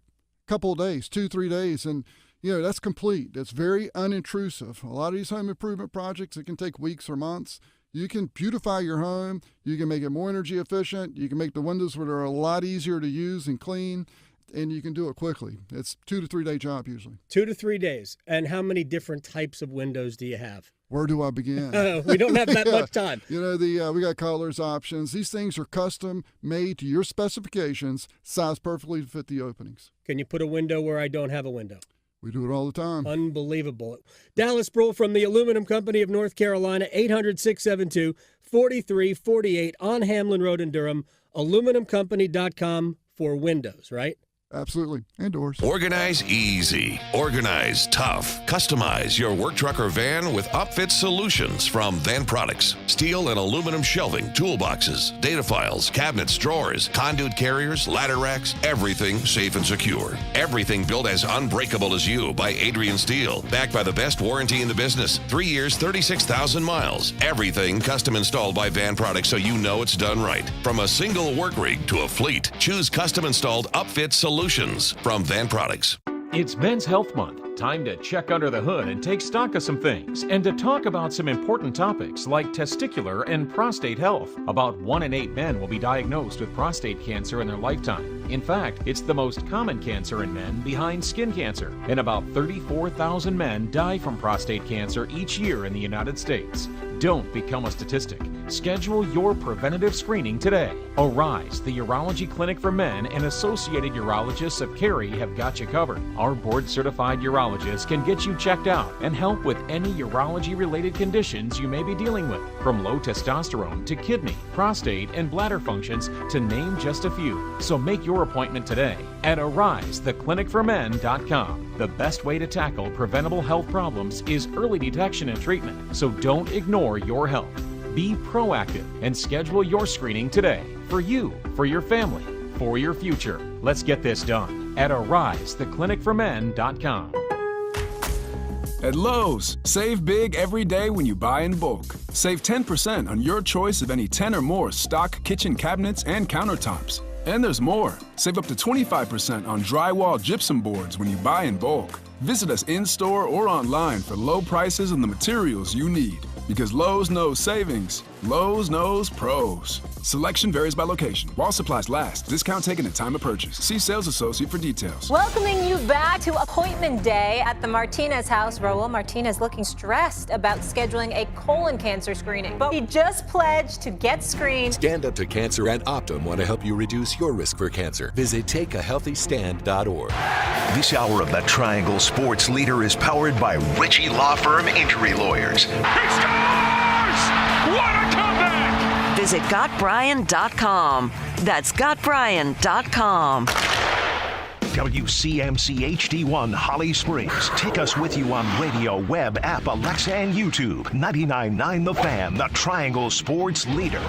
couple of days, 2-3 days, and that's complete. That's very unintrusive. A lot of these home improvement projects, it can take weeks or months. You can beautify your home. You can make it more energy efficient. You can make the windows that are a lot easier to use and clean, and you can do it quickly. It's 2 to 3 day job usually. 2 to 3 days. And how many different types of windows do you have? Where do I begin? We don't have that much time. We got colors, options. These things are custom made to your specifications, sized perfectly to fit the openings. Can you put a window where I don't have a window? We do it all the time. Unbelievable. Dallas Rhule from the Aluminum Company of North Carolina, 800-672-4348 on Hamlin Road in Durham, aluminumcompany.com for windows, right? Absolutely. And doors. Organize easy. Organize tough. Customize your work truck or van with upfit solutions from Van Products. Steel and aluminum shelving, toolboxes, data files, cabinets, drawers, conduit carriers, ladder racks, everything safe and secure. Everything built as unbreakable as you by Adrian Steel. Backed by the best warranty in the business. 3 years, 36,000 miles. Everything custom installed by Van Products so you know it's done right. From a single work rig to a fleet, choose custom installed upfit solutions from Van Products. It's Men's Health Month. Time to check under the hood and take stock of some things, and to talk about some important topics like testicular and prostate health. About 1 in 8 men will be diagnosed with prostate cancer in their lifetime. In fact, it's the most common cancer in men behind skin cancer, and about 34,000 men die from prostate cancer each year in the United States. Don't become a statistic. Schedule your preventative screening today. Arise, the Urology Clinic for Men and Associated Urologists of Cary have got you covered. Our board-certified urologists can get you checked out and help with any urology-related conditions you may be dealing with, from low testosterone to kidney, prostate, and bladder functions, to name just a few. So make your appointment today at arisetheclinicformen.com. The best way to tackle preventable health problems is early detection and treatment, so don't ignore your health. Be proactive and schedule your screening today for you, for your family, for your future. Let's get this done at arisetheclinicformen.com. At Lowe's, save big every day when you buy in bulk. Save 10% on your choice of any 10 or more stock kitchen cabinets and countertops. And there's more. Save up to 25% on drywall gypsum boards when you buy in bulk. Visit us in-store or online for low prices on the materials you need. Because Lowe's knows savings, Lowe's knows pros. Selection varies by location. While supplies last. Discount taken at time of purchase. See sales associate for details. Welcoming you back to appointment day at the Martinez house. Rhule Martinez looking stressed about scheduling a colon cancer screening, but he just pledged to get screened. Stand Up to Cancer and Optum want to help you reduce your risk for cancer. Visit takeahealthystand.org. This hour of the Triangle Sports Leader is powered by Ritchie Law Firm Injury Lawyers. What a comeback! Visit GotBryan.com. That's GotBryan.com. WCMC HD1 Holly Springs. Take us with you on radio, web, app, Alexa, and YouTube. 99.9 The Fan, the Triangle Sports Leader.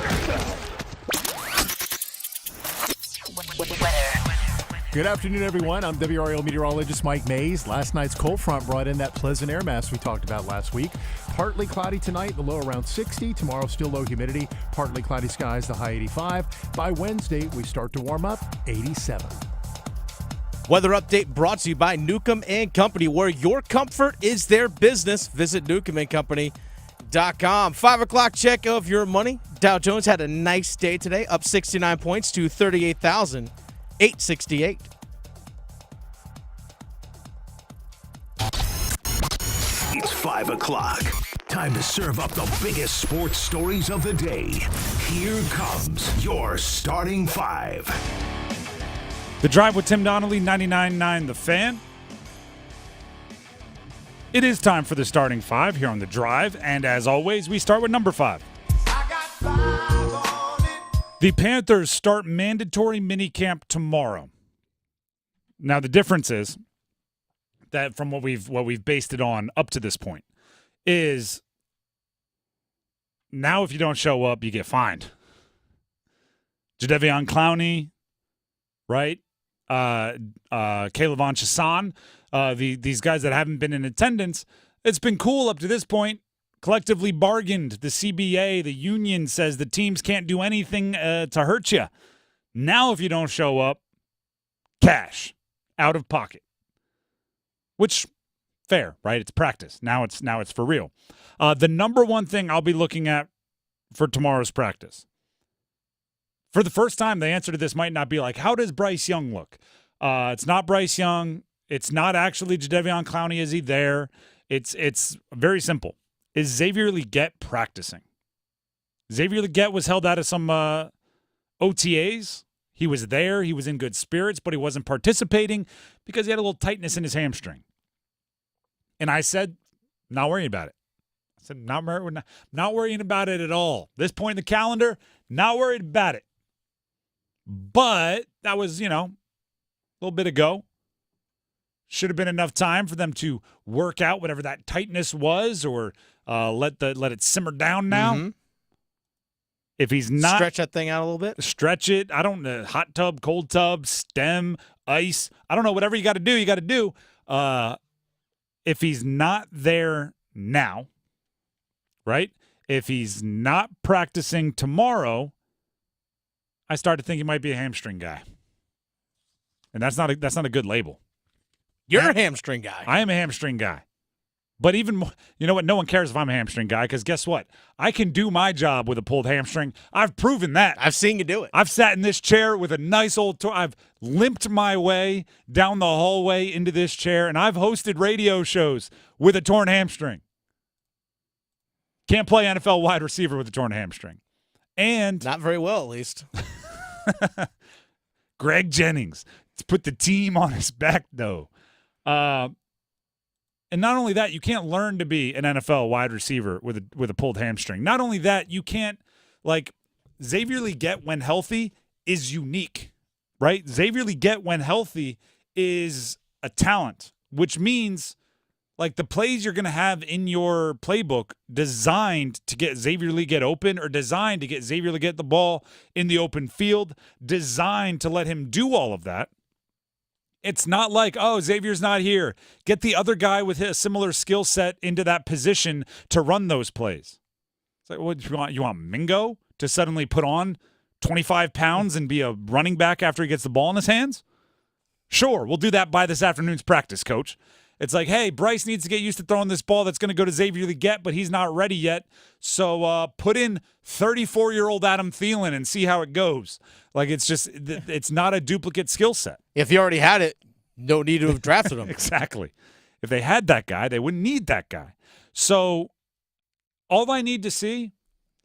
Good afternoon, everyone. I'm WRAL meteorologist Mike Mays. Last night's cold front brought in that pleasant air mass we talked about last week. Partly cloudy tonight, the low around 60. Tomorrow, still low humidity. Partly cloudy skies, the high 85. By Wednesday, we start to warm up, 87. Weather update brought to you by Newcomb & Company, where your comfort is their business. Visit newcombandcompany.com. 5 o'clock check of your money. Dow Jones had a nice day today, up 69 points to 38,868. It's 5 o'clock. Time to serve up the biggest sports stories of the day. Here comes your starting five. The Drive with Tim Donnelly, 99.9 The Fan. It is time for the starting five here on The Drive, and as always, we start with number 5. The Panthers start mandatory minicamp tomorrow. Now, the difference is that from what we've based it on up to this point is now if you don't show up, you get fined. Jadeveon Clowney, right? Caleb Chasson, these guys that haven't been in attendance. It's been cool up to this point. Collectively bargained. The CBA, the union says the teams can't do anything to hurt you. Now if you don't show up, cash out of pocket. Which, fair, right? It's practice. Now it's for real. The number one thing I'll be looking at for tomorrow's practice. For the first time, the answer to this might not be like, how does Bryce Young look? It's not Bryce Young. It's not actually Jadeveon Clowney. Is he there? It's very simple. Is Xavier Legette practicing? Xavier Legette was held out of some OTAs. He was there. He was in good spirits, but he wasn't participating because he had a little tightness in his hamstring. And I said, not worrying about it. I said, not worrying about it at all. This point in the calendar, not worried about it. But that was, a little bit ago. Should have been enough time for them to work out whatever that tightness was, or let it simmer down now. Mm-hmm. If he's not, stretch that thing out a little bit. Stretch it. I don't know. Hot tub, cold tub, stem, ice. I don't know. Whatever you got to do, you got to do. If he's not there now, right? If he's not practicing tomorrow, I start to think he might be a hamstring guy, and that's not a good label. You're a hamstring guy. I am a hamstring guy. But even more, you know what? No one cares if I'm a hamstring guy because guess what? I can do my job with a pulled hamstring. I've proven that. I've seen you do it. I've sat in this chair with a nice old I've limped my way down the hallway into this chair, and I've hosted radio shows with a torn hamstring. Can't play NFL wide receiver with a torn hamstring. And not very well, at least. Greg Jennings. Let's put the team on his back, though. And not only that, you can't learn to be an NFL wide receiver with a pulled hamstring. Not only that, you can't, Xavier Legette when healthy is unique, right? Xavier Legette when healthy is a talent, which means, the plays you're going to have in your playbook designed to get Xavier Legette open or designed to get Xavier Legette the ball in the open field, designed to let him do all of that. It's not like, oh, Xavier's not here. Get the other guy with a similar skill set into that position to run those plays. It's like, what you want? You want Mingo to suddenly put on 25 pounds and be a running back after he gets the ball in his hands? Sure, we'll do that by this afternoon's practice, coach. It's like, hey, Bryce needs to get used to throwing this ball that's going to go to Xavier Legette, but he's not ready yet. So put in 34-year-old Adam Thielen and see how it goes. It's not a duplicate skill set. If you already had it, no need to have drafted him. Exactly. If they had that guy, they wouldn't need that guy. So all I need to see,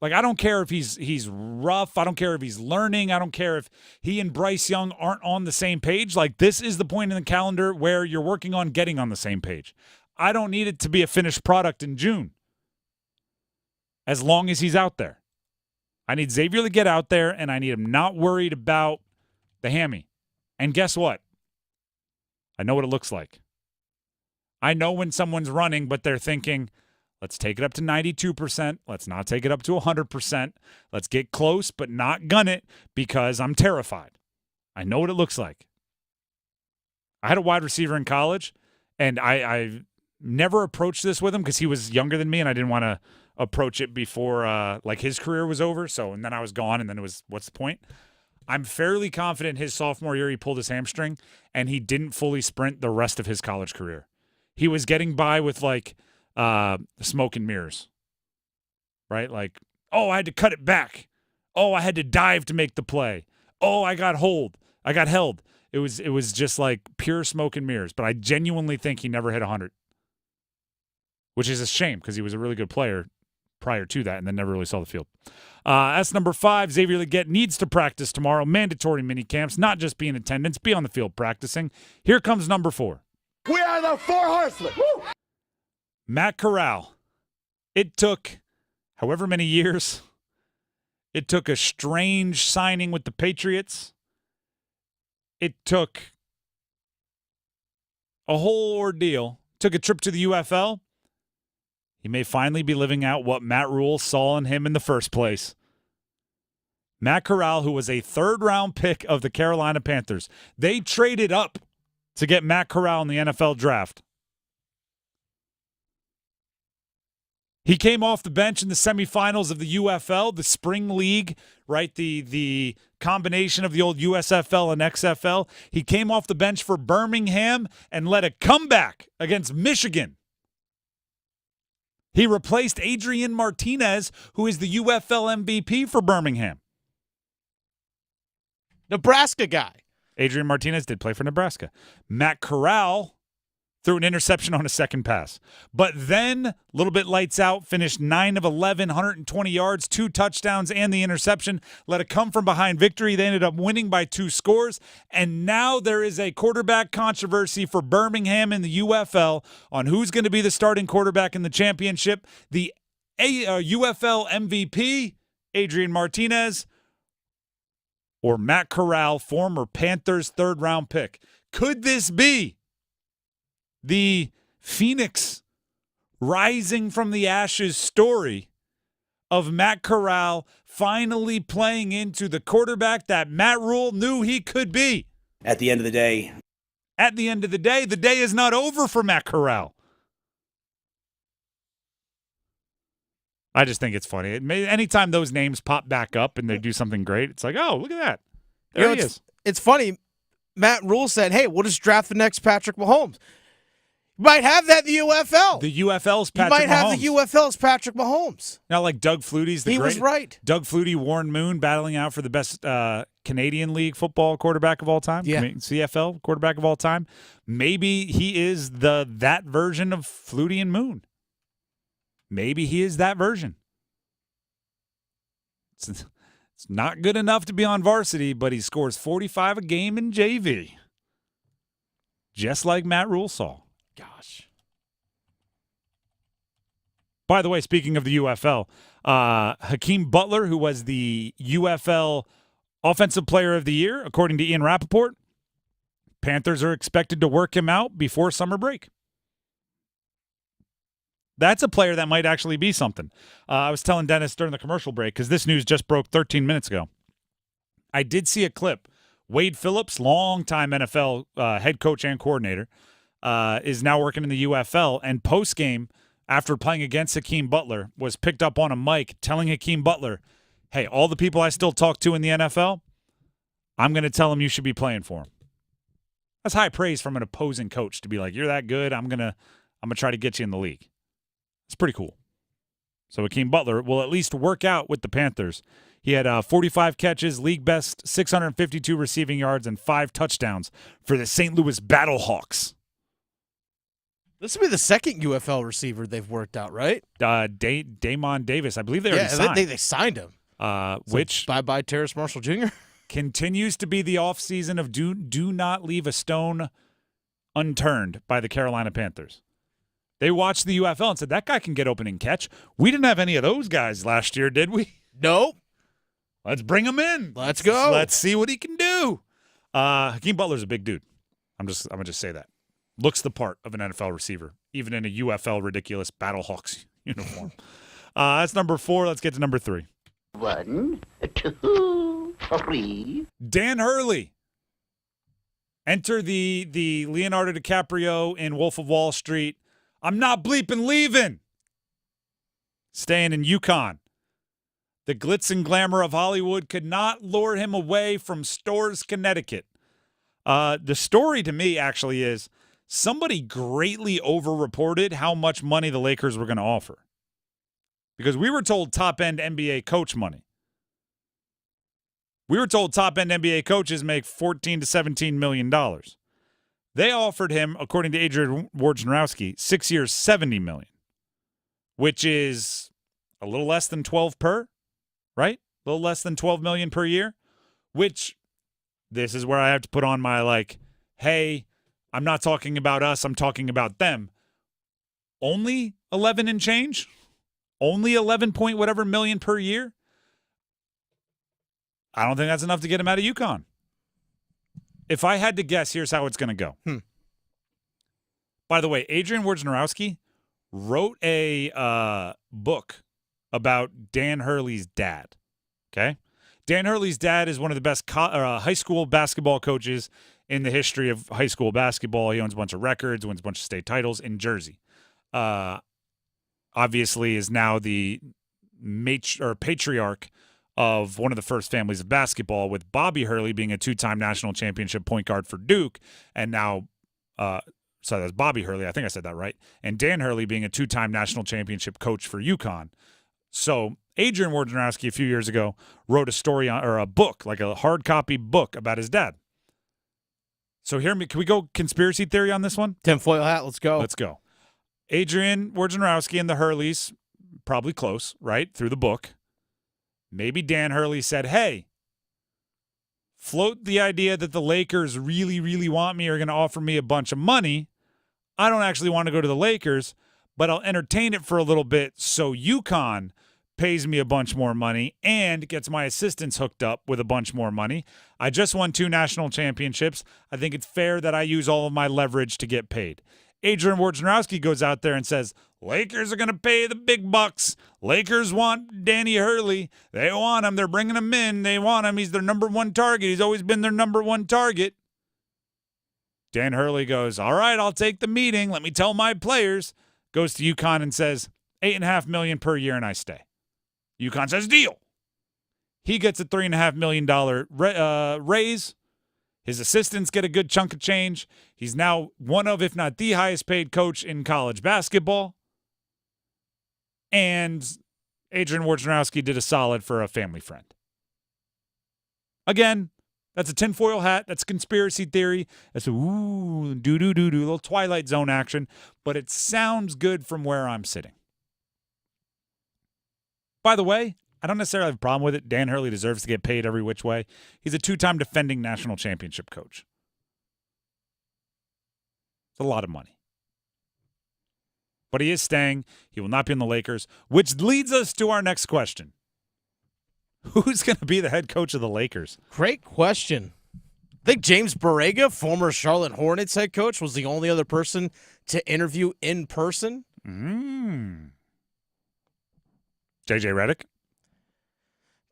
I don't care if he's rough. I don't care if he's learning. I don't care if he and Bryce Young aren't on the same page. This is the point in the calendar where you're working on getting on the same page. I don't need it to be a finished product in June as long as he's out there. I need Xavier to get out there, and I need him not worried about the hammy. And guess what? I know what it looks like. I know when someone's running, but they're thinking, let's take it up to 92%. Let's not take it up to 100%. Let's get close, but not gun it because I'm terrified. I know what it looks like. I had a wide receiver in college, and I never approached this with him because he was younger than me, and I didn't want to approach it before his career was over. And then I was gone, and then it was, what's the point? I'm fairly confident his sophomore year he pulled his hamstring, and he didn't fully sprint the rest of his college career. He was getting by with smoke and mirrors, right? Oh, I had to cut it back. Oh, I had to dive to make the play. Oh, I got held. It was just pure smoke and mirrors. But I genuinely think he never hit 100, which is a shame because he was a really good player prior to that and then never really saw the field. That's number 5. Xavier Legette needs to practice tomorrow. Mandatory mini camps, not just be in attendance, be on the field practicing. Here comes number 4. We are the 4 horsemen. Woo! Matt Corral. It took however many years. It took a strange signing with the Patriots. It took a whole ordeal. Took a trip to the UFL. He may finally be living out what Matt Rhule saw in him in the first place. Matt Corral, who was a 3rd-round pick of the Carolina Panthers. They traded up to get Matt Corral in the NFL draft. He came off the bench in the semifinals of the UFL, the spring league, right? The combination of the old USFL and XFL. He came off the bench for Birmingham and led a comeback against Michigan. He replaced Adrian Martinez, who is the UFL MVP for Birmingham. Nebraska guy. Adrian Martinez did play for Nebraska. Matt Corral threw an interception on a second pass. But then, a little bit lights out, finished 9 of 11, 120 yards, 2 touchdowns, and the interception. Led a come-from-behind victory. They ended up winning by 2 scores. And now there is a quarterback controversy for Birmingham in the UFL on who's going to be the starting quarterback in the championship. The UFL MVP, Adrian Martinez, or Matt Corral, former Panthers 3rd-round pick. Could this be the Phoenix rising from the ashes story of Matt Corral finally playing into the quarterback that Matt Rhule knew he could be? At the end of the day, the day is not over for Matt Corral. I just think it's funny. Anytime those names pop back up and they do something great, it's like, oh, look at that. There he is. It's funny. Matt Rhule said, hey, we'll just draft the next Patrick Mahomes. You might have that in the UFL. The UFL's Patrick Mahomes. You might have the UFL's Patrick Mahomes. Now, like Doug Flutie's He was right. Doug Flutie, Warren Moon battling out for the best Canadian League football quarterback of all time. Yeah. CFL quarterback of all time. Maybe he is that version of Flutie and Moon. Maybe he is that version. It's not good enough to be on varsity, but he scores 45 a game in JV. Just like Matt Rhule saw. Gosh. By the way, speaking of the UFL, Hakeem Butler, who was the UFL Offensive Player of the Year, according to Ian Rappaport, Panthers are expected to work him out before summer break. That's a player that might actually be something. I was telling Dennis during the commercial break, because this news just broke 13 minutes ago. I did see a clip. Wade Phillips, longtime NFL head coach and coordinator, is now working in the UFL, and post-game, after playing against Hakeem Butler, was picked up on a mic telling Hakeem Butler, hey, all the people I still talk to in the NFL, I'm going to tell them you should be playing for them. That's high praise from an opposing coach to be like, you're that good, I'm gonna try to get you in the league. It's pretty cool. So Hakeem Butler will at least work out with the Panthers. He had 45 catches, league best, 652 receiving yards, and 5 touchdowns for the St. Louis Battlehawks. This will be the second UFL receiver they've worked out, right? Damon Davis. I believe they already signed. They signed him. Which bye-bye Terrace Marshall Jr. continues to be the offseason of do not leave a stone unturned by the Carolina Panthers. They watched the UFL and said, that guy can get open and catch. We didn't have any of those guys last year, did we? Nope. Let's bring him in. Let's go. Let's see what he can do. Hakeem Butler's a big dude. I'm gonna just say that. Looks the part of an NFL receiver, even in a UFL ridiculous Battlehawks uniform. That's number 4. Let's get to number 3. 1, 2, 3. Dan Hurley. Enter the Leonardo DiCaprio in Wolf of Wall Street. I'm not bleeping leaving. Staying in Yukon. The glitz and glamour of Hollywood could not lure him away from Storrs, Connecticut. The story to me actually is somebody greatly overreported how much money the Lakers were going to offer. Because we were told top-end NBA coach money. We were told top-end NBA coaches make $14 to $17 million. They offered him, according to Adrian Wojnarowski, 6 years, $70 million, which is a little less than 12 per, right? A little less than $12 million per year, which this is where I have to put on my, like, hey, I'm not talking about us, I'm talking about them. Only 11 and change? Only 11 point whatever million per year? I don't think that's enough to get him out of UConn. If I had to guess, here's how it's going to go. By the way, Adrian Wojnarowski wrote a book about Dan Hurley's dad. Okay? Dan Hurley's dad is one of the best high school basketball coaches in the history of high school basketball. He owns a bunch of records, wins a bunch of state titles in Jersey. Obviously is now the patriarch of one of the first families of basketball, with Bobby Hurley being a 2-time national championship point guard for Duke, and now so that's Bobby Hurley, I think I said that right, and Dan Hurley being a 2-time national championship coach for UConn. So Adrian Wojnarowski a few years ago wrote a story or a book, like a hard copy book about his dad. So can we go conspiracy theory on this one? Tinfoil hat, let's go. Let's go. Adrian Wojnarowski and the Hurleys, probably close, right, through the book. Maybe Dan Hurley said, hey, float the idea that the Lakers really, really want me or are going to offer me a bunch of money. I don't actually want to go to the Lakers, but I'll entertain it for a little bit so UConn pays me a bunch more money and gets my assistants hooked up with a bunch more money. I just won 2 national championships. I think it's fair that I use all of my leverage to get paid. Adrian Wojnarowski goes out there and says, Lakers are going to pay the big bucks. Lakers want Danny Hurley. They want him. They're bringing him in. They want him. He's their number 1 target. He's always been their number 1 target. Dan Hurley goes, all right, I'll take the meeting. Let me tell my players. Goes to UConn and says, $8.5 million per year and I stay. UConn says, deal. He gets a $3.5 million raise. His assistants get a good chunk of change. He's now one of, if not the highest paid coach in college basketball. And Adrian Wojnarowski did a solid for a family friend. Again, that's a tinfoil hat. That's conspiracy theory. That's a little Twilight Zone action. But it sounds good from where I'm sitting. By the way, I don't necessarily have a problem with it. Dan Hurley deserves to get paid every which way. He's a 2-time defending national championship coach. It's a lot of money. But he is staying. He will not be in the Lakers, which leads us to our next question. Who's going to be the head coach of the Lakers? Great question. I think James Borrega, former Charlotte Hornets head coach, was the only other person to interview in person. JJ Redick?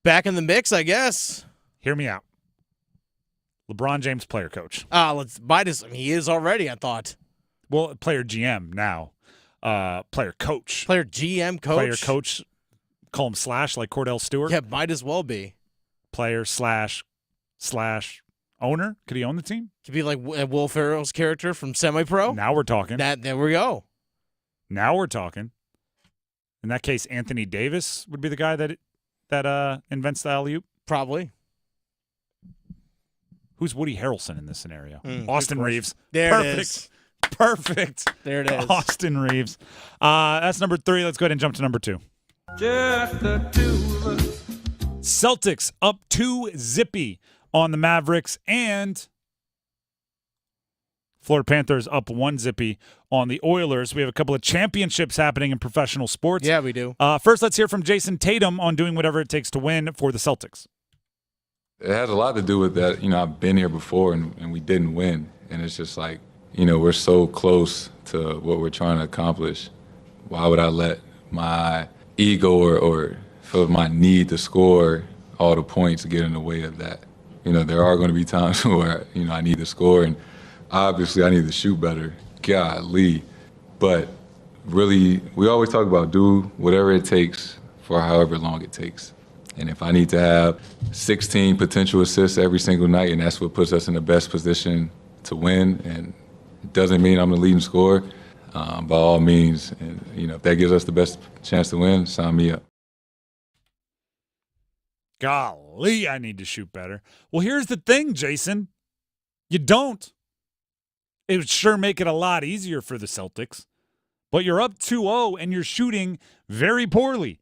Back in the mix, I guess. Hear me out. LeBron James, player coach. He is already, I thought. Well, player GM now. Player coach. Player GM coach. Player coach. Call him slash like Cordell Stewart. Yeah, might as well be. Player slash owner. Could he own the team? Could be like Will Ferrell's character from Semi-Pro. Now we're talking. There we go. Now we're talking. In that case, Anthony Davis would be the guy that invents the alley-oop? Probably. Who's Woody Harrelson in this scenario? Mm, Austin Reeves. There Perfect. it is. Perfect. There it is. Austin Reeves. That's number 3. Let's go ahead and jump to number 2. Just the two of us. Celtics up 2-0 on the Mavericks, and Florida Panthers up 1-0 on the Oilers. We have a couple of championships happening in professional sports. Yeah, we do. First, let's hear from Jason Tatum on doing whatever it takes to win for the Celtics. It has a lot to do with that. I've been here before and we didn't win. And it's just like, we're so close to what we're trying to accomplish. Why would I let my ego or feel my need to score all the points get in the way of that? There are going to be times where, I need to score, and obviously I need to shoot better. Golly. But really, we always talk about do whatever it takes for however long it takes. And if I need to have 16 potential assists every single night, and that's what puts us in the best position to win, and it doesn't mean I'm the leading scorer, by all means, and if that gives us the best chance to win, sign me up. Golly, I need to shoot better. Well, here's the thing, Jason. You don't. It would sure make it a lot easier for the Celtics. But you're up 2-0 and you're shooting very poorly.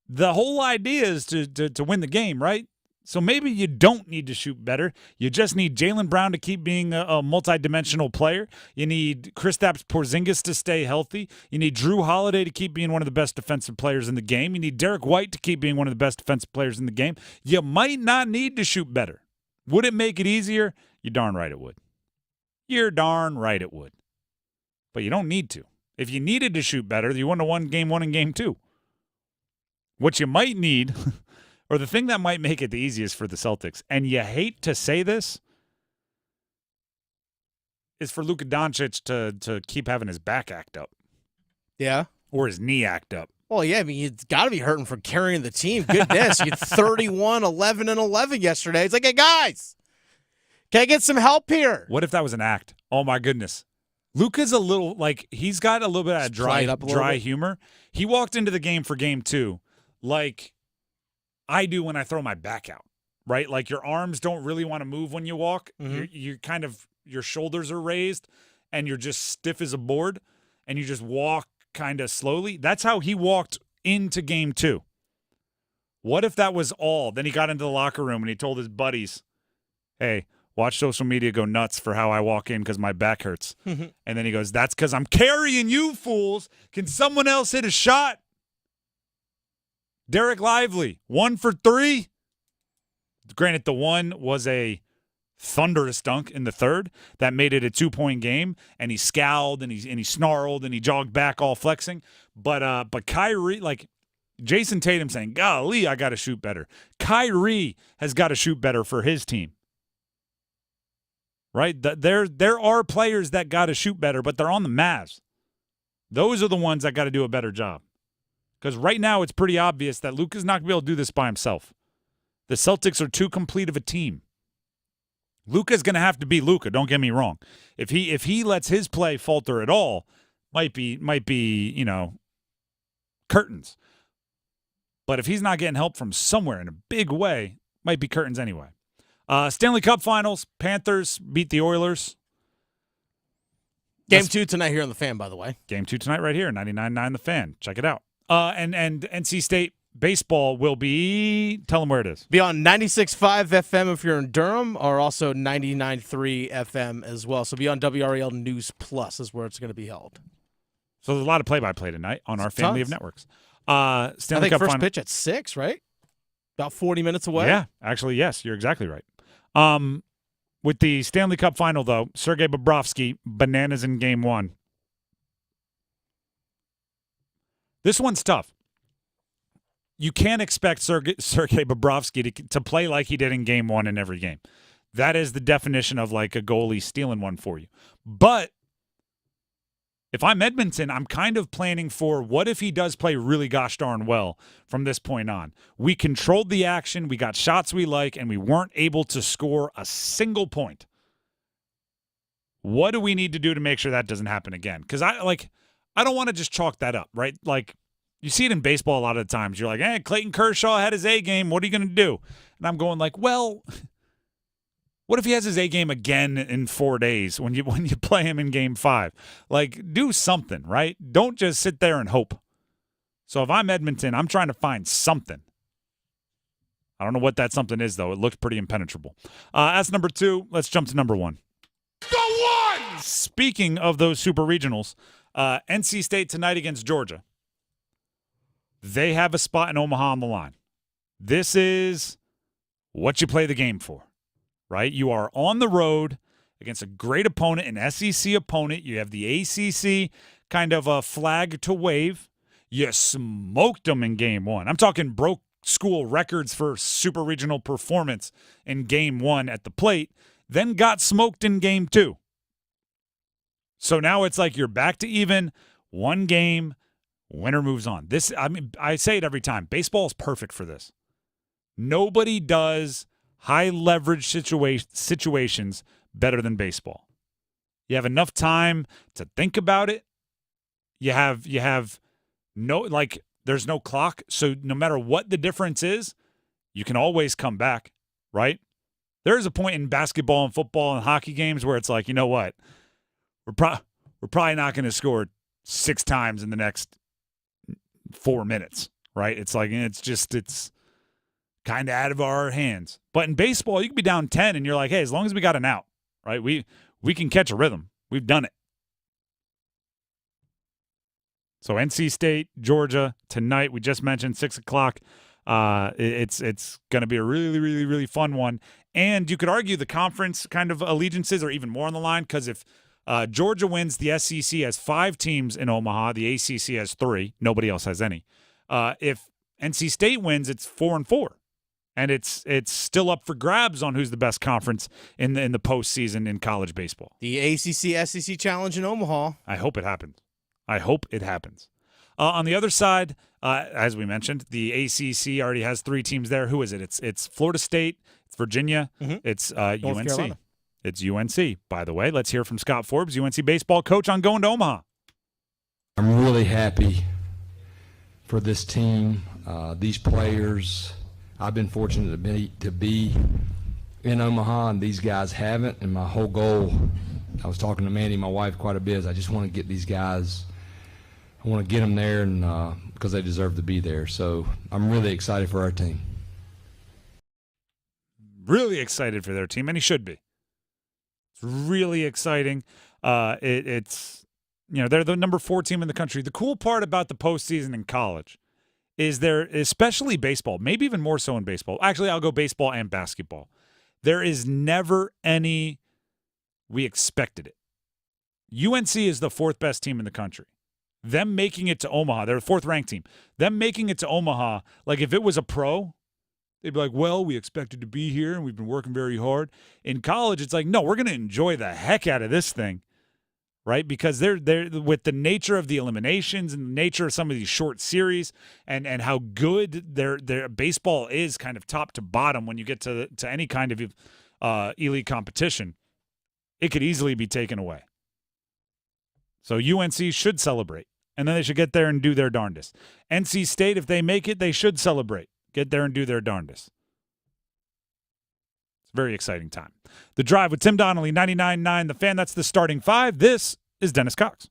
The whole idea is to win the game, right? So maybe you don't need to shoot better. You just need Jaylen Brown to keep being a multi-dimensional player. You need Kristaps Porzingis to stay healthy. You need Jrue Holiday to keep being one of the best defensive players in the game. You need Derek White to keep being one of the best defensive players in the game. You might not need to shoot better. Would it make it easier? You're darn right it would. You're darn right it would. But you don't need to. If you needed to shoot better, you wouldn't have won game 1 and game 2. What you might need, or the thing that might make it the easiest for the Celtics, and you hate to say this, is for Luka Doncic to keep having his back act up. Yeah. Or his knee act up. Well, yeah, it's got to be hurting from carrying the team. Goodness, you had 31, 11, and 11 yesterday. It's like, hey, guys, can I get some help here? What if that was an act? Oh, my goodness. Luka's a little, he's got a little bit of dry humor. He walked into the game for game 2 like I do when I throw my back out, right? Like your arms don't really want to move when you walk. Mm-hmm. You're kind of, your shoulders are raised and you're just stiff as a board and you just walk kind of slowly. That's how he walked into game 2. What if that was all? Then he got into the locker room and he told his buddies, hey, watch social media go nuts for how I walk in because my back hurts. And then he goes, that's because I'm carrying you fools. Can someone else hit a shot? Derek Lively, 1 for 3. Granted, the one was a thunderous dunk in the third that made it a 2-point game, and he scowled and he snarled and he jogged back all flexing. But Kyrie, Jason Tatum saying, golly, I got to shoot better. Kyrie has got to shoot better for his team. Right? There are players that got to shoot better, but they're on the Mavs. Those are the ones that got to do a better job. Because right now it's pretty obvious that Luka's not going to be able to do this by himself. The Celtics are too complete of a team. Luka's going to have to be Luka, don't get me wrong. If he lets his play falter at all, might be, curtains. But if he's not getting help from somewhere in a big way, might be curtains anyway. Stanley Cup Finals, Panthers beat the Oilers. Game 2 tonight here on the Fan, by the way. Game 2 tonight right here, 99.9 The Fan. Check it out. And NC State baseball will be, tell them where it is. Be on 96.5 FM if you're in Durham, or also 99.3 FM as well. So be on WRAL News Plus is where it's going to be held. So there's a lot of play-by-play tonight on our family of networks. I Stanley think Cup first Final. pitch at 6, right? About 40 minutes away. Yeah, actually, yes, you're exactly right. With the Stanley Cup Final, though, Sergei Bobrovsky, bananas in Game 1. This one's tough. You can't expect Sergei Bobrovsky to play like he did in Game 1 in every game. That is the definition of like a goalie stealing one for you. But if I'm Edmonton, I'm kind of planning for what if he does play really gosh darn well from this point on. We controlled the action, we got shots we like, and we weren't able to score a single point. What do we need to do to make sure that doesn't happen again? Because I don't want to just chalk that up, right? Like, you see it in baseball a lot of the times. You're like, hey, Clayton Kershaw had his A game. What are you going to do? And I'm going like, well, what if he has his A game again in 4 days when you play him in Game 5? Like, do something, right? Don't just sit there and hope. So if I'm Edmonton, I'm trying to find something. I don't know what that something is, though. It looked pretty impenetrable. That's number 2. Let's jump to number 1. The one! Speaking of those Super Regionals, NC State tonight against Georgia. They have a spot in Omaha on the line. This is what you play the game for, right? You are on the road against a great opponent, an SEC opponent. You have the ACC kind of a flag to wave. You smoked them in Game 1. I'm talking broke school records for Super Regional performance in Game 1 at the plate, then got smoked in Game 2. So now it's like you're back to even, one game, winner moves on. I say it every time. Baseball is perfect for this. Nobody does high-leverage situations better than baseball. You have enough time to think about it. You have no, like, there's no clock, so no matter what the difference is, you can always come back, right? There is a point in basketball and football and hockey games where it's like, you know what? We're probably not going to score 6 times in the next 4 minutes, right? It's like, it's kind of out of our hands. But in baseball, you can be down 10 and you're like, hey, as long as we got an out, right? We can catch a rhythm. We've done it. So NC State, Georgia, tonight, we just mentioned 6 o'clock. It's going to be a really, really, really fun one. And you could argue the conference kind of allegiances are even more on the line, because if Georgia wins, the SEC has 5 teams in Omaha. The ACC has 3. Nobody else has any. If NC State wins, it's 4-4. And it's still up for grabs on who's the best conference in the postseason in college baseball. The ACC-SEC Challenge in Omaha. I hope it happens. On the other side, as we mentioned, the ACC already has 3 teams there. Who is it? It's Florida State, it's Virginia, it's UNC. Carolina. It's UNC, by the way. Let's hear from Scott Forbes, UNC baseball coach, on going to Omaha. I'm really happy for this team, these players. I've been fortunate to be in Omaha, and these guys haven't. And my whole goal, I was talking to Mandy, my wife, quite a bit, is I just want to get these guys. I want to get them there, and because they deserve to be there. So I'm really excited for our team. Really excited for their team, and he should be. It's really exciting. It's they're the number 4 team in the country. The cool part about the postseason in college is there, especially baseball, maybe even more so in baseball. Actually, I'll go baseball and basketball. There is never any we expected it. UNC is the 4th best team in the country. Them making it to Omaha, they're the 4th ranked team. Them making it to Omaha, like if it was a pro, they'd be like, well, we expected to be here and we've been working very hard. In college, it's like, no, we're going to enjoy the heck out of this thing, right? Because they're with the nature of the eliminations and the nature of some of these short series and how good their baseball is kind of top to bottom when you get to any kind elite competition, it could easily be taken away. So UNC should celebrate, and then they should get there and do their darndest. NC State, if they make it, they should celebrate. Get there and do their darndest. It's a very exciting time. The Drive with Tim Donnelly, 99.9 The Fan. That's the starting five. This is Dennis Cox.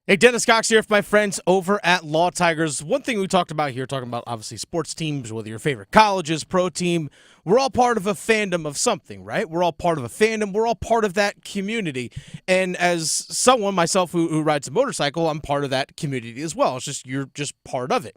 Hey, Dennis Cox here with my friends over at Law Tigers. One thing we talked about here, talking about obviously sports teams, whether your favorite colleges, pro team, we're all part of a fandom of something, right? We're all part of a fandom. We're all part of that community. And as someone, myself, who rides a motorcycle, I'm part of that community as well. It's just, you're just part of it.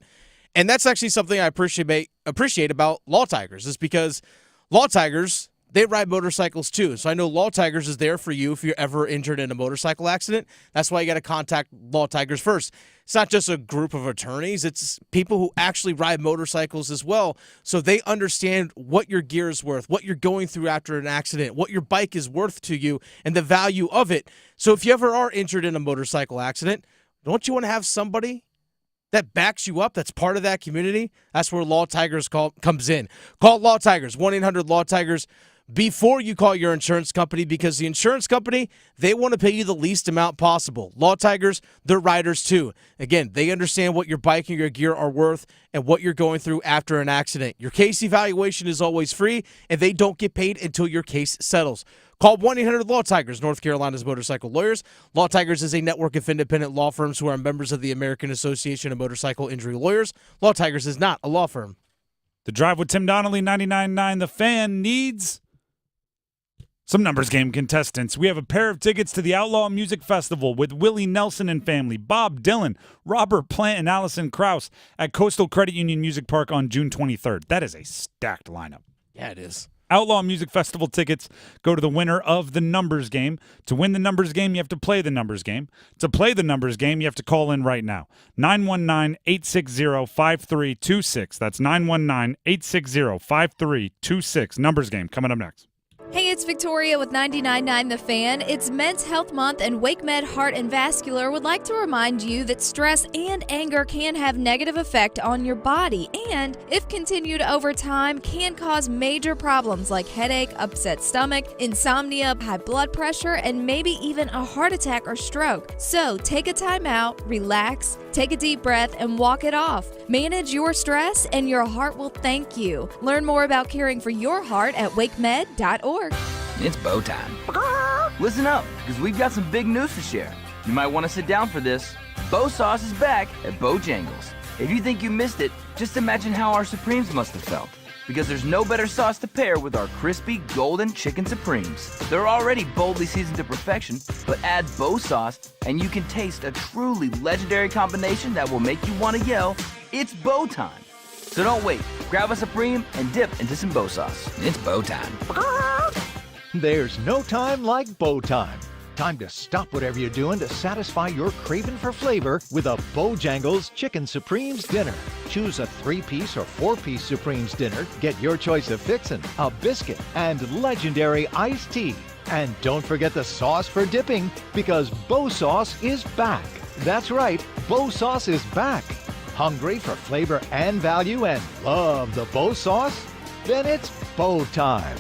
And that's actually something I appreciate about Law Tigers, is because Law Tigers, they ride motorcycles too. So I know Law Tigers is there for you if you're ever injured in a motorcycle accident. That's why you got to contact Law Tigers first. It's not just a group of attorneys. It's people who actually ride motorcycles as well. So they understand what your gear is worth, what you're going through after an accident, what your bike is worth to you, and the value of it. So if you ever are injured in a motorcycle accident, don't you want to have somebody that backs you up, that's part of that community? That's where Law Tigers comes in. Call Law Tigers, 1-800-LAW-TIGERS, before you call your insurance company, because the insurance company, they want to pay you the least amount possible. Law Tigers, they're riders too. Again, they understand what your bike and your gear are worth and what you're going through after an accident. Your case evaluation is always free, and they don't get paid until your case settles. Call 1-800-LAW-TIGERS, North Carolina's motorcycle lawyers. Law Tigers is a network of independent law firms who are members of the American Association of Motorcycle Injury Lawyers. Law Tigers is not a law firm. The Drive with Tim Donnelly, 99.9 The Fan, needs some numbers game contestants. We have a pair of tickets to the Outlaw Music Festival with Willie Nelson and family, Bob Dylan, Robert Plant, and Allison Krauss at Coastal Credit Union Music Park on June 23rd. That is a stacked lineup. Yeah, it is. Outlaw Music Festival tickets go to the winner of the numbers game. To win the numbers game, you have to play the numbers game. To play the numbers game, you have to call in right now. 919-860-5326. That's 919-860-5326. Numbers game coming up next. Hey, it's Victoria with 99.9 The Fan. It's Men's Health Month, and WakeMed Heart and Vascular would like to remind you that stress and anger can have negative effect on your body, and if continued over time, can cause major problems like headache, upset stomach, insomnia, high blood pressure, and maybe even a heart attack or stroke. So take a time out, relax, take a deep breath, and walk it off. Manage your stress, and your heart will thank you. Learn more about caring for your heart at wakemed.org. It's bow time. Listen up, because we've got some big news to share. You might want to sit down for this. Bow Sauce is back at Bojangles. If you think you missed it, just imagine how our Supremes must have felt. Because there's no better sauce to pair with our crispy golden chicken Supremes. They're already boldly seasoned to perfection, but add Bow Sauce and you can taste a truly legendary combination that will make you want to yell, "It's bow time." So don't wait. Grab a Supreme and dip into some Bow Sauce. It's bow time. There's no time like bow time. Time to stop whatever you're doing to satisfy your craving for flavor with a Bojangles Chicken Supremes dinner. Choose a 3-piece or 4-piece Supremes dinner. Get your choice of fixin', a biscuit, and legendary iced tea. And don't forget the sauce for dipping, because Bow Sauce is back. That's right, Bow Sauce is back. Hungry for flavor and value and love the Bow Sauce? Then it's bow time.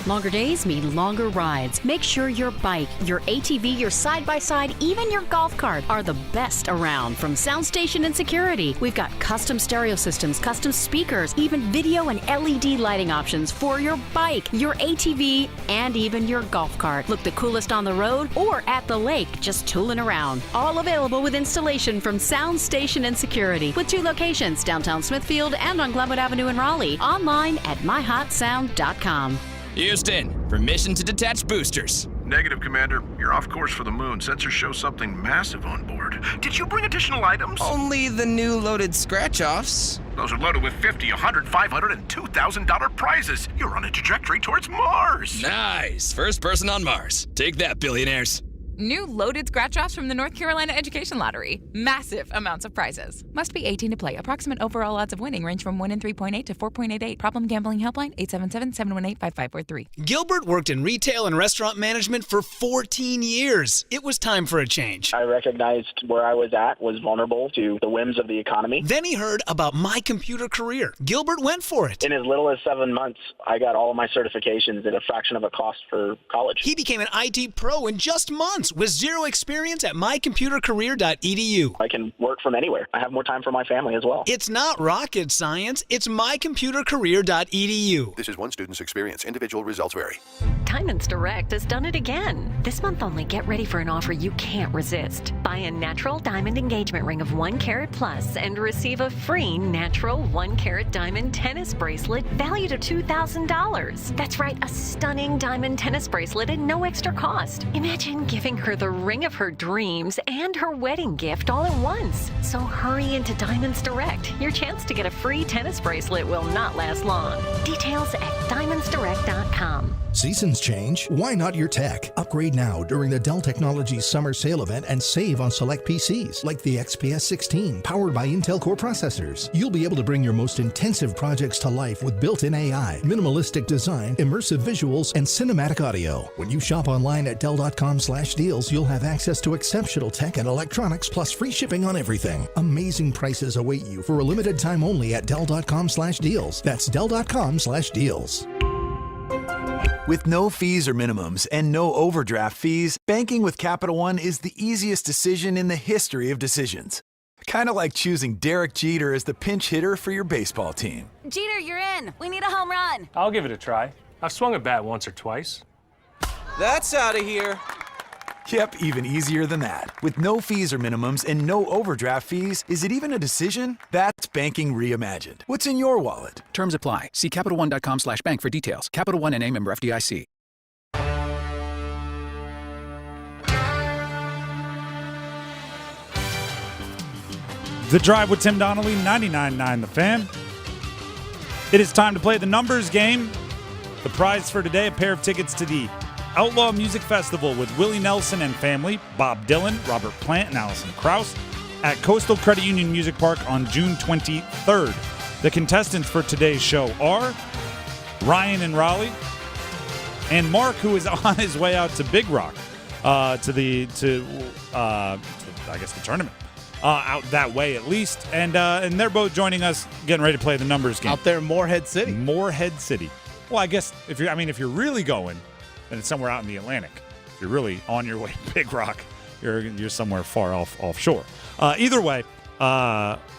Longer days mean longer rides. Make sure your bike, your ATV, your side-by-side, even your golf cart are the best around. From sound station and security, we've got custom stereo systems, custom speakers, even video and LED lighting options for your bike, your ATV, and even your golf cart. Look the coolest on the road or at the lake, just tooling around. All available with installation from sound station and security, with 2 locations, downtown Smithfield and on Glenwood Avenue in Raleigh. Online at myhotsound.com. Houston, permission to detach boosters. Negative, Commander. You're off course for the moon. Sensors show something massive on board. Did you bring additional items? Only the new loaded scratch-offs. Those are loaded with $50, $100, $500, and $2,000 prizes. You're on a trajectory towards Mars. Nice. First person on Mars. Take that, billionaires. New loaded scratch-offs from the North Carolina Education Lottery. Massive amounts of prizes. Must be 18 to play. Approximate overall odds of winning range from 1 in 3.8 to 4.88. Problem gambling helpline 877-718-5543. Gilbert worked in retail and restaurant management for 14 years. It was time for a change. I recognized where I was at was vulnerable to the whims of the economy. Then he heard about My Computer Career. Gilbert went for it. In as little as 7 months, I got all of my certifications at a fraction of a cost for college. He became an IT pro in just months with zero experience at mycomputercareer.edu. I can work from anywhere. I have more time for my family as well. It's not rocket science. It's mycomputercareer.edu. This is one student's experience. Individual results vary. Diamonds Direct has done it again. This month only, get ready for an offer you can't resist. Buy a natural diamond engagement ring of 1 carat plus and receive a free natural 1 carat diamond tennis bracelet valued at $2,000. That's right, a stunning diamond tennis bracelet at no extra cost. Imagine giving her the ring of her dreams and her wedding gift all at once. So hurry into Diamonds Direct. Your chance to get a free tennis bracelet will not last long. Details at diamondsdirect.com. Seasons change. Why not your tech? Upgrade now during the Dell Technologies Summer Sale event and save on select PCs like the XPS 16 powered by Intel Core processors. You'll be able to bring your most intensive projects to life with built-in AI, minimalistic design, immersive visuals, and cinematic audio. When you shop online at Dell.com/deals, you'll have access to exceptional tech and electronics plus free shipping on everything. Amazing prices await you for a limited time only at Dell.com/deals. That's Dell.com/deals. With no fees or minimums and no overdraft fees, banking with Capital One is the easiest decision in the history of decisions. Kind of like choosing Derek Jeter as the pinch hitter for your baseball team. Jeter, you're in. We need a home run. I'll give it a try. I've swung a bat once or twice. That's out of here. Yep, even easier than that. With no fees or minimums and no overdraft fees, is it even a decision? That's banking reimagined. What's in your wallet? Terms apply. See CapitalOne.com/bank for details. Capital One N.A. member FDIC. The Drive with Tim Donnelly, 99.9 The Fan. It is time to play the numbers game. The prize for today, a pair of tickets to the Outlaw Music Festival with Willie Nelson and family, Bob Dylan, Robert Plant, and Alison Krauss at Coastal Credit Union Music Park on June 23rd. The contestants for today's show are Ryan in Raleigh and Mark, who is on his way out to Big Rock I guess the tournament. Out that way at least. And they're both joining us, getting ready to play the numbers game. Out there in Morehead City. Morehead City. Well, I guess if you're really going, then it's somewhere out in the Atlantic. If you're really on your way to Big Rock, you're somewhere far offshore. Either way,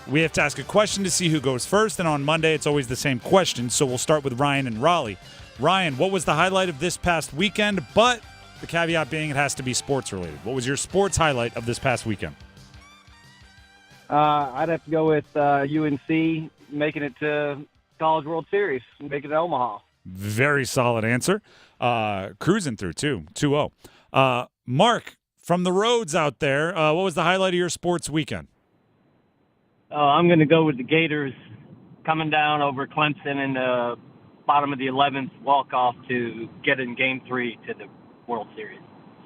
we have to ask a question to see who goes first, and on Monday it's always the same question, so we'll start with Ryan and Raleigh. Ryan, what was the highlight of this past weekend? But the caveat being it has to be sports related. What was your sports highlight of this past weekend? I'd have to go with UNC making it to College World Series, making it to Omaha. Very solid answer. Cruising through, too, 2-0. Mark, from the roads out there, what was the highlight of your sports weekend? I'm going to go with the Gators coming down over Clemson in the bottom of the 11th walk-off to get in Game 3 to the World Series.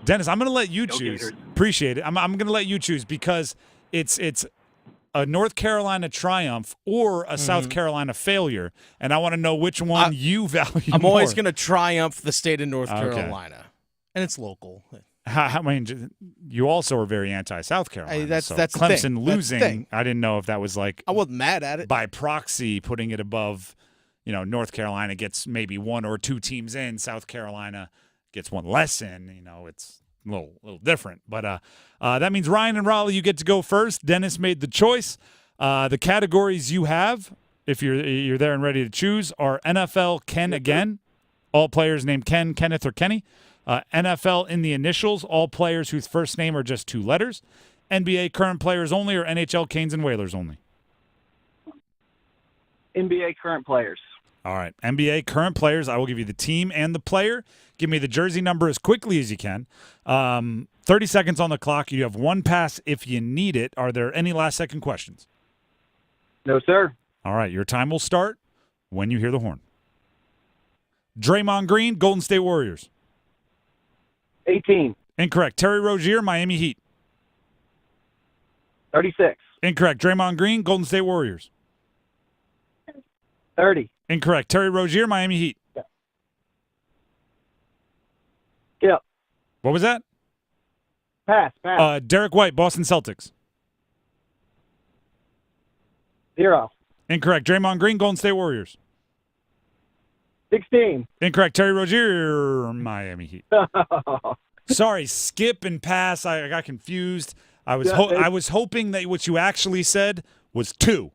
Dennis, I'm going to let you choose. Gators. Appreciate it. I'm going to let you choose because it's a North Carolina triumph or a South Carolina failure, and I want to know which one you value I'm more. always going to triumph the state of North Carolina, and it's local. I mean, you also are very anti-South Carolina. Hey, that's Clemson the thing. losing. That's the thing. I didn't know if that was like I wasn't mad at it. By proxy, putting it above. North Carolina gets maybe one or two teams in. South Carolina gets one less in. It's a little different. But that means Ryan and Raleigh, you get to go first. Dennis made the choice. The categories you have, if you're there and ready to choose, are NFL Ken again. All players named Ken, Kenneth, or Kenny. NFL in the initials. All players whose first name are just 2 letters. NBA current players only, or NHL Canes and Whalers only. NBA current players. All right. NBA current players. I will give you the team and the player. Give me the jersey number as quickly as you can. 30 seconds on the clock. You have one pass if you need it. Are there any last-second questions? No, sir. All right. Your time will start when you hear the horn. Draymond Green, Golden State Warriors. 18. Incorrect. Terry Rozier, Miami Heat. 36. Incorrect. Draymond Green, Golden State Warriors. 30. Incorrect. Terry Rozier, Miami Heat. Yep. What was that? Pass. Derek White, Boston Celtics. 0. Incorrect. Draymond Green, Golden State Warriors. 16. Incorrect. Terry Rozier, Miami Heat. Sorry, skip and pass. I got confused. I was hoping that what you actually said was 2.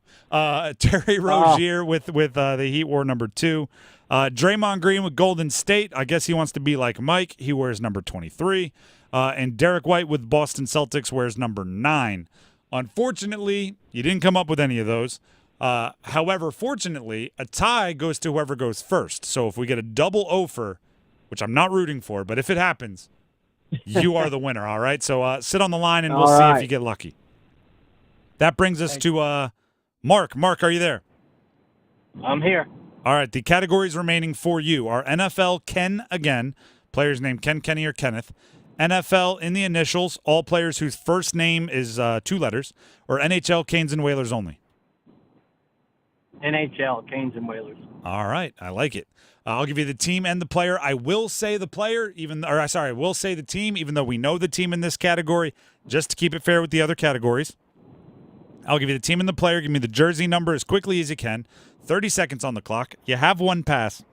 Terry Rozier with the Heat wore number 2. Draymond Green with Golden State. I guess he wants to be like Mike. He wears number 23. And Derek White with Boston Celtics wears number 9. Unfortunately, you didn't come up with any of those. However, fortunately, a tie goes to whoever goes first. So if we get a double offer, which I'm not rooting for, but if it happens, you are the winner, all right? So sit on the line, and we'll see if you get lucky. That brings us to Mark. Mark, are you there? I'm here. All right, the categories remaining for you are NFL Ken again, players named Ken, Kenny, or Kenneth. NFL in the initials, all players whose first name is 2 letters, or NHL Canes and Whalers only. NHL, Canes and Whalers. All right, I like it. I'll give you the team and the player. I will say the player, I will say the team, even though we know the team in this category, just to keep it fair with the other categories. I'll give you the team and the player. Give me the jersey number as quickly as you can. 30 seconds on the clock. You have 1 pass.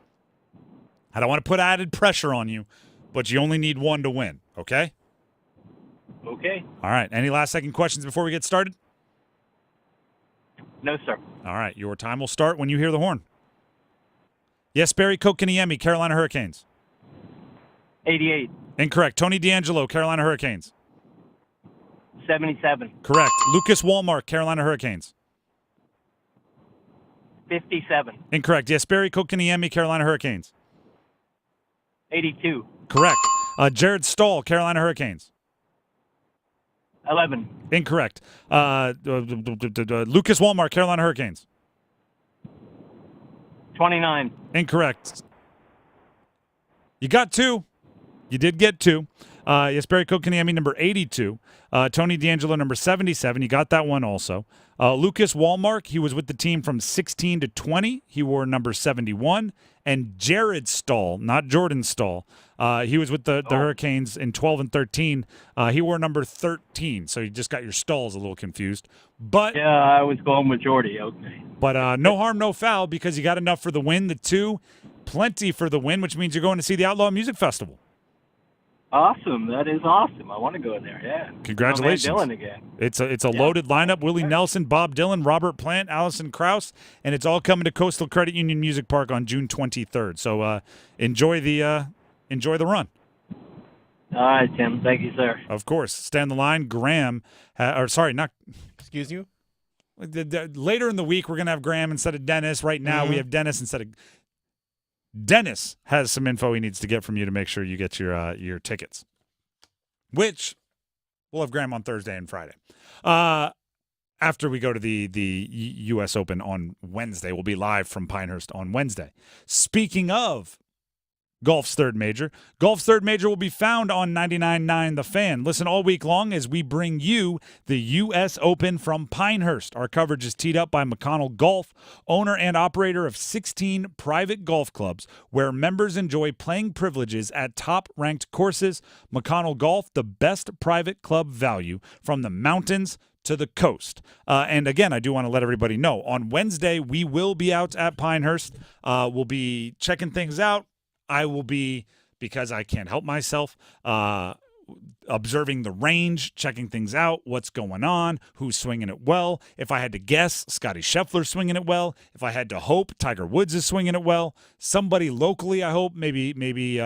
I don't want to put added pressure on you, but you only need 1 to win, okay? Okay. All right. Any last-second questions before we get started? No, sir. All right. Your time will start when you hear the horn. Yes, Barry Kokaniemi, Carolina Hurricanes. 88. Incorrect. Tony D'Angelo, Carolina Hurricanes. 77. Correct. Lucas Wallmark, Carolina Hurricanes. 57. Incorrect. Yes, Barry Kokaniemi, Carolina Hurricanes. 82. Correct. Jared Stahl, Carolina Hurricanes. 11. Incorrect. Lucas Wallmark, Carolina Hurricanes. 29. Incorrect. You got 2. You did get 2. Yes, Barry Kokaniemi, number 82. Tony D'Angelo, number 77. You got that one also. Lucas Wallmark, he was with the team from 16 to 20. He wore number 71. And Jared Stahl, not Jordan Stahl, he was with the Hurricanes in 12 and 13. He wore number 13. So you just got your Stahls a little confused. But yeah, I was going with Jordy. Okay. But no harm, no foul, because you got enough for the win. The 2, plenty for the win, which means you're going to see the Outlaw Music Festival. Awesome. That is awesome. I want to go there, yeah. Congratulations. Dylan again. It's a loaded lineup. Willie Nelson, Bob Dylan, Robert Plant, Allison Krauss, and it's all coming to Coastal Credit Union Music Park on June 23rd. So enjoy the run. All right, Tim. Thank you, sir. Of course. Stay on the line. Graham, Excuse you? Later in the week, we're going to have Graham instead of Dennis. Right now, we have Dennis instead of Dennis has some info he needs to get from you to make sure you get your tickets, which we'll have Graham on Thursday and Friday. After we go to the U.S. Open on Wednesday, we'll be live from Pinehurst on Wednesday. Speaking of Golf's third major will be found on 99.9 The Fan. Listen all week long as we bring you the U.S. Open from Pinehurst. Our coverage is teed up by McConnell Golf, owner and operator of 16 private golf clubs where members enjoy playing privileges at top-ranked courses. McConnell Golf, the best private club value from the mountains to the coast. And again, I do want to let everybody know, on Wednesday, we will be out at Pinehurst. We'll be checking things out. I will be, because I can't help myself, observing the range, checking things out, what's going on, who's swinging it well. If I had to guess, Scotty Scheffler's swinging it well. If I had to hope, Tiger Woods is swinging it well. Somebody locally, I hope, maybe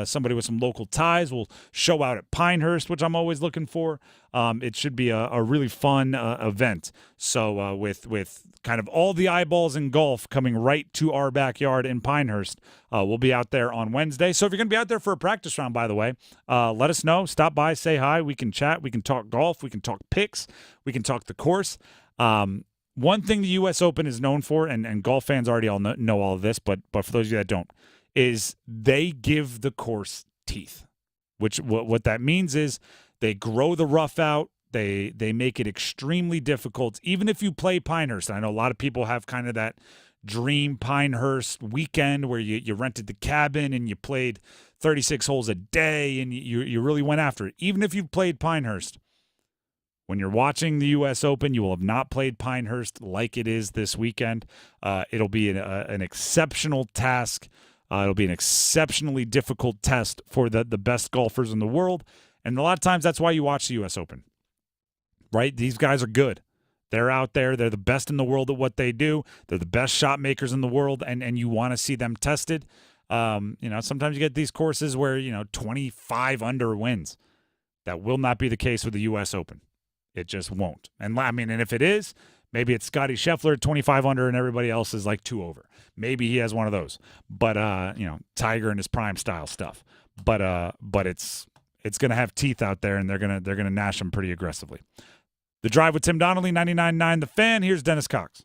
somebody with some local ties will show out at Pinehurst, which I'm always looking for. It should be a really fun event. So with kind of all the eyeballs in golf coming right to our backyard in Pinehurst, we'll be out there on Wednesday. So if you're going to be out there for a practice round, by the way, let us know. Stop by, say hi. We can chat. We can talk golf. We can talk picks. We can talk the course. One thing the U.S. Open is known for, and golf fans already all know all of this, but for those of you that don't, is they give the course teeth. which what that means is they grow the rough out. They make it extremely difficult, even if you play Pinehurst. I know a lot of people have kind of that dream Pinehurst weekend where you rented the cabin and you played 36 holes a day and you really went after it. Even if you've played Pinehurst, when you're watching the U.S. Open, you will have not played Pinehurst like it is this weekend. It'll be an exceptional task. It'll be an exceptionally difficult test for the best golfers in the world. And a lot of times that's why you watch the U.S. Open, right? These guys are good. They're out there. They're the best in the world at what they do. They're the best shot makers in the world, and you want to see them tested. Sometimes you get these courses where, 25 under wins. That will not be the case with the U.S. Open. It just won't. And if it is, maybe it's Scotty Scheffler at 25 under and everybody else is like 2 over. Maybe he has one of those. But Tiger and his prime style stuff. But it's going to have teeth out there, and they're going to gnash them pretty aggressively. The Drive with Tim Donnelly, 99.9 The Fan. Here's Dennis Cox.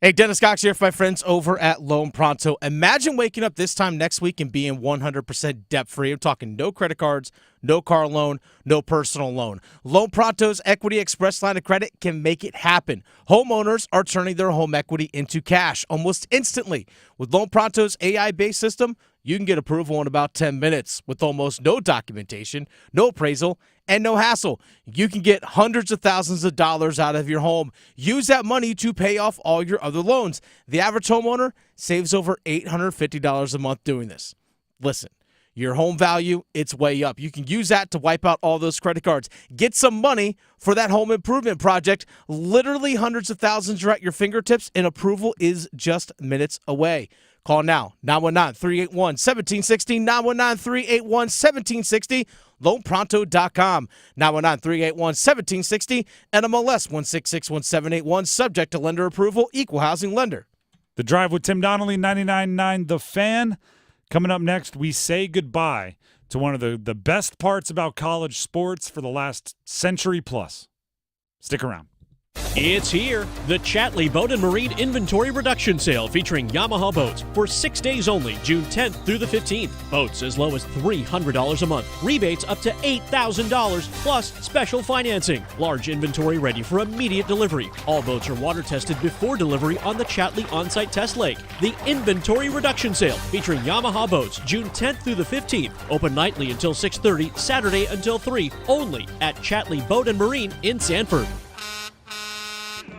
Hey, Dennis Cox here for my friends over at Loan Pronto. Imagine waking up this time next week and being 100% debt-free. I'm talking no credit cards, no car loan, no personal loan. Loan Pronto's Equity Express line of credit can make it happen. Homeowners are turning their home equity into cash almost instantly. With Loan Pronto's AI-based system, you can get approval in about 10 minutes with almost no documentation, no appraisal, and no hassle. You can get hundreds of thousands of dollars out of your home. Use that money to pay off all your other loans. The average homeowner saves over $850 a month doing this. Listen, your home value, it's way up. You can use that to wipe out all those credit cards. Get some money for that home improvement project. Literally hundreds of thousands are at your fingertips, and approval is just minutes away. Call now, 919-381-1760, 919-381-1760, loanpronto.com, 919-381-1760, NMLS 1661781, subject to lender approval, equal housing lender. The Drive with Tim Donnelly, 99.9 The Fan. Coming up next, we say goodbye to one of the best parts about college sports for the last century plus. Stick around. It's here, the Chatley Boat and Marine Inventory Reduction Sale featuring Yamaha boats for 6 days only, June 10th through the 15th. Boats as low as $300 a month. Rebates up to $8,000 plus special financing. Large inventory ready for immediate delivery. All boats are water tested before delivery on the Chatley on-site test lake. The Inventory Reduction Sale featuring Yamaha boats, June 10th through the 15th. Open nightly until 6:30, Saturday until 3, only at Chatley Boat and Marine in Sanford.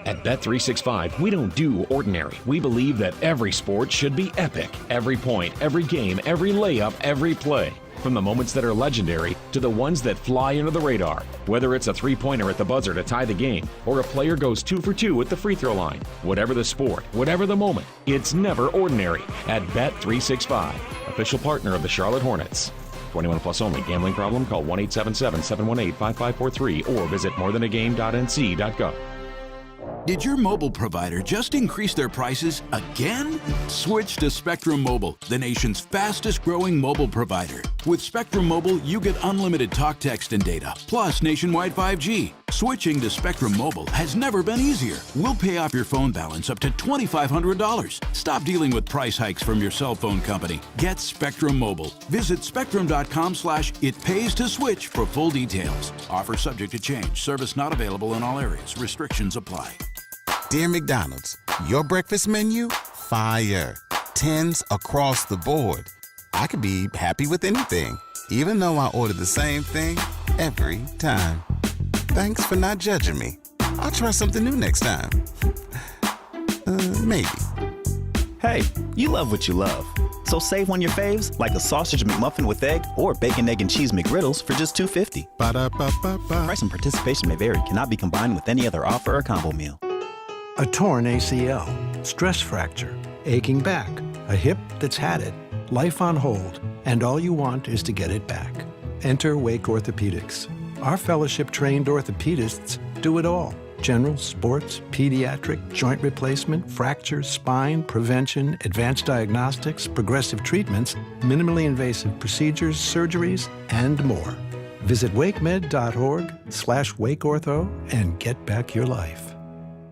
At Bet365, we don't do ordinary. We believe that every sport should be epic. Every point, every game, every layup, every play. From the moments that are legendary to the ones that fly under the radar. Whether it's a three-pointer at the buzzer to tie the game or a player goes 2 for 2 at the free throw line. Whatever the sport, whatever the moment, it's never ordinary at Bet365, official partner of the Charlotte Hornets. 21 plus only. Gambling problem? Call 1-877-718-5543 or visit morethanagame.nc.gov. Did your mobile provider just increase their prices again? Switch to Spectrum Mobile, the nation's fastest growing mobile provider. With Spectrum Mobile, you get unlimited talk, text, and data, plus nationwide 5G. Switching to Spectrum Mobile has never been easier. We'll pay off your phone balance up to $2,500. Stop dealing with price hikes from your cell phone company. Get Spectrum Mobile. Visit spectrum.com/itpays-to-switch for full details. Offer subject to change. Service not available in all areas. Restrictions apply. Dear McDonald's, your breakfast menu? Fire. 10s across the board. I could be happy with anything, even though I order the same thing every time. Thanks for not judging me. I'll try something new next time. Maybe. Hey, you love what you love. So save on your faves like a sausage McMuffin with egg or bacon, egg, and cheese McGriddles for just $2.50. Ba-da-ba-ba-ba. Price and participation may vary. Cannot be combined with any other offer or combo meal. A torn ACL, stress fracture, aching back, a hip that's had it, life on hold, and all you want is to get it back. Enter Wake Orthopedics. Our fellowship-trained orthopedists do it all. General, sports, pediatric, joint replacement, fractures, spine, prevention, advanced diagnostics, progressive treatments, minimally invasive procedures, surgeries, and more. Visit wakemed.org/wakeortho and get back your life.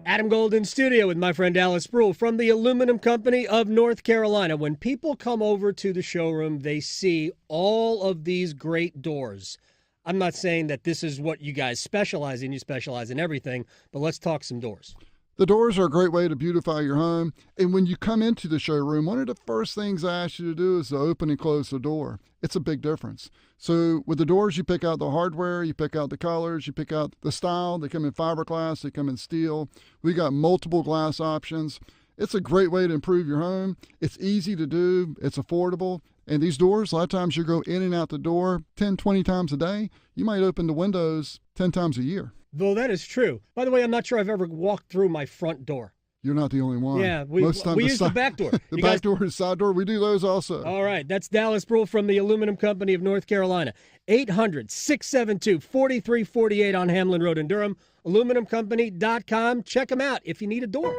Adam Gold in studio with my friend Alice Rhule from the Aluminum Company of North Carolina. When people come over to the showroom, they see all of these great doors. I'm not saying that this is what you guys specialize in. You specialize in everything, but let's talk some doors. The doors are a great way to beautify your home. And when you come into the showroom, one of the first things I ask you to do is to open and close the door. It's a big difference. So with the doors, you pick out the hardware, you pick out the colors, you pick out the style. They come in fiberglass, they come in steel. We got multiple glass options. It's a great way to improve your home. It's easy to do. It's affordable. And these doors, a lot of times you go in and out the door 10, 20 times a day. You might open the windows 10 times a year. Though that is true. By the way, I'm not sure I've ever walked through my front door. You're not the only one. Yeah, we use the back door. The back door is side door. We do those also. All right. That's Dallas Rhule from the Aluminum Company of North Carolina. 800-672-4348 on Hamlin Road in Durham. AluminumCompany.com. Check them out if you need a door.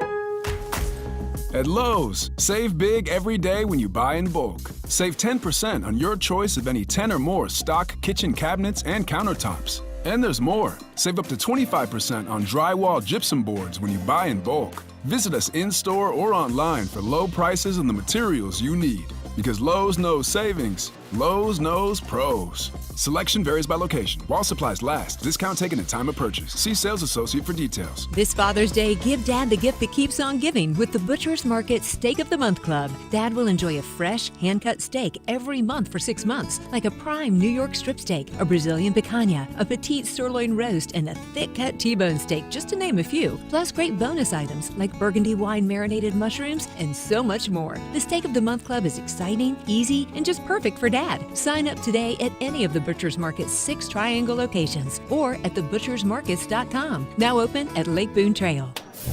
At Lowe's, save big every day when you buy in bulk. Save 10% on your choice of any 10 or more stock kitchen cabinets and countertops. And there's more. Save up to 25% on drywall gypsum boards when you buy in bulk. Visit us in-store or online for low prices and the materials you need. Because Lowe's knows savings. Lowe's knows pros. Selection varies by location. While supplies last. Discount taken at time of purchase. See sales associate for details. This Father's Day, give Dad the gift that keeps on giving with the Butcher's Market Steak of the Month Club. Dad will enjoy a fresh, hand-cut steak every month for 6 months, like a prime New York strip steak, a Brazilian picanha, a petite sirloin roast, and a thick-cut T-bone steak, just to name a few. Plus great bonus items like burgundy wine marinated mushrooms and so much more. The Steak of the Month Club is exciting, easy, and just perfect for Dad. Sign up today at any of the Butcher's Market's 6 Triangle locations or at thebutchersmarkets.com. Now open at Lake Boone Trail.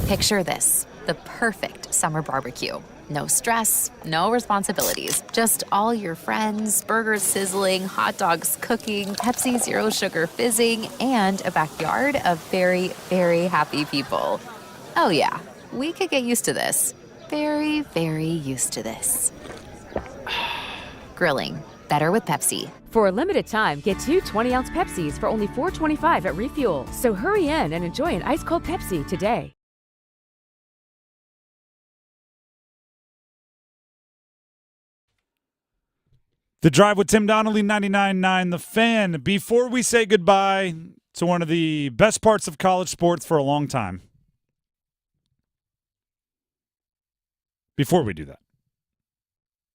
Picture this, the perfect summer barbecue. No stress, no responsibilities, just all your friends, burgers sizzling, hot dogs cooking, Pepsi Zero Sugar fizzing, and a backyard of very, very happy people. Oh yeah, we could get used to this. Very, very used to this. Grilling. Better with Pepsi. For a limited time, get 2 20-ounce Pepsis for only $4.25 at Refuel. So hurry in and enjoy an ice-cold Pepsi today. The Drive with Tim Donnelly, 99.9 The Fan. Before we say goodbye to one of the best parts of college sports for a long time, before we do that,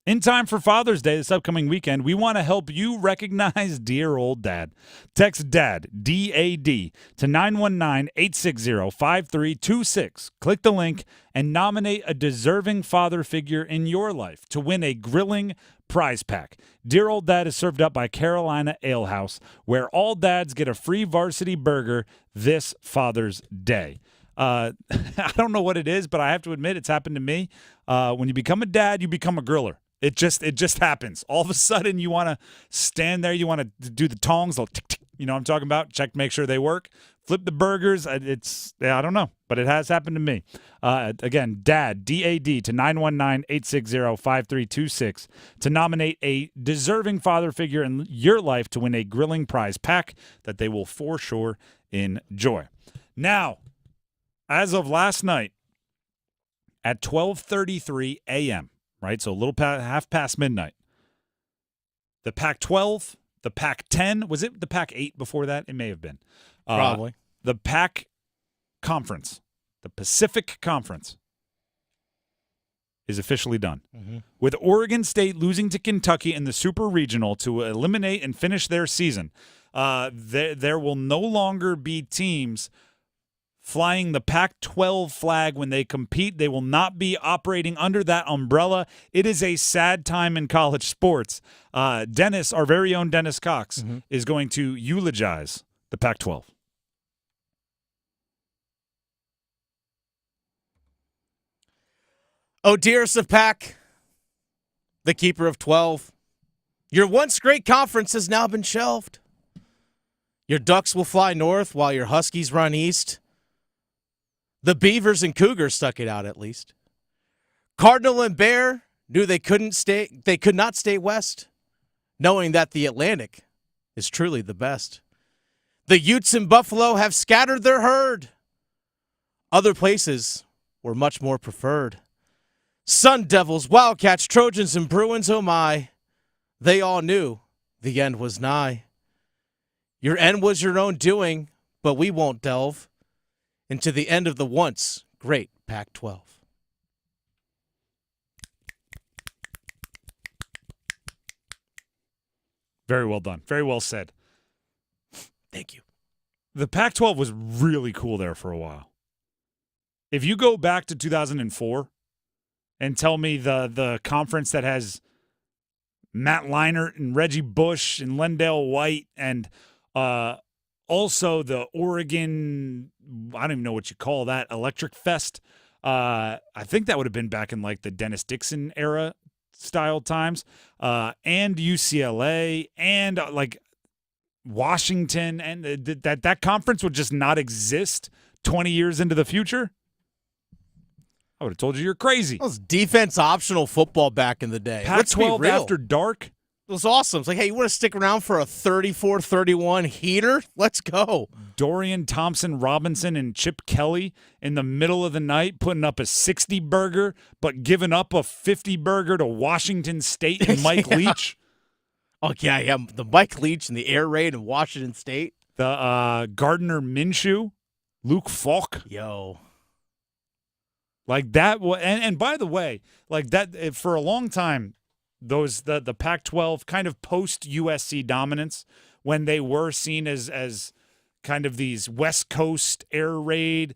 in time for Father's Day this upcoming weekend, we want to help you recognize dear old dad. Text DAD, D-A-D, to 919-860-5326. Click the link and nominate a deserving father figure in your life to win a grilling prize pack. Dear Old Dad is served up by Carolina Ale House, where all dads get a free varsity burger this Father's Day. I don't know what it is, but I have to admit it's happened to me. When you become a dad, you become a griller. It just happens. All of a sudden, you want to stand there. You want to do the tongs. Tick, tick, you know what I'm talking about? Check to make sure they work. Flip the burgers. I don't know, but it has happened to me. Again, DAD, D-A-D, to 919-860-5326 to nominate a deserving father figure in your life to win a grilling prize pack that they will for sure enjoy. Now, as of last night at 12:33 a.m., right? So a little half past midnight. The Pac-12, the Pac-10, was it the Pac-8 before that? It may have been. Probably. The Pac Conference, the Pacific Conference, is officially done. Mm-hmm. With Oregon State losing to Kentucky in the Super Regional to eliminate and finish their season, there will no longer be teams flying the Pac-12 flag when they compete. They will not be operating under that umbrella. It is a sad time in college sports. Dennis, our very own Dennis Cox, is going to eulogize the Pac-12. Oh, dearest of Pac, the keeper of 12, your once great conference has now been shelved. Your Ducks will fly north while your Huskies run east. The Beavers and Cougars stuck it out at least. Cardinal and Bear knew they could not stay west, knowing that the Atlantic is truly the best. The Utes and Buffalo have scattered their herd. Other places were much more preferred. Sun Devils, Wildcats, Trojans, and Bruins, oh my, they all knew the end was nigh. Your end was your own doing, but we won't delve into the end of the once great Pac-12. Very well done. Very well said. Thank you. The Pac-12 was really cool there for a while. If you go back to 2004 and tell me the conference that has Matt Leinart and Reggie Bush and Lendale White and also the Oregon, I don't even know what you call that, Electric Fest. I think that would have been back in like the Dennis Dixon era style times, and UCLA and like Washington, and that conference would just not exist 20 years into the future. I would have told you you're crazy. It was defense optional football back in the day. Pac-12 after dark. It was awesome. It's like, hey, you want to stick around for a 34-31 heater? Let's go. Dorian Thompson-Robinson and Chip Kelly in the middle of the night putting up a 60 burger, but giving up a 50 burger to Washington State and Mike Leach. Oh, yeah. The Mike Leach and the air raid in Washington State. The Gardner Minshew, Luke Falk. Yo. Like that. And by the way, like that for a long time, the Pac-12 kind of post-USC dominance, when they were seen as kind of these West Coast air raid,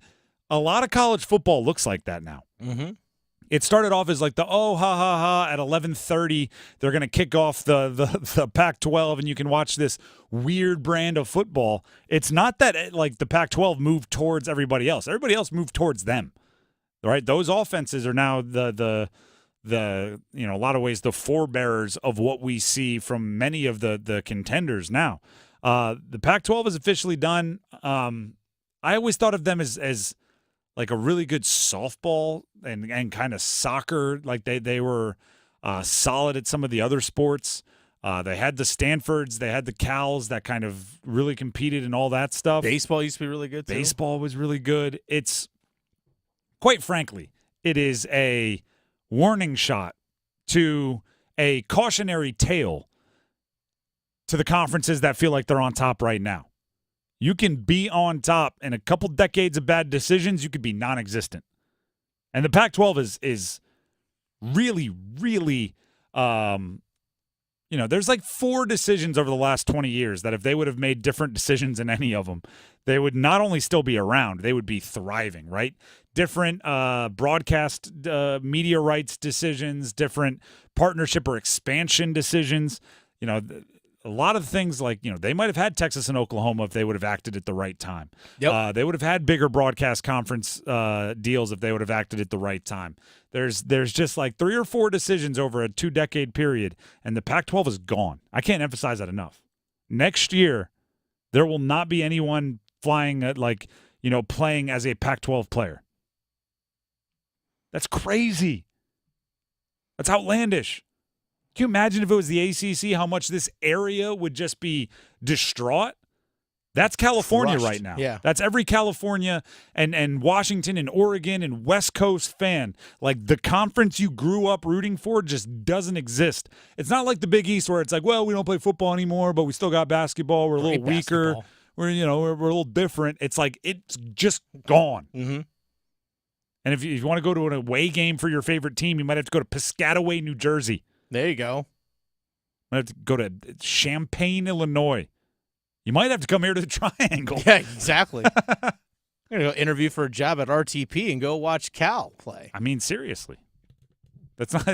a lot of college football looks like that now. Mm-hmm. It started off as like the at 11:30 they're going to kick off the Pac-12 and you can watch this weird brand of football. It's not that like the Pac-12 moved towards everybody else. Everybody else moved towards them. Right? Those offenses are now the a lot of ways the forebearers of what we see from many of the contenders now. The Pac-12 is officially done. I always thought of them as like a really good softball and kind of soccer. Like they were solid at some of the other sports. They had the Stanfords, they had the Cals that kind of really competed in all that stuff. Baseball used to be really good too. Baseball was really good. It's, quite frankly, it is a warning shot to a cautionary tale to the conferences that feel like they're on top right now. You can be on top in a couple decades of bad decisions. You could be non-existent. And the Pac-12 is really, really, there's like 4 decisions over the last 20 years that if they would have made different decisions in any of them, they would not only still be around, they would be thriving, right? Different broadcast media rights decisions, different partnership or expansion decisions. A lot of things like, they might have had Texas and Oklahoma if they would have acted at the right time. Yep. They would have had bigger broadcast conference deals if they would have acted at the right time. There's just like 3 or 4 decisions over a 2-decade period, and the Pac-12 is gone. I can't emphasize that enough. Next year, there will not be anyone flying at playing as a Pac-12 player. That's crazy. That's outlandish. Can you imagine if it was the ACC, how much this area would just be distraught? That's California Crushed. right now. Yeah. That's every California and Washington and Oregon and West Coast fan. Like the conference you grew up rooting for just doesn't exist. It's not like the Big East where it's like, well, we don't play football anymore, but we still got basketball. We're a little weaker. Basketball. We're a little different. It's like it's just gone. Mm-hmm. And if you want to go to an away game for your favorite team, you might have to go to Piscataway, New Jersey. There you go. You might have to go to Champaign, Illinois. You might have to come here to the Triangle. Yeah, exactly. I'm going to go interview for a job at RTP and go watch Cal play. I mean, seriously. It's not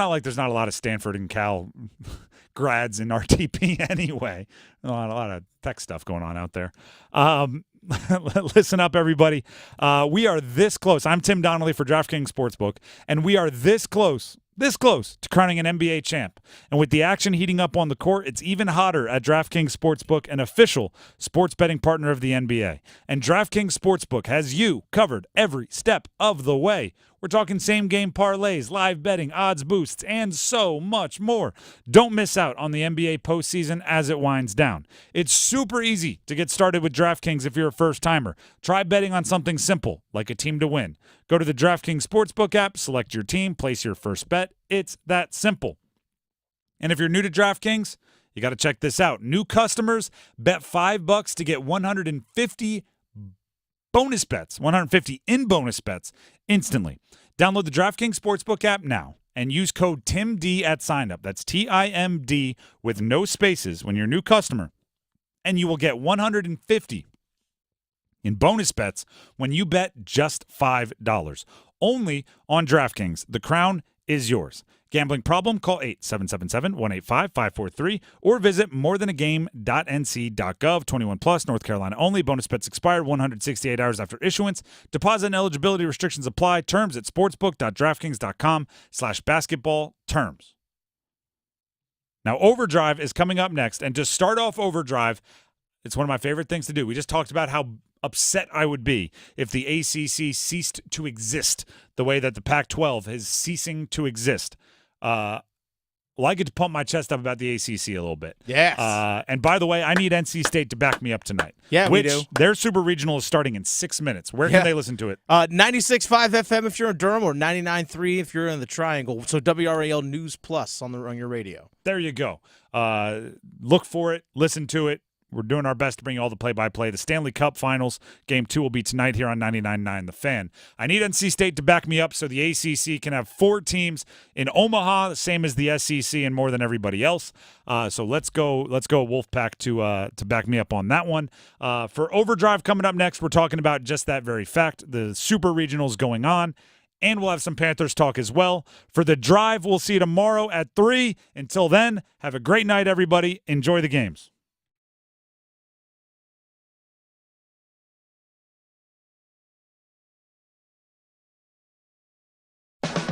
like there's not a lot of Stanford and Cal grads in RTP anyway. A lot of tech stuff going on out there. Listen up, everybody. We are this close. I'm Tim Donnelly for DraftKings Sportsbook, and we are this close to crowning an NBA champ. And with the action heating up on the court, it's even hotter at DraftKings Sportsbook, an official sports betting partner of the NBA. And DraftKings Sportsbook has you covered every step of the way. We're talking same-game parlays, live betting, odds boosts, and so much more. Don't miss out on the NBA postseason as it winds down. It's super easy to get started with DraftKings if you're a first-timer. Try betting on something simple, like a team to win. Go to the DraftKings Sportsbook app, select your team, place your first bet. It's that simple. And if you're new to DraftKings, you got to check this out. New customers bet $5 to get 150 bonus bets, 150 in bonus bets instantly. Download the DraftKings Sportsbook app now and use code TIMD at signup. That's TIMD with no spaces when you're a new customer. And you will get 150 in bonus bets when you bet just $5. Only on DraftKings. The crown is yours. Gambling problem? Call 877-185-543 or visit morethanagame.nc.gov. 21 plus, North Carolina only. Bonus bets expired 168 hours after issuance. Deposit and eligibility restrictions apply. Terms at sportsbook.draftkings.com/basketball terms. Now, Overdrive is coming up next. And to start off Overdrive, it's one of my favorite things to do. We just talked about how upset I would be if the ACC ceased to exist the way that the Pac-12 is ceasing to exist. I get to pump my chest up about the ACC a little bit. Yes. And by the way, I need NC State to back me up tonight. Yeah, we do. Their Super Regional is starting in 6 minutes. Where can they listen to it? 96.5 FM if you're in Durham, or 99.3 if you're in the Triangle. So WRAL News Plus on your radio. There you go. Look for it. Listen to it. We're doing our best to bring you all the play-by-play. The Stanley Cup Finals, Game 2 will be tonight here on 99.9 The Fan. I need NC State to back me up so the ACC can have 4 teams in Omaha, the same as the SEC and more than everybody else. So let's go Wolfpack to back me up on that one. For Overdrive coming up next, we're talking about just that very fact, the Super Regionals going on. And we'll have some Panthers talk as well. For the Drive, we'll see you tomorrow at 3. Until then, have a great night, everybody. Enjoy the games.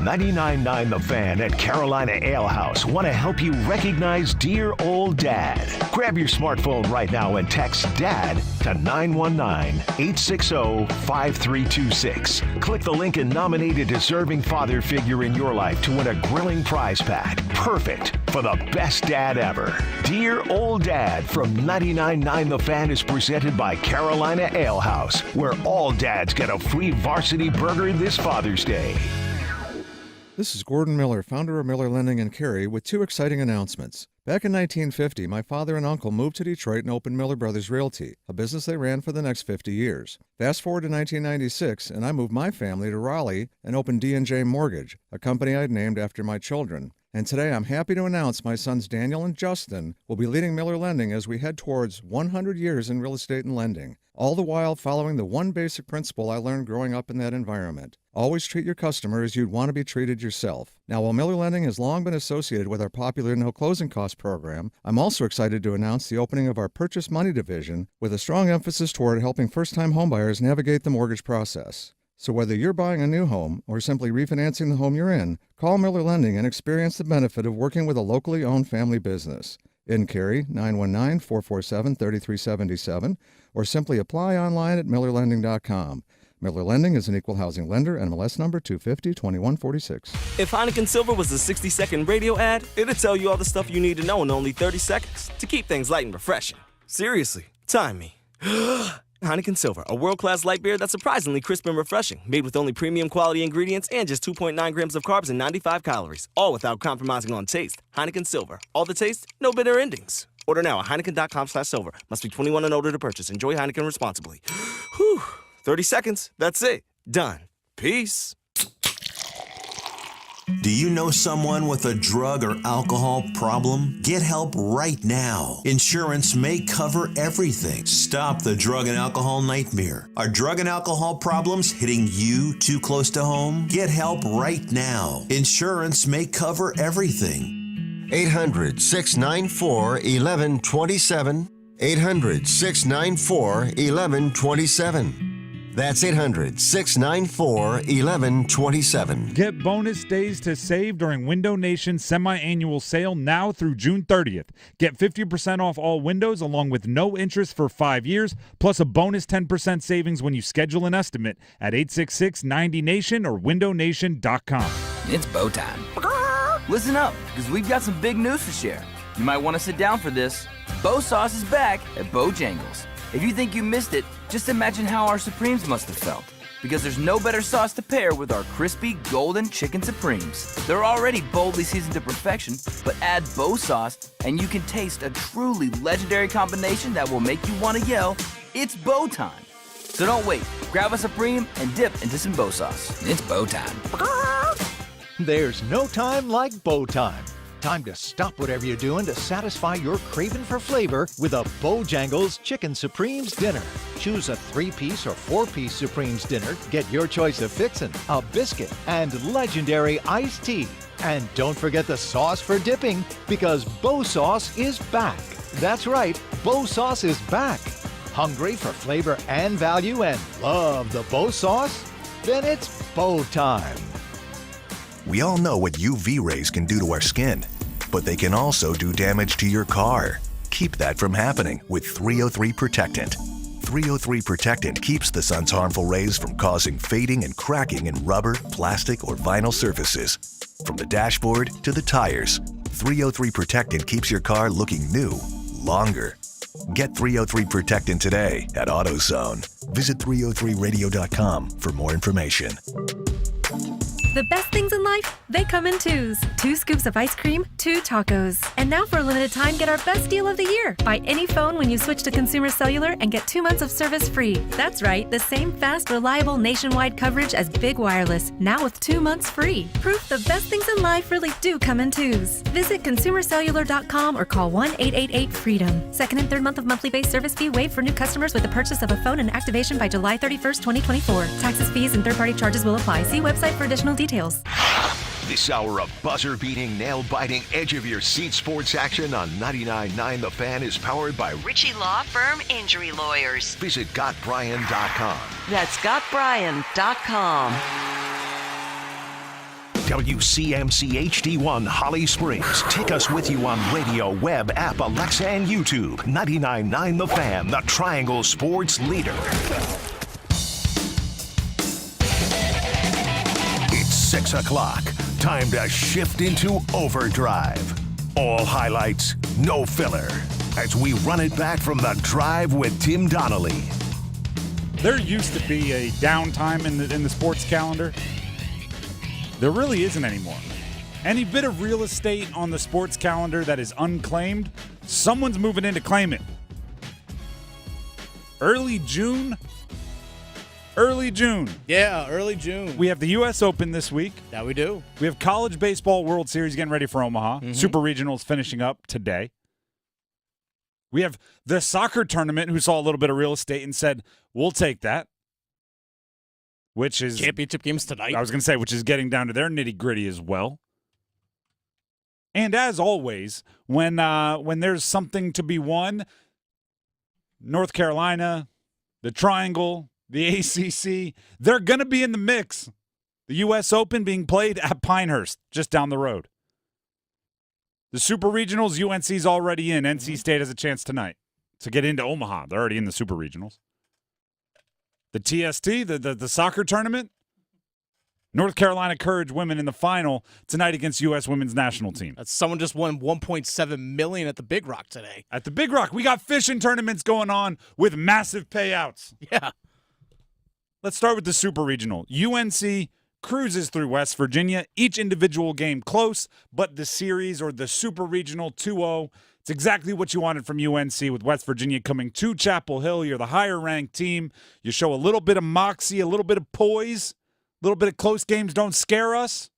99.9 The Fan at Carolina Ale House want to help you recognize dear old dad. Grab your smartphone right now and text DAD to 919-860-5326. Click the link and nominate a deserving father figure in your life to win a grilling prize pack. Perfect for the best dad ever. Dear Old Dad from 99.9 The Fan is presented by Carolina Ale House, where all dads get a free varsity burger this Father's Day. This is Gordon Miller, founder of Miller Lending in Cary, with 2 exciting announcements. Back in 1950, my father and uncle moved to Detroit and opened Miller Brothers Realty, a business they ran for the next 50 years. Fast forward to 1996, and I moved my family to Raleigh and opened D&J Mortgage, a company I'd named after my children. And today I'm happy to announce my sons Daniel and Justin will be leading Miller Lending as we head towards 100 years in real estate and lending, all the while following the one basic principle I learned growing up in that environment. Always treat your customer as you'd want to be treated yourself. Now, while Miller Lending has long been associated with our popular no closing cost program, I'm also excited to announce the opening of our purchase money division with a strong emphasis toward helping first-time homebuyers navigate the mortgage process. So whether you're buying a new home or simply refinancing the home you're in, call Miller Lending and experience the benefit of working with a locally owned family business. In Cary, 919-447-3377, or simply apply online at millerlending.com. Miller Lending is an equal housing lender, NMLS number 250-2146. If Heineken Silver was a 60-second radio ad, it'd tell you all the stuff you need to know in only 30 seconds to keep things light and refreshing. Seriously, time me. Heineken Silver, a world-class light beer that's surprisingly crisp and refreshing, made with only premium quality ingredients and just 2.9 grams of carbs and 95 calories, all without compromising on taste. Heineken Silver, all the taste, no bitter endings. Order now at Heineken.com/silver. Must be 21 and older to purchase. Enjoy Heineken responsibly. Whew. 30 seconds. That's it. Done. Peace. Do you know someone with a drug or alcohol problem? Get help right now. Insurance may cover everything. Stop the drug and alcohol nightmare. Are drug and alcohol problems hitting you too close to home? Get help right now. Insurance may cover everything. 800-694-1127. 800-694-1127. That's 800-694-1127. Get bonus days to save during Window Nation's semi-annual sale now through June 30th. Get 50% off all windows along with no interest for 5 years, plus a bonus 10% savings when you schedule an estimate at 866-90Nation or windownation.com. It's bow time. Listen up, because we've got some big news to share. You might want to sit down for this. Bow Sauce is back at Bojangles. If you think you missed it, just imagine how our Supremes must have felt. Because there's no better sauce to pair with our crispy golden chicken Supremes. They're already boldly seasoned to perfection, but add Bow Sauce and you can taste a truly legendary combination that will make you want to yell, "It's bow time." So don't wait. Grab a Supreme and dip into some Bow Sauce. It's bow time. There's no time like bow time. Time to stop whatever you're doing to satisfy your craving for flavor with a Bojangles Chicken Supremes dinner. Choose a 3-piece or 4-piece Supremes dinner. Get your choice of fixin', a biscuit, and legendary iced tea. And don't forget the sauce for dipping, because Bow Sauce is back. That's right, Bow Sauce is back. Hungry for flavor and value and love the Bow Sauce? Then it's bow time. We all know what UV rays can do to our skin, but they can also do damage to your car. Keep that from happening with 303 Protectant. 303 Protectant keeps the sun's harmful rays from causing fading and cracking in rubber, plastic, or vinyl surfaces. From the dashboard to the tires, 303 Protectant keeps your car looking new longer. Get 303 Protectant today at AutoZone. Visit 303radio.com for more information. The best things in life, they come in twos. 2 scoops of ice cream, 2 tacos. And now for a limited time, get our best deal of the year. Buy any phone when you switch to Consumer Cellular and get 2 months of service free. That's right, the same fast, reliable nationwide coverage as Big Wireless, now with 2 months free. Proof the best things in life really do come in twos. Visit consumercellular.com or call 1-888-FREEDOM. Second and third month of monthly base service fee waived for new customers with the purchase of a phone and activation by July 31st, 2024. Taxes, fees, and third-party charges will apply. See website for additional details. This hour of buzzer-beating, nail-biting, edge-of-your-seat sports action on 99.9 The Fan is powered by Ritchie Law Firm Injury Lawyers. Visit GotBryan.com. That's GotBryan.com. WCMC HD1 Holly Springs. Take us with you on radio, web, app, Alexa, and YouTube. 99.9 The Fan, the Triangle Sports leader. 6 o'clock. Time to shift into overdrive. All highlights, no filler. As we run it back from the drive with Tim Donnelly. There used to be a downtime in the sports calendar. There really isn't anymore. Any bit of real estate on the sports calendar that is unclaimed, someone's moving in to claim it. Early June. Yeah, early June. We have the U.S. Open this week. That we do. We have College Baseball World Series getting ready for Omaha. Mm-hmm. Super Regionals finishing up today. We have the soccer tournament who saw a little bit of real estate and said, we'll take that. Which is championship games tonight. I was going to say, which is getting down to their nitty-gritty as well. And as always, when there's something to be won, North Carolina, the Triangle, the ACC, they're going to be in the mix. The U.S. Open being played at Pinehurst, just down the road. The Super Regionals, UNC's already in. NC State has a chance tonight to get into Omaha. They're already in the Super Regionals. The TST, the soccer tournament, North Carolina Courage women in the final tonight against U.S. women's national team. Someone just won $1.7 million at the Big Rock today. At the Big Rock. We got fishing tournaments going on with massive payouts. Yeah. Let's start with the Super Regional. UNC cruises through West Virginia. Each individual game close, but the series or the Super Regional 2-0, it's exactly what you wanted from UNC with West Virginia coming to Chapel Hill. You're the higher-ranked team. You show a little bit of moxie, a little bit of poise, a little bit of close games don't scare us.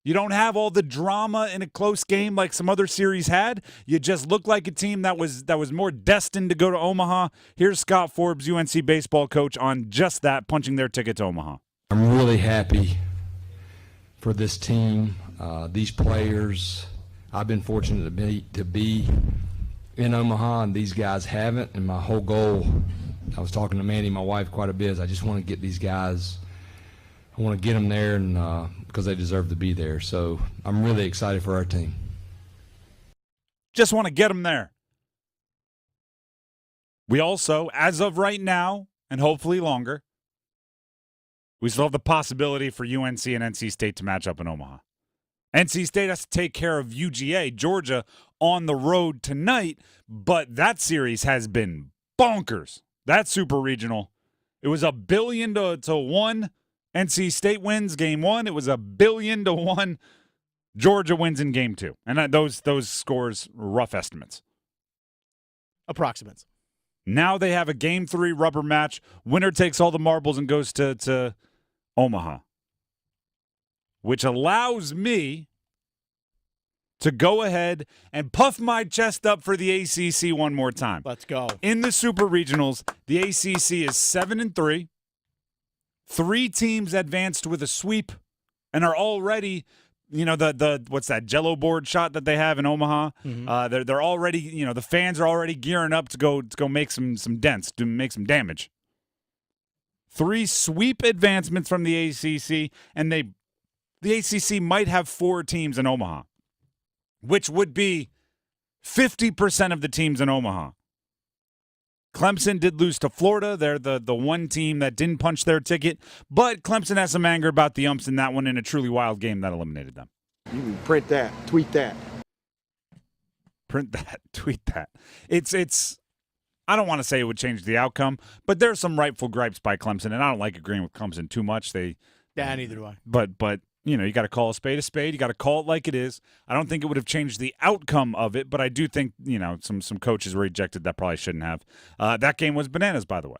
You don't have all the drama in a close game like some other series had. You just look like a team that was more destined to go to Omaha. Here's Scott Forbes, UNC baseball coach, on just that, punching their ticket to Omaha. I'm really happy for this team, these players. I've been fortunate to be in Omaha, and these guys haven't. And my whole goal I was talking to Mandy, my wife, quite a bit. I just want to get these guys. I want to get them there, and because they deserve to be there. So I'm really excited for our team. Just want to get them there. We also, as of right now, and hopefully longer, we still have the possibility for UNC and NC State to match up in Omaha. NC State has to take care of UGA, Georgia, on the road tonight, but that series has been bonkers. That Super Regional, it was 1 billion to 1. NC State wins game 1. It was 1 billion to 1. Georgia wins in game 2. And those scores, rough estimates. Approximates. Now they have a game 3 rubber match. Winner takes all the marbles and goes to Omaha, which allows me to go ahead and puff my chest up for the ACC one more time. Let's go. In the Super Regionals, the ACC is 7-3. 3 teams advanced with a sweep and are already, the what's that Jello board shot that they have in Omaha? Mm-hmm. They're already, the fans are already gearing up to go make some dents, to make some damage. 3 sweep advancements from the ACC, and the ACC might have 4 teams in Omaha, which would be 50% of the teams in Omaha. Clemson did lose to Florida. They're the one team that didn't punch their ticket, but Clemson has some anger about the umps in that one in a truly wild game that eliminated them. You can print that, tweet that. Print that, tweet that. It's. I don't want to say it would change the outcome, but there's some rightful gripes by Clemson, and I don't like agreeing with Clemson too much. Neither do I. But you got to call a spade a spade. You got to call it like it is. I don't think it would have changed the outcome of it, but I do think, some coaches were ejected that probably shouldn't have. That game was bananas, by the way.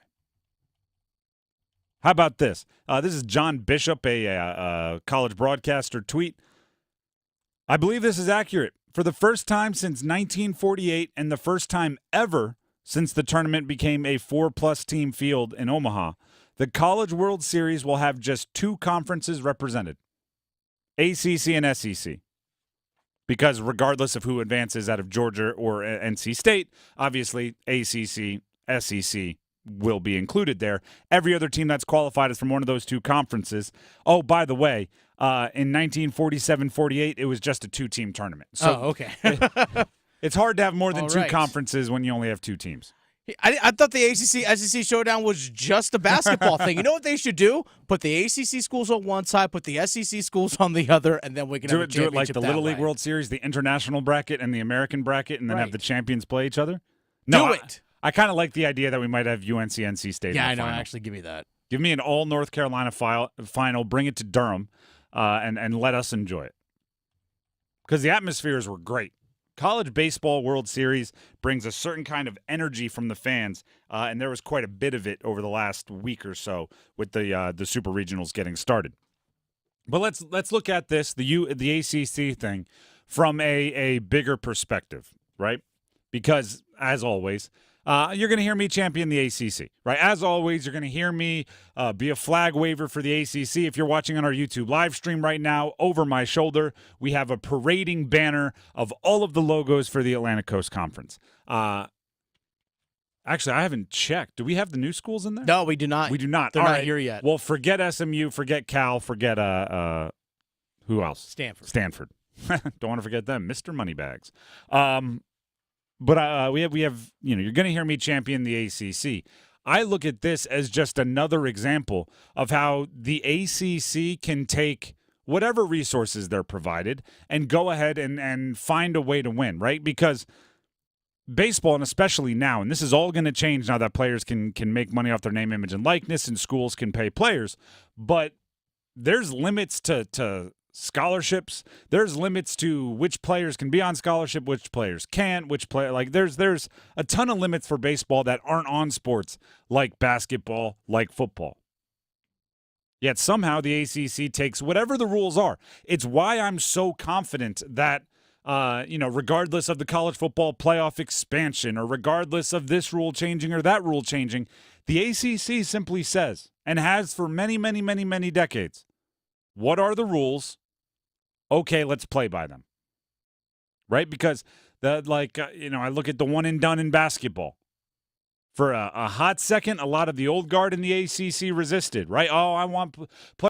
How about this? This is John Bishop, a college broadcaster tweet. I believe this is accurate. For the first time since 1948 and the first time ever since the tournament became a 4+ team field in Omaha, the College World Series will have just 2 conferences represented. ACC and SEC, because regardless of who advances out of Georgia or NC State, obviously ACC, SEC will be included there. Every other team that's qualified is from one of those 2 conferences. Oh, by the way, in 1947-48, it was just a 2-team tournament. So okay. It's hard to have more than All 2 right. conferences when you only have 2 teams. I thought the ACC-SEC showdown was just a basketball thing. You know what they should do? Put the ACC schools on one side, put the SEC schools on the other, and then we can have a championship do it like the that Little way. League World Series, the international bracket and the American bracket, and then have the champions play each other? Do it. I kind of like the idea that we might have UNC, NC State. Yeah, in I the know. final. Actually, give me that. Give me an all North Carolina final. Bring it to Durham, and let us enjoy it. Because the atmospheres were great. College Baseball World Series brings a certain kind of energy from the fans, and there was quite a bit of it over the last week or so with the Super Regionals getting started. But let's look at this, the ACC thing, from a bigger perspective, right? Because, as always, you're going to hear me champion the ACC, right? As always, you're going to hear me be a flag waver for the ACC. If you're watching on our YouTube live stream right now, over my shoulder, we have a parading banner of all of the logos for the Atlantic Coast Conference. Actually, I haven't checked. Do we have the new schools in there? No, we do not. We do not. They're All not right. here yet. Well, forget SMU, forget Cal, forget who else? Stanford. Don't want to forget them, Mr. Moneybags. But we have you're going to hear me champion the ACC. I look at this as just another example of how the ACC can take whatever resources they're provided and go ahead and find a way to win, right? Because baseball, and especially now, and this is all going to change now that players can make money off their name, image, and likeness, and schools can pay players, but there's limits to scholarships. There's limits to which players can be on scholarship, which players can't, there's a ton of limits for baseball that aren't on sports like basketball, like football. Yet somehow the ACC takes whatever the rules are. It's why I'm so confident that regardless of the college football playoff expansion or regardless of this rule changing or that rule changing, the ACC simply says, and has for many, many, many, many decades, what are the rules? Okay, let's play by them. Right? Because I look at the one and done in basketball. For a hot second, a lot of the old guard in the ACC resisted, right? Oh, I want